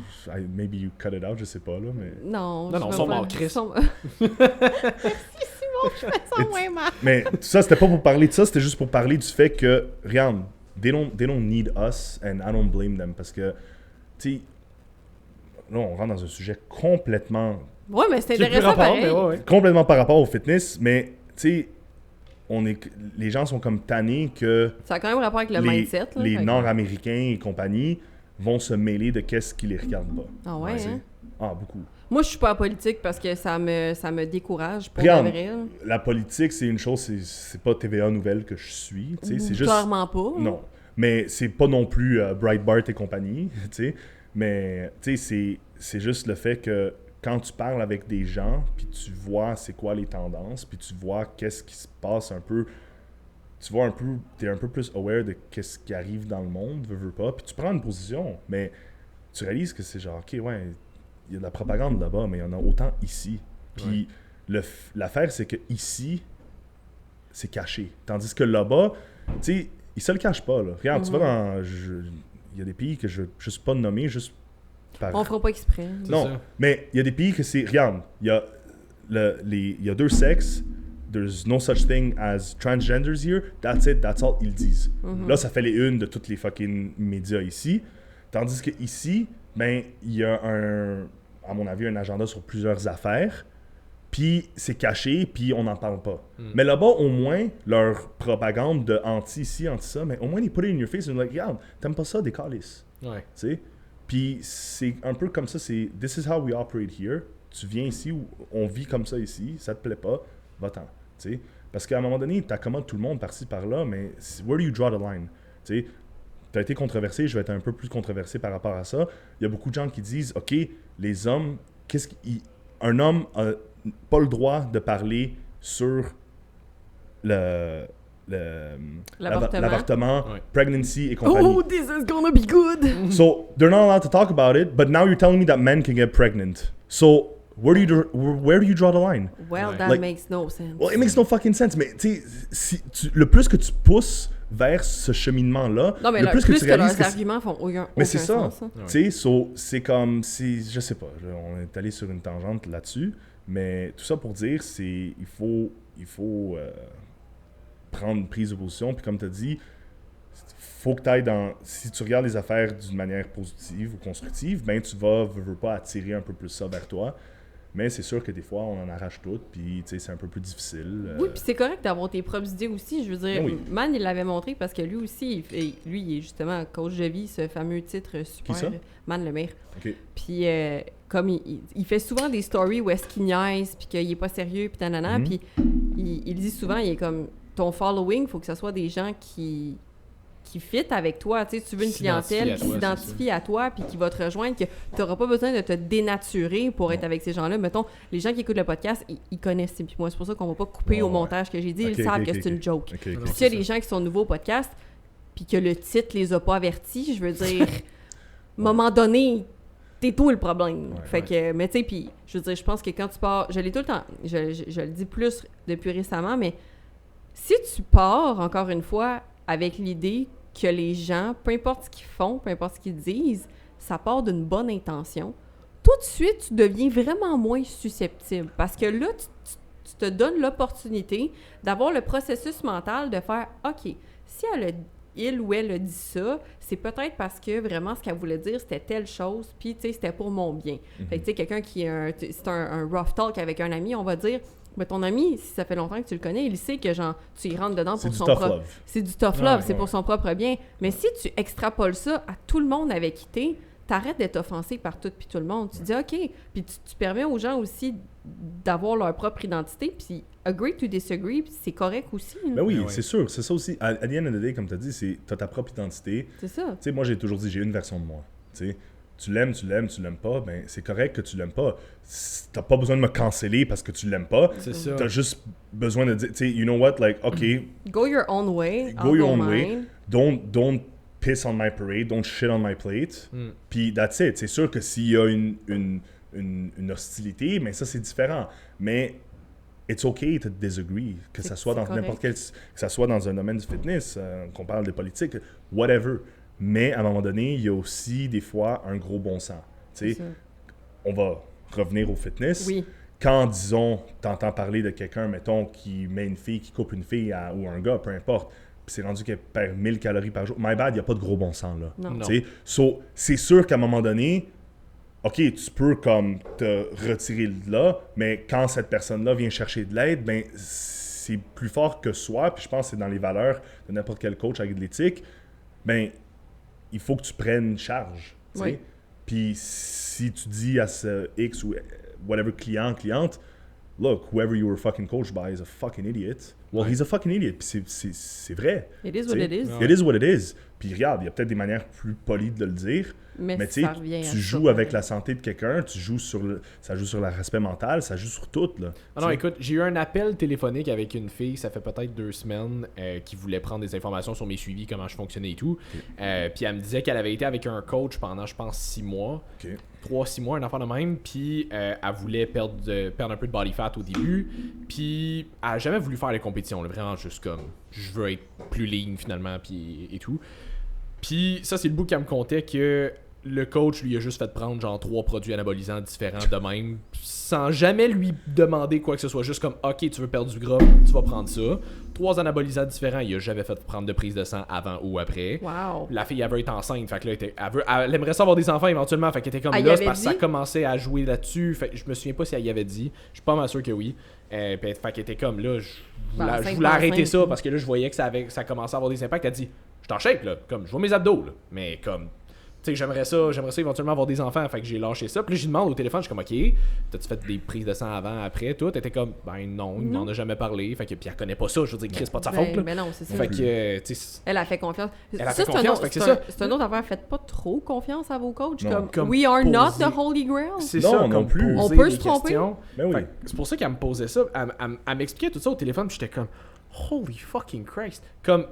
Maybe you cut it out, je sais pas, là, mais... Non, Non, je ils veux sont pas- morts, Chris. ils sont- Merci, Simon, je fais ça moins mal. Mais tout ça, c'était pas pour parler de ça, c'était juste pour parler du fait que, regarde, they don't need us, and I don't blame them, parce que, tu sais, là, on rentre dans un sujet complètement Ouais, mais c'est J'ai plus intéressant rapport, pareil. mais ouais, ouais. complètement par rapport au fitness, mais tu sais, les gens sont comme tannés que Ça a quand même rapport avec le les, mindset. Là, les fait que- Nord-Américains et compagnie vont se mêler de qu'est-ce qui les regarde pas. Ah ouais, Tu sais. hein? Ah, beaucoup. Moi, je suis pas en politique parce que ça me décourage pour Regarde, de vrai. là. La politique, c'est une chose, c'est pas TVA Nouvelle que je suis, tu sais, c'est juste... Clairement pas. Non, mais c'est pas non plus Breitbart et compagnie, tu sais, mais tu sais, c'est juste le fait que quand tu parles avec des gens, puis tu vois c'est quoi les tendances, puis tu vois qu'est-ce qui se passe un peu, tu vois un peu, t'es un peu plus aware de qu'est-ce qui arrive dans le monde, veux pas, puis tu prends une position, mais tu réalises que c'est genre, ok, ouais, il y a de la propagande là-bas, mais il y en a autant ici. Puis l'affaire, c'est que ici, c'est caché. Tandis que là-bas, tu sais, ils se le cachent pas, là. Regarde, tu vas dans... Il y a des pays que je ne juste pas nommer, juste par... On fera pas exprès. Non, ça. mais il y a des pays que c'est... Regarde, il y a, il y a deux sexes. There's no such thing as transgenders here. That's it, that's all, ils disent. Là, ça fait les unes de toutes les fucking médias ici. Tandis que ici, ben, il y a à mon avis, un agenda sur plusieurs affaires. Puis c'est caché, puis on n'en parle pas. Mais là-bas, au moins, leur propagande de anti-ci, anti-ça, mais au moins, ils put it in your face and like, regarde, t'aimes pas ça, des calices. Ouais. Tu sais? Puis c'est un peu comme ça, c'est this is how we operate here. Tu viens ici, on vit comme ça ici, ça te plaît pas, va-t'en. Tu sais? Parce qu'à un moment donné, t'accommodes tout le monde par-ci, par-là, mais where do you draw the line? Tu sais? T'as été controversé, je vais être un peu plus controversé par rapport à ça. Il y a beaucoup de gens qui disent, OK, les hommes, un homme a pas le droit de parler sur l'avortement, Ouais. pregnancy et compagnie. Oh, this is gonna be good! So they're not allowed to talk about it, but now you're telling me that men can get pregnant. So where do you draw the line? Well, Ouais. that Like- makes no sense. Well, it makes no fucking sense. Mais tu sais, le plus que tu pousses vers ce cheminement-là, Non, mais le là, plus que tu réalises leurs que arguments font aucun mais c'est ça. sens. Hein. Tu sais, c'est comme, je sais pas, là, on est allé sur une tangente là-dessus, mais tout ça pour dire, il faut prendre une prise de position, puis comme tu as dit, faut que tu ailles si tu regardes les affaires d'une manière positive ou constructive, ben tu veux pas attirer un peu plus ça vers toi. Mais c'est sûr que des fois, on en arrache tout, puis tu sais, c'est un peu plus difficile. Oui, puis c'est correct d'avoir tes propres idées aussi. Je veux dire, Oui. Man, il l'avait montré parce que lui aussi, il est justement coach de vie, ce fameux titre super. Qui ça? Man Lemire. OK. Puis comme il fait souvent des stories où est-ce qu'il niaise, puis qu'il est pas sérieux, puis tanana, Mhm. puis il dit souvent, il est comme, ton following, faut que ce soit des gens qui fit avec toi, tu sais, tu veux une S'identifie clientèle à qui toi, s'identifie à toi puis qui va te rejoindre, que tu n'auras pas besoin de te dénaturer pour être avec ces gens-là. Mettons, les gens qui écoutent le podcast, ils connaissent Tim puis moi, c'est pour ça qu'on va pas couper Ouais, au ouais. montage que j'ai dit, Ok, ils savent ok, que ok, c'est une ok. joke. OK, Non, OK. Puis c'est s'il y a ça. des gens qui sont nouveaux au podcast puis que le titre les a pas avertis, je veux dire, à un moment donné, t'es toi le problème. Ouais, fait que, mais tu sais, puis je veux dire, je pense que quand tu pars, je l'ai tout le temps, je le dis plus depuis récemment, mais si tu pars, encore une fois, avec l'idée que les gens, peu importe ce qu'ils font, peu importe ce qu'ils disent, ça part d'une bonne intention, tout de suite, tu deviens vraiment moins susceptible. Parce que là, tu te donnes l'opportunité d'avoir le processus mental de faire « OK, si elle a il ou elle a dit ça, c'est peut-être parce que vraiment ce qu'elle voulait dire, c'était telle chose, puis tu sais, c'était pour mon bien. Fait que tu sais, quelqu'un qui c'est un rough talk avec un ami, on va dire, mais ton ami, si ça fait longtemps que tu le connais, il sait que genre, tu y rentres dedans pour son propre... C'est du tough love, c'est pour son propre bien. Mais si tu extrapoles ça à tout le monde avec qui t'es, t'arrêtes d'être offensé par tout puis tout le monde. Tu dis OK, puis tu permets aux gens aussi d'avoir leur propre identité, puis agree to disagree, puis c'est correct aussi. Ben oui, c'est sûr, c'est ça aussi. À the end of the day, comme tu as dit, t'as ta propre identité. C'est ça. Tu sais, moi, j'ai toujours dit, j'ai une version de moi. Tu sais, tu l'aimes, tu l'aimes pas, ben c'est correct que tu l'aimes pas. T'as pas besoin de me canceller parce que tu l'aimes pas. C'est ça. T'as juste besoin de dire, tu sais, you know what, like, OK. Go your own way. Go your own way. Don't piss on my parade, don't shit on my plate. Puis that's it. C'est sûr que s'il y a une hostilité, mais ça, c'est différent. Mais it's okay to disagree, que ça soit dans n'importe quel... Que ça soit dans un domaine du fitness, qu'on parle de politique, whatever. Mais à un moment donné, il y a aussi des fois un gros bon sens. Tu sais, on va revenir au fitness. Oui. Quand, disons, t'entends parler de quelqu'un, mettons, qui met une fille, qui coupe une fille ou un gars, peu importe, puis c'est rendu qu'elle perd 1000 calories par jour. My bad, il n'y a pas de gros bon sens là. Non. So, c'est sûr qu'à un moment donné, OK, tu peux comme te retirer de là, mais quand cette personne-là vient chercher de l'aide, ben c'est plus fort que soi, puis je pense que c'est dans les valeurs de n'importe quel coach avec de l'éthique, ben il faut que tu prennes charge. Oui. Puis si tu dis à ce X ou whatever cliente, look, whoever you were fucking coached by is a fucking idiot. Well, he's a fucking idiot. Puis c'est vrai. It is what it is. It is what it is. Puis regarde, il y a peut-être des manières plus polies de le dire, mais tu sais, tu joues avec la santé de quelqu'un, ça joue sur le respect mental, ça joue sur tout. Là, non, écoute, j'ai eu un appel téléphonique avec une fille, ça fait peut-être 2 semaines, qui voulait prendre des informations sur mes suivis, comment je fonctionnais et tout. Puis elle me disait qu'elle avait été avec un coach pendant, je pense, 6 mois. 3-6 mois, un enfant de même. Puis elle voulait perdre un peu de body fat au début. Puis elle n'a jamais voulu faire les compétitions. Là, vraiment juste comme, je veux être plus lean finalement, puis et tout. Puis ça, c'est le bout qu'elle me contait que le coach lui a juste fait prendre genre 3 produits anabolisants différents de même, sans jamais lui demander quoi que ce soit. Juste comme, OK, tu veux perdre du gras, tu vas prendre ça. 3 anabolisants différents, il a jamais fait prendre de prise de sang avant ou après. Wow. La fille, elle veut être enceinte, fait que là, elle aimerait ça avoir des enfants éventuellement, fait qu'elle était comme là, c'est parce que ça commençait à jouer là-dessus. Fait que je me souviens pas si elle y avait dit. Je suis pas mal sûr que oui. Fait qu'elle était comme là, je voulais arrêter ça parce que là, je voyais que ça commençait à avoir des impacts. Elle a dit, je t'en shape, là, comme je vois mes abdos, là, mais comme, tu sais, j'aimerais ça éventuellement avoir des enfants, fait que j'ai lâché ça. Puis là, je lui demande au téléphone, je suis comme, OK, t'as-tu fait des prises de sang avant, après, tout? T'étais comme, ben non, il m'en a jamais parlé, fait que, puis elle connaît pas ça, je veux dire, Chris, c'est pas de sa faute, là. Mais non, c'est ça. Fait que, tu sais, elle a fait confiance. Elle a fait confiance, fait que c'est ça. C'est une autre affaire, faites pas trop confiance à vos coachs, Non. comme we are not the holy grail. C'est Non, ça, non comme plus. poser On peut des se tromper. questions. Ben oui. Fait que c'est pour ça qu'elle me posait ça. Elle m'expliquait tout ça au téléphone, puis j'étais comme, holy fucking Christ. Comme,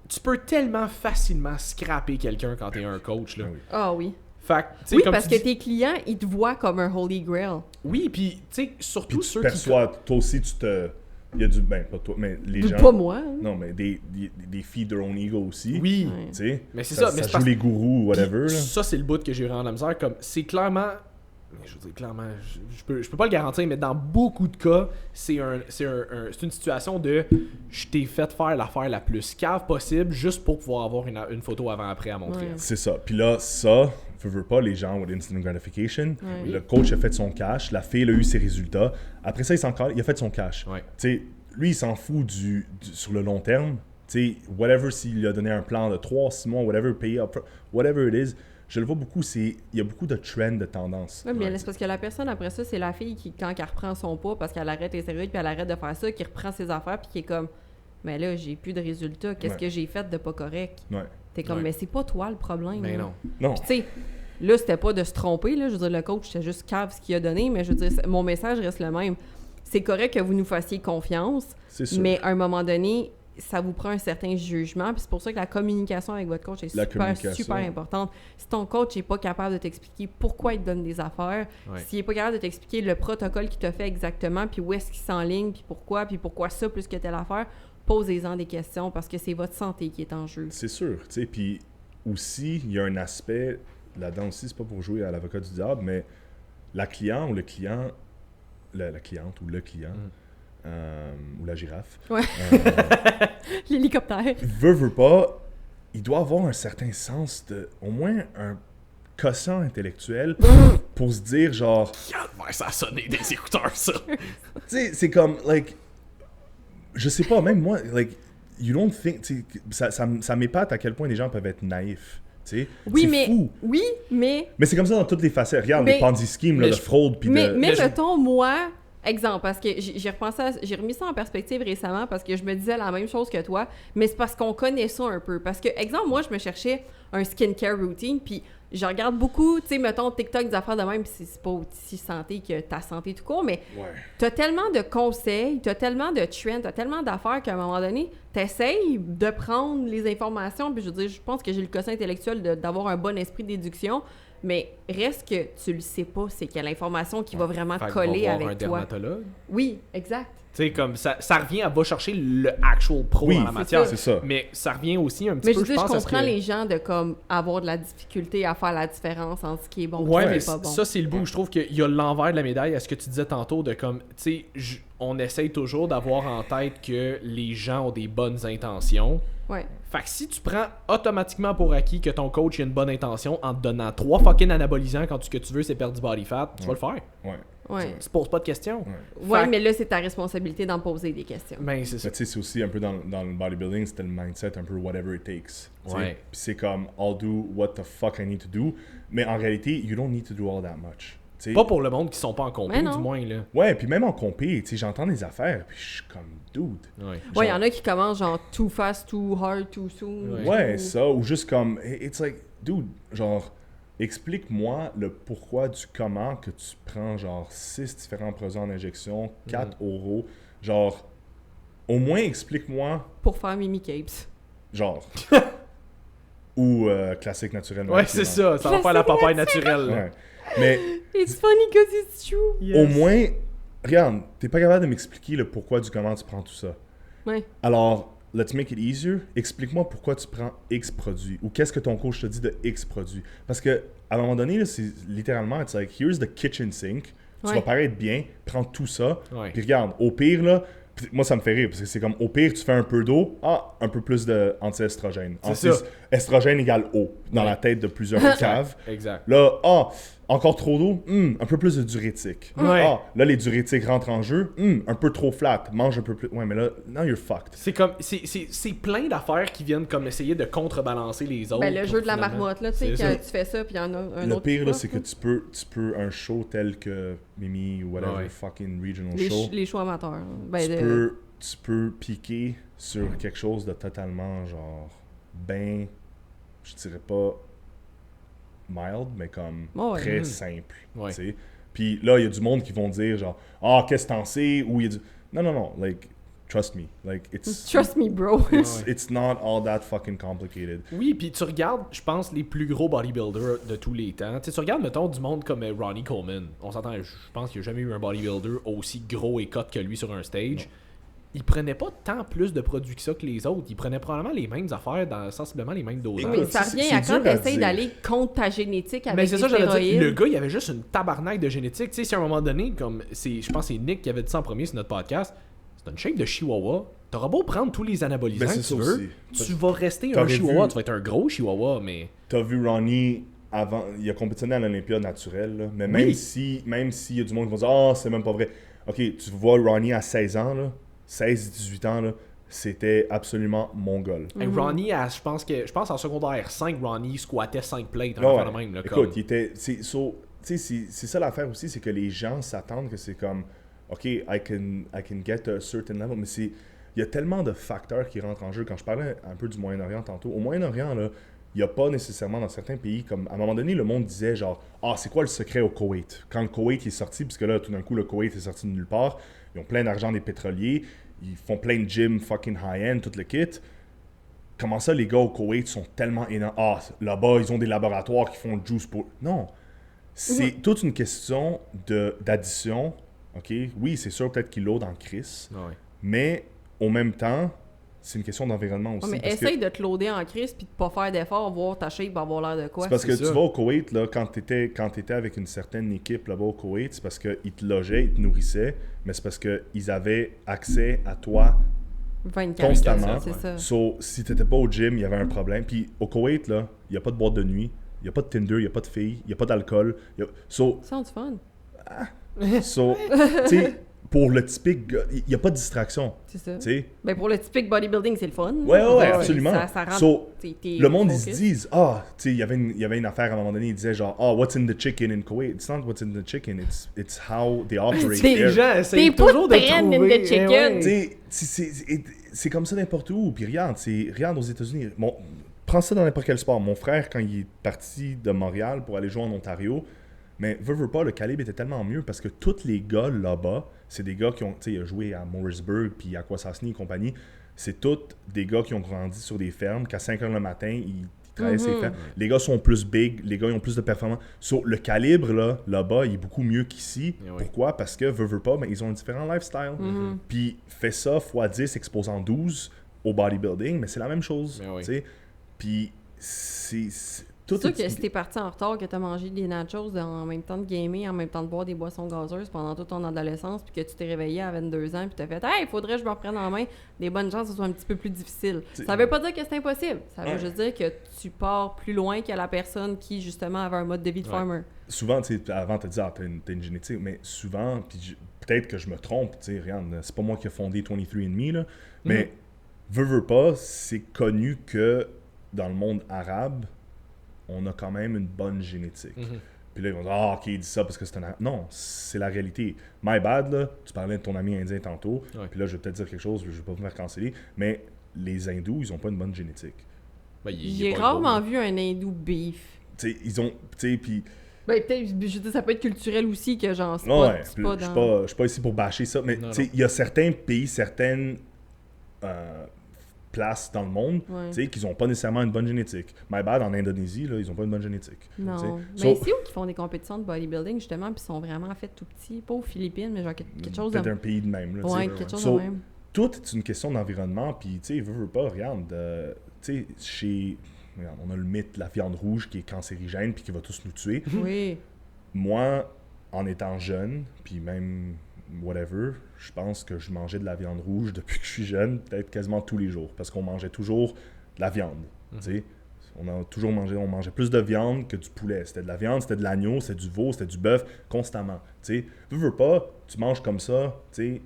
tu peux tellement facilement scraper quelqu'un quand t'es un coach, là. Ben oui. Ah oui. Fait que, tu sais, Oui, comme parce tu que dis- tes clients, ils te voient comme un holy grail. Oui, puis, tu sais, surtout Puis tu ceux perçois, toi aussi, il y a du... Ben, pas toi, mais les gens... Pas moi. Hein. Non, mais des feed their own ego aussi. Oui. Ouais. Tu sais, Mais c'est ça, mais c'est joue parce- les gourous ou whatever. Puis Là. ça, c'est le bout que j'ai vraiment de la misère. Comme, c'est clairement... Je veux dire, clairement, je peux pas le garantir, mais dans beaucoup de cas, c'est une situation de je t'ai fait faire l'affaire la plus cave possible juste pour pouvoir avoir une photo avant-après à montrer. Ouais. C'est ça. Puis là, ça, veux pas, les gens with instant gratification. Ouais. Le coach a fait son cash, la fille a eu ses résultats. Après ça, il a fait son cash. Ouais. Tu sais, lui, il s'en fout sur le long terme. Tu sais, whatever, s'il lui a donné un plan de 3-6 mois, whatever, payer up, whatever it is. Je le vois beaucoup, il y a beaucoup de trends, de tendances. Oui, mais c'est parce que la personne, après ça, c'est la fille qui, quand elle reprend son poids, parce qu'elle arrête les stéroïdes, puis elle arrête de faire ça, qui reprend ses affaires, puis qui est comme, mais là, j'ai plus de résultats, qu'est-ce que j'ai fait de pas correct? Ouais. T'es comme, mais c'est pas toi le problème. Mais là. non. Non. Puis tu sais, là, c'était pas de se tromper, là, je veux dire, le coach, c'était juste cave ce qu'il a donné, mais je veux dire, mon message reste le même. C'est correct que vous nous fassiez confiance, C'est sûr. mais à un moment donné, ça vous prend un certain jugement, puis c'est pour ça que la communication avec votre coach est super importante. Si ton coach n'est pas capable de t'expliquer pourquoi il te donne des affaires, s'il n'est pas capable de t'expliquer le protocole qu'il t'a fait exactement, puis où est-ce qu'il s'enligne, puis pourquoi ça plus que telle affaire, posez-en des questions, parce que c'est votre santé qui est en jeu. C'est sûr, tu sais, puis aussi, il y a un aspect, là-dedans aussi, c'est pas pour jouer à l'avocat du diable, mais la cliente ou le client, la cliente ou le client, ou la girafe, Ouais. L'hélicoptère. veut pas, il doit avoir un certain sens de, au moins un quotient intellectuel pour se dire genre, Ouais, ça a sonné des écouteurs, ça. tu sais, c'est comme, like, je sais pas, même moi, like, you don't think, tu sais, ça m'épate à quel point les gens peuvent être naïfs, tu sais. Oui, C'est mais. fou. Oui, mais. Mais c'est comme ça dans toutes les facettes. Regarde, Mais- les Ponzi schemes, là, mais de je- fraude, puis Mais, de... mais mais je- mettons, moi, exemple, parce que j'ai repensé j'ai remis ça en perspective récemment parce que je me disais la même chose que toi, mais c'est parce qu'on connaît ça un peu. Parce que, exemple, moi, je me cherchais un skincare routine, puis je regarde beaucoup, tu sais, mettons, TikTok, des affaires de même, puis c'est pas aussi santé que ta santé tout court, mais Ouais. t'as tellement de conseils, t'as tellement de trends, t'as tellement d'affaires qu'à un moment donné, t'essayes de prendre les informations, puis je veux dire, je pense que j'ai le quotient intellectuel d'avoir un bon esprit de déduction, mais reste que tu le sais pas, c'est quelle information qui va vraiment Fait que coller va voir un avec toi. dermatologue. Oui, exact. Tu sais, comme ça revient à va chercher le actual pro Oui, dans la matière. c'est ça. Mais ça revient aussi un petit Mais peu, je veux dire, je pense, à ce comprends que- les gens de comme avoir de la difficulté à faire la différence entre ce qui est bon et Ouais, ce mais qui est pas bon. ça, c'est le bout. Je trouve qu'il y a l'envers de la médaille à ce que tu disais tantôt de comme, tu sais, on essaye toujours d'avoir en tête que les gens ont des bonnes intentions. Ouais. Fait que si tu prends automatiquement pour acquis que ton coach a une bonne intention en te donnant 3 fucking anabolisants quand ce que tu veux c'est perdre du body fat, tu vas le faire. Ouais. Ouais. Tu te poses pas de questions. Ouais, Fait- mais là, c'est ta responsabilité d'en poser des questions. Ben, c'est ça. Mais tu sais, c'est aussi un peu dans le bodybuilding, c'était le mindset un peu whatever it takes. tu sais. Ouais. Puis c'est comme, I'll do what the fuck I need to do. Mais en réalité, you don't need to do all that much. tu sais. Pas pour le monde qui sont pas en compé, Mais non. du moins, là. Ouais, puis même en compé, tu sais, j'entends des affaires, puis je suis comme, dude. Ouais. Ouais, il y en a qui commencent genre too fast, too hard, too soon. Ouais. Ouais, ça, ou juste comme, it's like, dude, genre, explique-moi le pourquoi du comment que tu prends genre 6 différents produits en injection, 4 oraux, genre, au moins explique-moi, Pour faire Mimi Capes. genre, ou classique naturel. Ouais, c'est ça. Ça va faire la papaye naturelle. là. Ouais. Mais It's funny cause it's true. Yes. au moins, regarde, t'es pas capable de m'expliquer le pourquoi du comment tu prends tout ça. Ouais. Alors, let's make it easier. Explique-moi pourquoi tu prends X produit ou qu'est-ce que ton coach te dit de X produit. Parce que à un moment donné, là, c'est littéralement, it's like, here's the kitchen sink. Tu Ouais. vas paraître bien, prends tout ça. Ouais. Puis regarde, au pire, là, puis moi ça me fait rire parce que c'est comme au pire, tu fais un peu d'eau, un peu plus d'anti-estrogène. C'est ça. Estrogène égale eau dans Ouais. la tête de plusieurs caves. Exact. Là, encore trop d'eau, un peu plus de diurétique. Ouais. Là, les diurétiques rentrent en jeu, un peu trop flat, mange un peu plus. Ouais, mais là, now you're fucked. C'est comme c'est plein d'affaires qui viennent comme essayer de contrebalancer les autres. Ben, le pour jeu de la finalement- marmotte, là, tu sais, C'est quand ça. tu fais ça, puis il y en a un Le autre. pire, qui là, passe, c'est que tu peux un show tel que Mimi ou whatever Ouais. fucking regional Les, show, les choix amateurs. Là. Ben, tu peux piquer sur quelque chose de totalement, genre, ben, je dirais pas mild, mais comme Oh, ouais. très Mhm. simple, Ouais. tu sais. Puis là, il y a du monde qui vont dire, genre, qu'est-ce que t'en sais? Ou il y a du... Non, like, trust me, like, Trust me, bro. it's not all that fucking complicated. Oui, puis tu regardes, je pense, les plus gros bodybuilders de tous les temps. Tu sais, tu regardes, mettons, du monde comme Ronnie Coleman. On s'entend, je pense qu'il n'y a jamais eu un bodybuilder aussi gros et cut que lui sur un stage. Il prenait pas tant plus de produits que ça que les autres. Il prenait probablement les mêmes affaires dans sensiblement les mêmes dosages. Oui, ça c'est- revient c'est à quand dur à t'essayes dire. d'aller contre ta génétique avec Mais c'est des ça, j'allais dire. stéroïdes. Le gars, il avait juste une tabarnak de génétique. Tu sais, si à un moment donné, comme je pense que c'est Nick qui avait dit ça en premier sur notre podcast, c'est une shape de chihuahua. T'auras beau prendre tous les anabolisants Ben, que c'est tu ça veux, aussi. tu vas rester un T'aurais chihuahua. vu- Tu vas être un gros chihuahua, mais... T'as vu Ronnie avant, il a compétitionné à l'Olympia naturelle, là, mais Oui. même s'il y a du monde qui va dire c'est même pas vrai. Ok, tu vois Ronnie à 16 ans, là, 16-18 ans, là, c'était absolument mongol. Hey, Ronnie, je pense en secondaire 5, Ronnie squattait 5 plates. Un Ouais, affaire de même, là, écoute, comme... il était. C'est ça l'affaire aussi, c'est que les gens s'attendent que c'est comme OK, I can get a certain level, mais il y a tellement de facteurs qui rentrent en jeu. Quand je parlais un peu du Moyen-Orient tantôt, au Moyen-Orient, là, il n'y a pas nécessairement dans certains pays, comme à un moment donné, le monde disait genre c'est quoi le secret au Koweït? Quand le Koweït est sorti, puisque là, tout d'un coup, le Koweït est sorti de nulle part, ils ont plein d'argent des pétroliers, ils font plein de gyms fucking high-end, tout le kit. Comment ça, les gars au Koweït sont tellement énormes? Là-bas, ils ont des laboratoires qui font le juice pour. Non! C'est toute une question d'addition. OK? Oui, c'est sûr, peut-être qu'ils l'ont dans le Chris. Ouais. Mais, en même temps, c'est une question d'environnement aussi. Ouais, mais essaye de te loader en crise puis de pas faire d'efforts, voir ta shape avoir l'air de quoi. C'est parce que C'est ça. tu vas au Koweït, là, quand tu étais avec une certaine équipe là-bas au Koweït, c'est parce qu'ils te logeaient, ils te nourrissaient, mais c'est parce qu'ils avaient accès à toi 24 constamment. c'est ça. So, si tu n'étais pas au gym, il y avait un problème. Puis au Koweït, là, il n'y a pas de boîte de nuit, il n'y a pas de Tinder, il n'y a pas de filles, il n'y a pas d'alcool. So, Ça du fun. tu sais, pour le typique gars, il n'y a pas de distraction. C'est ça. Tu sais. Ben pour le typique bodybuilding, c'est le fun. Ouais, C'est- absolument. Ça rend So, t'es le monde, ils se focus. disent, tu sais, il y avait une affaire à un moment donné, ils disaient genre, what's in the chicken in Kuwait? It's not what's in the chicken, it's how they operate C'est Les there. gens T'es essayent pas toujours de traîne in trouver... the chicken. Tu sais, c'est comme ça n'importe où. Puis regarde aux États-Unis. Prends ça dans n'importe quel sport. Mon frère, quand il est parti de Montréal pour aller jouer en Ontario, mais veux pas, le calibre était tellement mieux parce que tous les gars là-bas, c'est des gars qui ont, tu sais, il a joué à Morrisburg puis à Kwasasni et compagnie. C'est tous des gars qui ont grandi sur des fermes, qu'à 5 h le matin, ils travaillent ces fermes. Les gars sont plus big, les gars ils ont plus de performance. Le calibre là-bas, il est beaucoup mieux qu'ici. Eh oui. Pourquoi? Parce que veux pas, mais ils ont un différent lifestyle. Puis fais ça x10 exposant 12 au bodybuilding, mais c'est la même chose. Eh oui. Tu sais. Puis c'est C'est sûr que si t'es parti en retard, que t'as mangé des nachos en même temps de gamer, en même temps de boire des boissons gazeuses pendant toute ton adolescence, puis que tu t'es réveillé à 22 ans, puis t'as fait « Hey, il faudrait que je me reprenne en main », des bonnes chances que ce soit un petit peu plus difficile. Ça veut pas dire que c'est impossible. Ça veut juste dire que tu pars plus loin que la personne qui, justement, avait un mode de vie de farmer. Souvent, tu sais, avant, tu te dis, t'as une génétique, mais souvent, puis peut-être que je me trompe, tu sais, regarde, c'est pas moi qui ai fondé 23andMe, là, mais veux pas, c'est connu que dans le monde arabe, on a quand même une bonne génétique. Puis là, ils vont dire, ok, il dit ça parce que c'est un... Non, c'est la réalité. My bad, là, tu parlais de ton ami indien tantôt, puis là, je vais peut-être dire quelque chose, je vais pas vous faire canceller, mais les hindous, ils ont pas une bonne génétique. Ben, J'ai pas rarement gros. vu un hindou beef. Tu sais, ils ont... Tu sais, puis... Ben, peut-être, je dis, ça peut être culturel aussi, que genre, c'est Non, pas, ouais, c'est puis pas je dans... suis pas ici pour bâcher ça, mais Non, tu sais, il y a certains pays, certaines places dans le monde, Ouais. tu sais, qui n'ont pas nécessairement une bonne génétique. My bad, en Indonésie, là, ils ont pas une bonne génétique. tu sais. Non. Mais So, c'est où qui font des compétitions de bodybuilding, justement, puis sont vraiment faits tout petits, pas aux Philippines, mais genre quelque chose de... peut-être un pays de même. Là, tu sais. Ouais, quelque chose So, de même. Tout est une question d'environnement, puis tu sais, veux pas, regarde, tu sais, regarde, on a le mythe de la viande rouge qui est cancérigène puis qui va tous nous tuer. Oui. Moi, en étant jeune, puis même whatever, je pense que je mangeais de la viande rouge depuis que je suis jeune, peut-être quasiment tous les jours, parce qu'on mangeait toujours de la viande, tu sais. On mangeait plus de viande que du poulet. C'était de la viande, c'était de l'agneau, c'était du veau, c'était du bœuf, constamment, tu sais. Veux pas, tu manges comme ça, tu sais.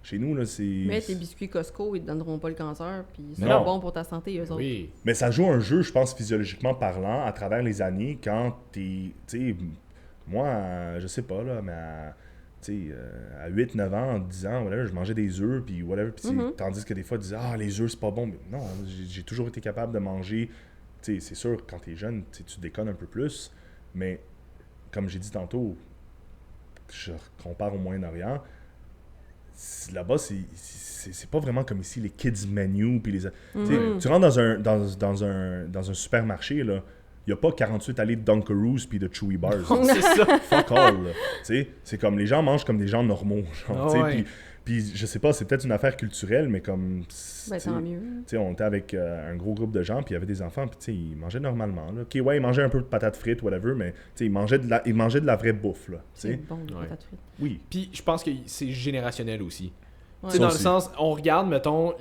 Chez nous, là, c'est... Mais tes biscuits Costco, ils te donneront pas le cancer, puis c'est Non. bon pour ta santé, eux autres. Oui. Mais ça joue un jeu, je pense, physiologiquement parlant, à travers les années, quand t'es... Tu sais, moi, je sais pas, là, mais à 8, 9 ans, 10 ans, whatever, je mangeais des œufs, puis whatever, puis tandis que des fois, ils disaient « Ah, les œufs, c'est pas bon. » Mais non, j'ai toujours été capable de manger... Tu sais, c'est sûr, quand t'es jeune, tu déconnes un peu plus, mais comme j'ai dit tantôt, je compare au Moyen-Orient, là-bas, c'est pas vraiment comme ici, les kids menu, puis les... Tu rentres dans un supermarché, là, il n'y a pas 48 allées de Dunkaroos puis de Chewy Bars. C'est ça. Fuck all, là. Tu sais, c'est comme, les gens mangent comme des gens normaux, genre, tu sais, Ouais. puis je sais pas, c'est peut-être une affaire culturelle, mais comme... Ben, tu sais, tant mieux. tu sais, on était avec un gros groupe de gens, puis il y avait des enfants, puis tu sais, ils mangeaient normalement, là. OK, ouais, ils mangeaient un peu de patates frites, whatever, mais tu sais, ils mangeaient de la vraie bouffe, là, tu C'est sais. bon, les Ouais. patates frites. Oui. Puis je pense que c'est générationnel aussi. Ouais. Tu sais, dans le aussi. sens, on regarde, mettons,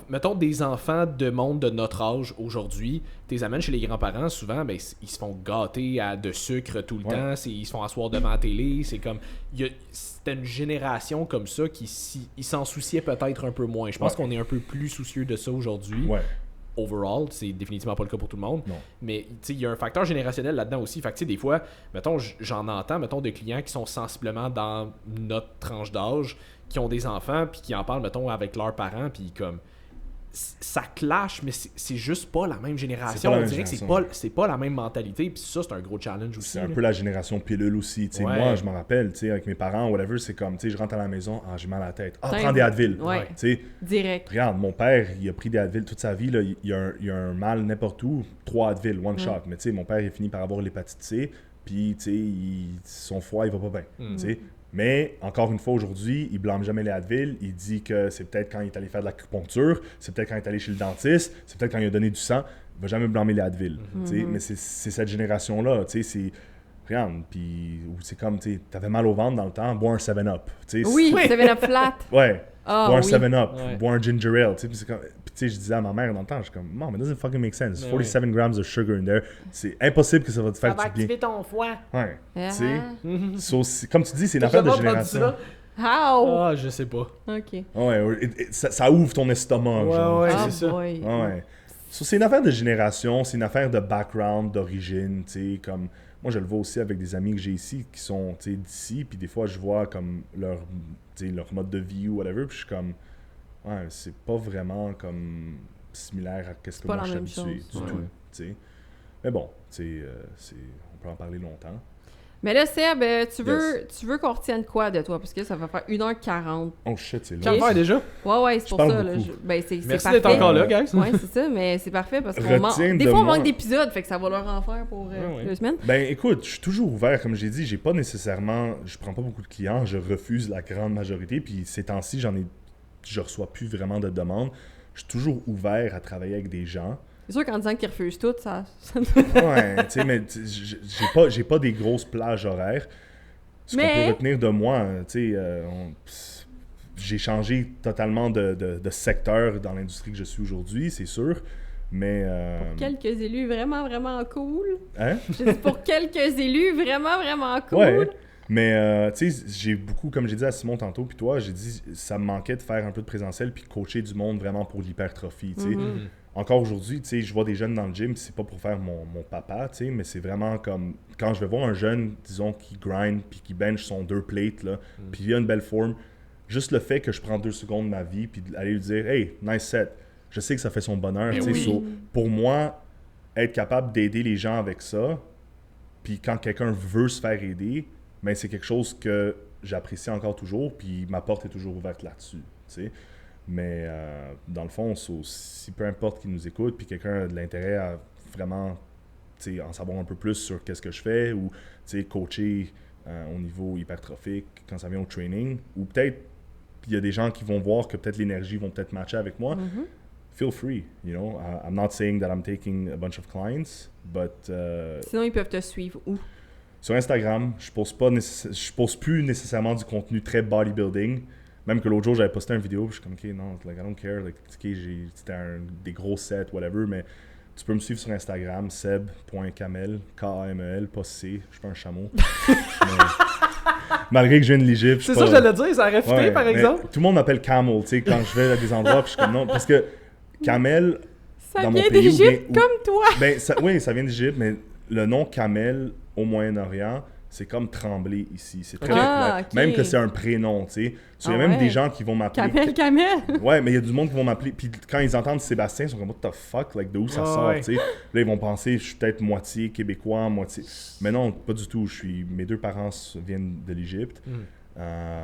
mettons des enfants de monde de notre âge aujourd'hui, tu les amènes chez les grands-parents, souvent, ben, ils se font gâter de sucre tout le Ouais. temps, ils se font asseoir devant la télé, c'est comme... C'était une génération comme ça qui ils s'en souciait peut-être un peu moins. Je pense qu'on est un peu plus soucieux de ça aujourd'hui. Ouais. Overall, c'est définitivement pas le cas pour tout le monde. Non. Mais tu sais, il y a un facteur générationnel là-dedans aussi. Fait que tu sais, des fois, mettons, j'en entends, mettons, de clients qui sont sensiblement dans notre tranche d'âge, qui ont des enfants, puis qui en parlent, mettons, avec leurs parents, puis comme... Ça clash, mais c'est juste pas la même génération. C'est pas la On même dirait que génération. c'est pas la même mentalité, puis ça, c'est un gros challenge aussi. C'est un là. peu la génération pilule aussi. Tu sais, Ouais. moi, je me rappelle, tu sais, avec mes parents, whatever, c'est comme, tu sais, je rentre à la maison, j'ai mal à la tête. Putain, Prends des Advil. ouais. Tu sais, Direct. regarde, mon père, il a pris des Advil toute sa vie, là, il y a un mal n'importe où, 3 Advil, one shot. Mais tu sais, mon père, il a fini par avoir l'hépatite C, puis tu sais, son foie, il va pas bien. Tu sais, Mais, encore une fois, aujourd'hui, il blâme jamais les Advil. Il dit que c'est peut-être quand il est allé faire de l'acupuncture, c'est peut-être quand il est allé chez le dentiste, c'est peut-être quand il a donné du sang. Il va jamais blâmer les Advil. Mais c'est cette génération-là. C'est... Regarde, puis c'est comme, t'avais mal au ventre dans le temps, bois un 7-Up. Oui, 7-Up flat. Ouais. Bois un oui. 7-Up, Ouais. bois un ginger ale. Puis je disais à ma mère dans le temps, je suis comme, Mom, it doesn't fucking make sense. 47 grams of sugar in there. C'est impossible que ça va te faire du bien. ton foie. Ouais. Ah. Comme tu dis, c'est une affaire de génération. How? Ah, je sais pas. OK. Ouais, ça ouvre ton estomac. genre. Ouais, Ah c'est ça. boy. Ouais. C'est une affaire de génération, c'est une affaire de background, d'origine, comme moi je le vois aussi avec des amis que j'ai ici qui sont d'ici, puis des fois je vois comme leur mode de vie ou whatever, puis je suis comme ouais, c'est pas vraiment comme similaire à ce que pas moi la je suis même habitué chose. du tout, t'sais. Mais bon, on peut en parler longtemps. Mais là, Seb, tu veux qu'on retienne quoi de toi? Parce que ça va faire 1h40. Oh shit, c'est Qu'en long. faire déjà? Ouais, c'est Je pour parle ça. Là, beaucoup. c'est Merci parfait. d'être encore là, guys. Ouais, c'est ça, mais c'est parfait parce qu'on Retiens des de fois, on moi. manque d'épisodes, fait que ça va leur en faire pour Ouais. 2 semaines. Ben écoute, je suis toujours ouvert, comme j'ai dit, je prends pas beaucoup de clients, je refuse la grande majorité, puis ces temps-ci, je reçois plus vraiment de demandes. Je suis toujours ouvert à travailler avec des gens. C'est sûr qu'en disant qu'ils refusent tout, ça... Ouais, tu sais, mais j'ai pas des grosses plages horaires. Ce qu'on Mais- peut retenir de moi, tu sais, j'ai changé totalement de secteur dans l'industrie que je suis aujourd'hui, c'est sûr, mais... Quelques élus vraiment, vraiment cool. Hein? J'ai dit pour quelques élus vraiment, vraiment cool. Ouais, mais tu sais, j'ai beaucoup, comme j'ai dit à Simon tantôt, puis toi, j'ai dit, ça me manquait de faire un peu de présentiel puis coacher du monde vraiment pour l'hypertrophie, tu sais. Encore aujourd'hui, tu sais, je vois des jeunes dans le gym, c'est pas pour faire mon papa, tu sais, mais c'est vraiment comme, quand je vais voir un jeune, disons, qui grind puis qui bench son 2 plates, là, puis il a une belle forme, juste le fait que je prends 2 secondes de ma vie puis aller lui dire « Hey, nice set », je sais que ça fait son bonheur, tu sais. oui. So, pour moi, être capable d'aider les gens avec ça, puis quand quelqu'un veut se faire aider, ben c'est quelque chose que j'apprécie encore toujours, puis ma porte est toujours ouverte là-dessus, tu sais. Mais dans le fond, si peu importe qui nous écoute, puis quelqu'un a de l'intérêt à vraiment en savoir un peu plus sur qu'est-ce que je fais, ou coacher au niveau hypertrophique quand ça vient au training, ou peut-être il y a des gens qui vont voir que peut-être l'énergie vont peut-être matcher avec moi, feel free, you know. I'm not saying that I'm taking a bunch of clients, but... Sinon, ils peuvent te suivre où? Sur Instagram, je poste plus nécessairement du contenu très bodybuilding. Même que l'autre jour, j'avais posté une vidéo, puis je suis comme, OK, non, like, I don't care, like, c'était des gros sets, whatever, mais tu peux me suivre sur Instagram, seb.kamel, K-A-M-E-L, pas C, je suis pas un chameau. Malgré que je viens de l'Égypte. C'est ça que j'allais dire, ça aurait fité, Ouais, par mais exemple. tout le monde m'appelle Camel, tu sais, quand je vais à des endroits, puis je suis comme, non, parce que Camel, Ça dans mon vient pays, ou d'Égypte bien- comme toi! oui, ça vient d'Égypte, mais le nom Camel au Moyen-Orient, c'est comme trembler ici. C'est très Ah, populaire. ok. Même que c'est un prénom, tu sais. So, il y a Ah même ouais. des gens qui vont m'appeler. Kamel! Ouais, mais il y a du monde qui vont m'appeler. Puis quand ils entendent Sébastien, ils sont comme, what the fuck, like, d'où ça Ah, sort, ouais. tu sais. Là, ils vont penser, je suis peut-être moitié québécois, moitié. Mais non, pas du tout. Mes 2 parents viennent de l'Égypte.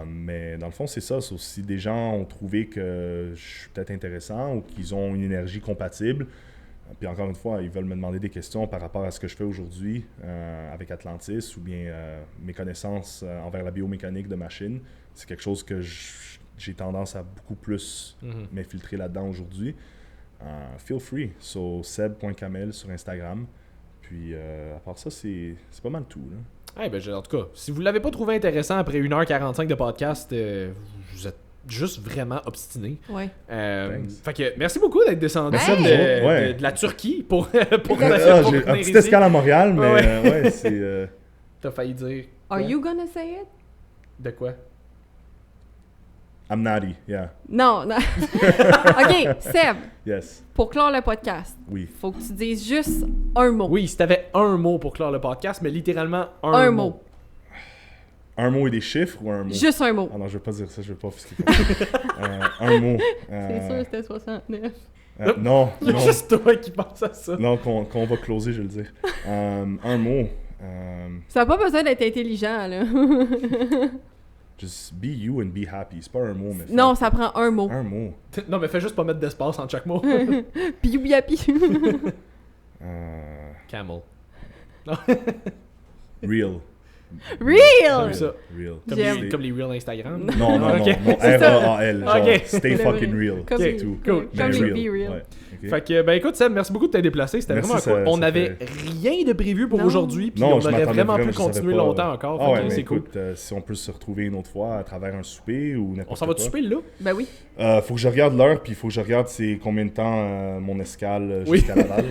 Mais dans le fond, c'est ça. So, si des gens ont trouvé que je suis peut-être intéressant ou qu'ils ont une énergie compatible, puis encore une fois, ils veulent me demander des questions par rapport à ce que je fais aujourd'hui avec Atlantis ou bien mes connaissances envers la biomécanique de machines. C'est quelque chose que j'ai tendance à beaucoup plus m'infiltrer là-dedans aujourd'hui. Feel free. So, seb.kamel sur Instagram. Puis à part ça, c'est pas mal tout, là. Eh ben, en tout cas, si vous l'avez pas trouvé intéressant après 1h45 de podcast, vous êtes juste vraiment obstiné. Ouais. Fait que merci beaucoup d'être descendu Merci à vous de, autres, ouais. de la Turquie pour J'ai pour un venir petit ici. escale à Montréal, mais Ouais. ouais, c'est... T'as failli dire Are quoi? you gonna say it? De quoi? I'm naughty, yeah. Non. OK, Seb, Yes, pour clore le podcast, oui. faut que tu dises juste un mot. Oui, si t'avais un mot pour clore le podcast, mais littéralement Un mot. Un mot et des chiffres ou un mot? Juste un mot. Ah non, je vais pas dire ça, je vais pas offusquer. Un mot. C'est sûr, c'était 69. Non, Il y a non. juste toi qui pense à ça. Non, qu'on va closer, je vais le dire. Un mot. Ça n'a pas besoin d'être intelligent, là. Just be you and be happy. C'est pas un mot, mais... Non, ça prend un mot. Un mot. Non, mais fais juste pas mettre d'espace entre chaque mot. Piou biapi. Euh, Camel. real. Real! T'as vu ça? Real. J'aime. Comme les reels Instagram? Non, non, Ok. non, R-A-A-L, genre, Ok. stay Le fucking vrai. real, Comme c'est les- tout. Cool. Comme Mais les Be Real. Ouais, ok. Fait que, ben écoute, Seb, merci beaucoup de t'être déplacé. C'était Merci, vraiment ça- cool. On ça n'avait rien de prévu pour Non. aujourd'hui, puis Non, on je aurait m'attendais vraiment pu je savais continuer pas. longtemps encore. Ah Fait ouais, que mais c'est cool. écoute, si on peut se retrouver une autre fois à travers un souper ou n'importe quoi. On s'en va de souper là? Ben oui. Faut que je regarde l'heure, puis il faut que je regarde c'est combien de temps mon escale Oui. jusqu'à Laval.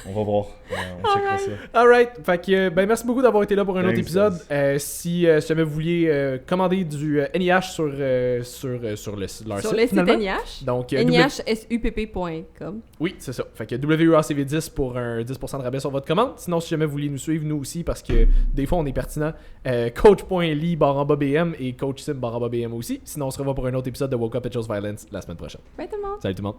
On va voir. On checkera ça. Alright, fait que ben merci beaucoup d'avoir été là pour un autre Thanks, épisode. guys. Si jamais vous vouliez commander du NIH sur leur Sur le site, site finalement. NIH. Donc, NIHSUPP.com. oui, c'est ça. Fait que WUACV10 pour un 10% de rabais sur votre commande. Sinon, si jamais vous voulez nous suivre, nous aussi, parce que des fois, on est pertinent. Coach.ly/BM et CoachSim/BM aussi. Sinon, on se revoit pour un autre épisode de Woke Up at Chose Violence la semaine prochaine. Bye tout le monde. Salut tout le monde.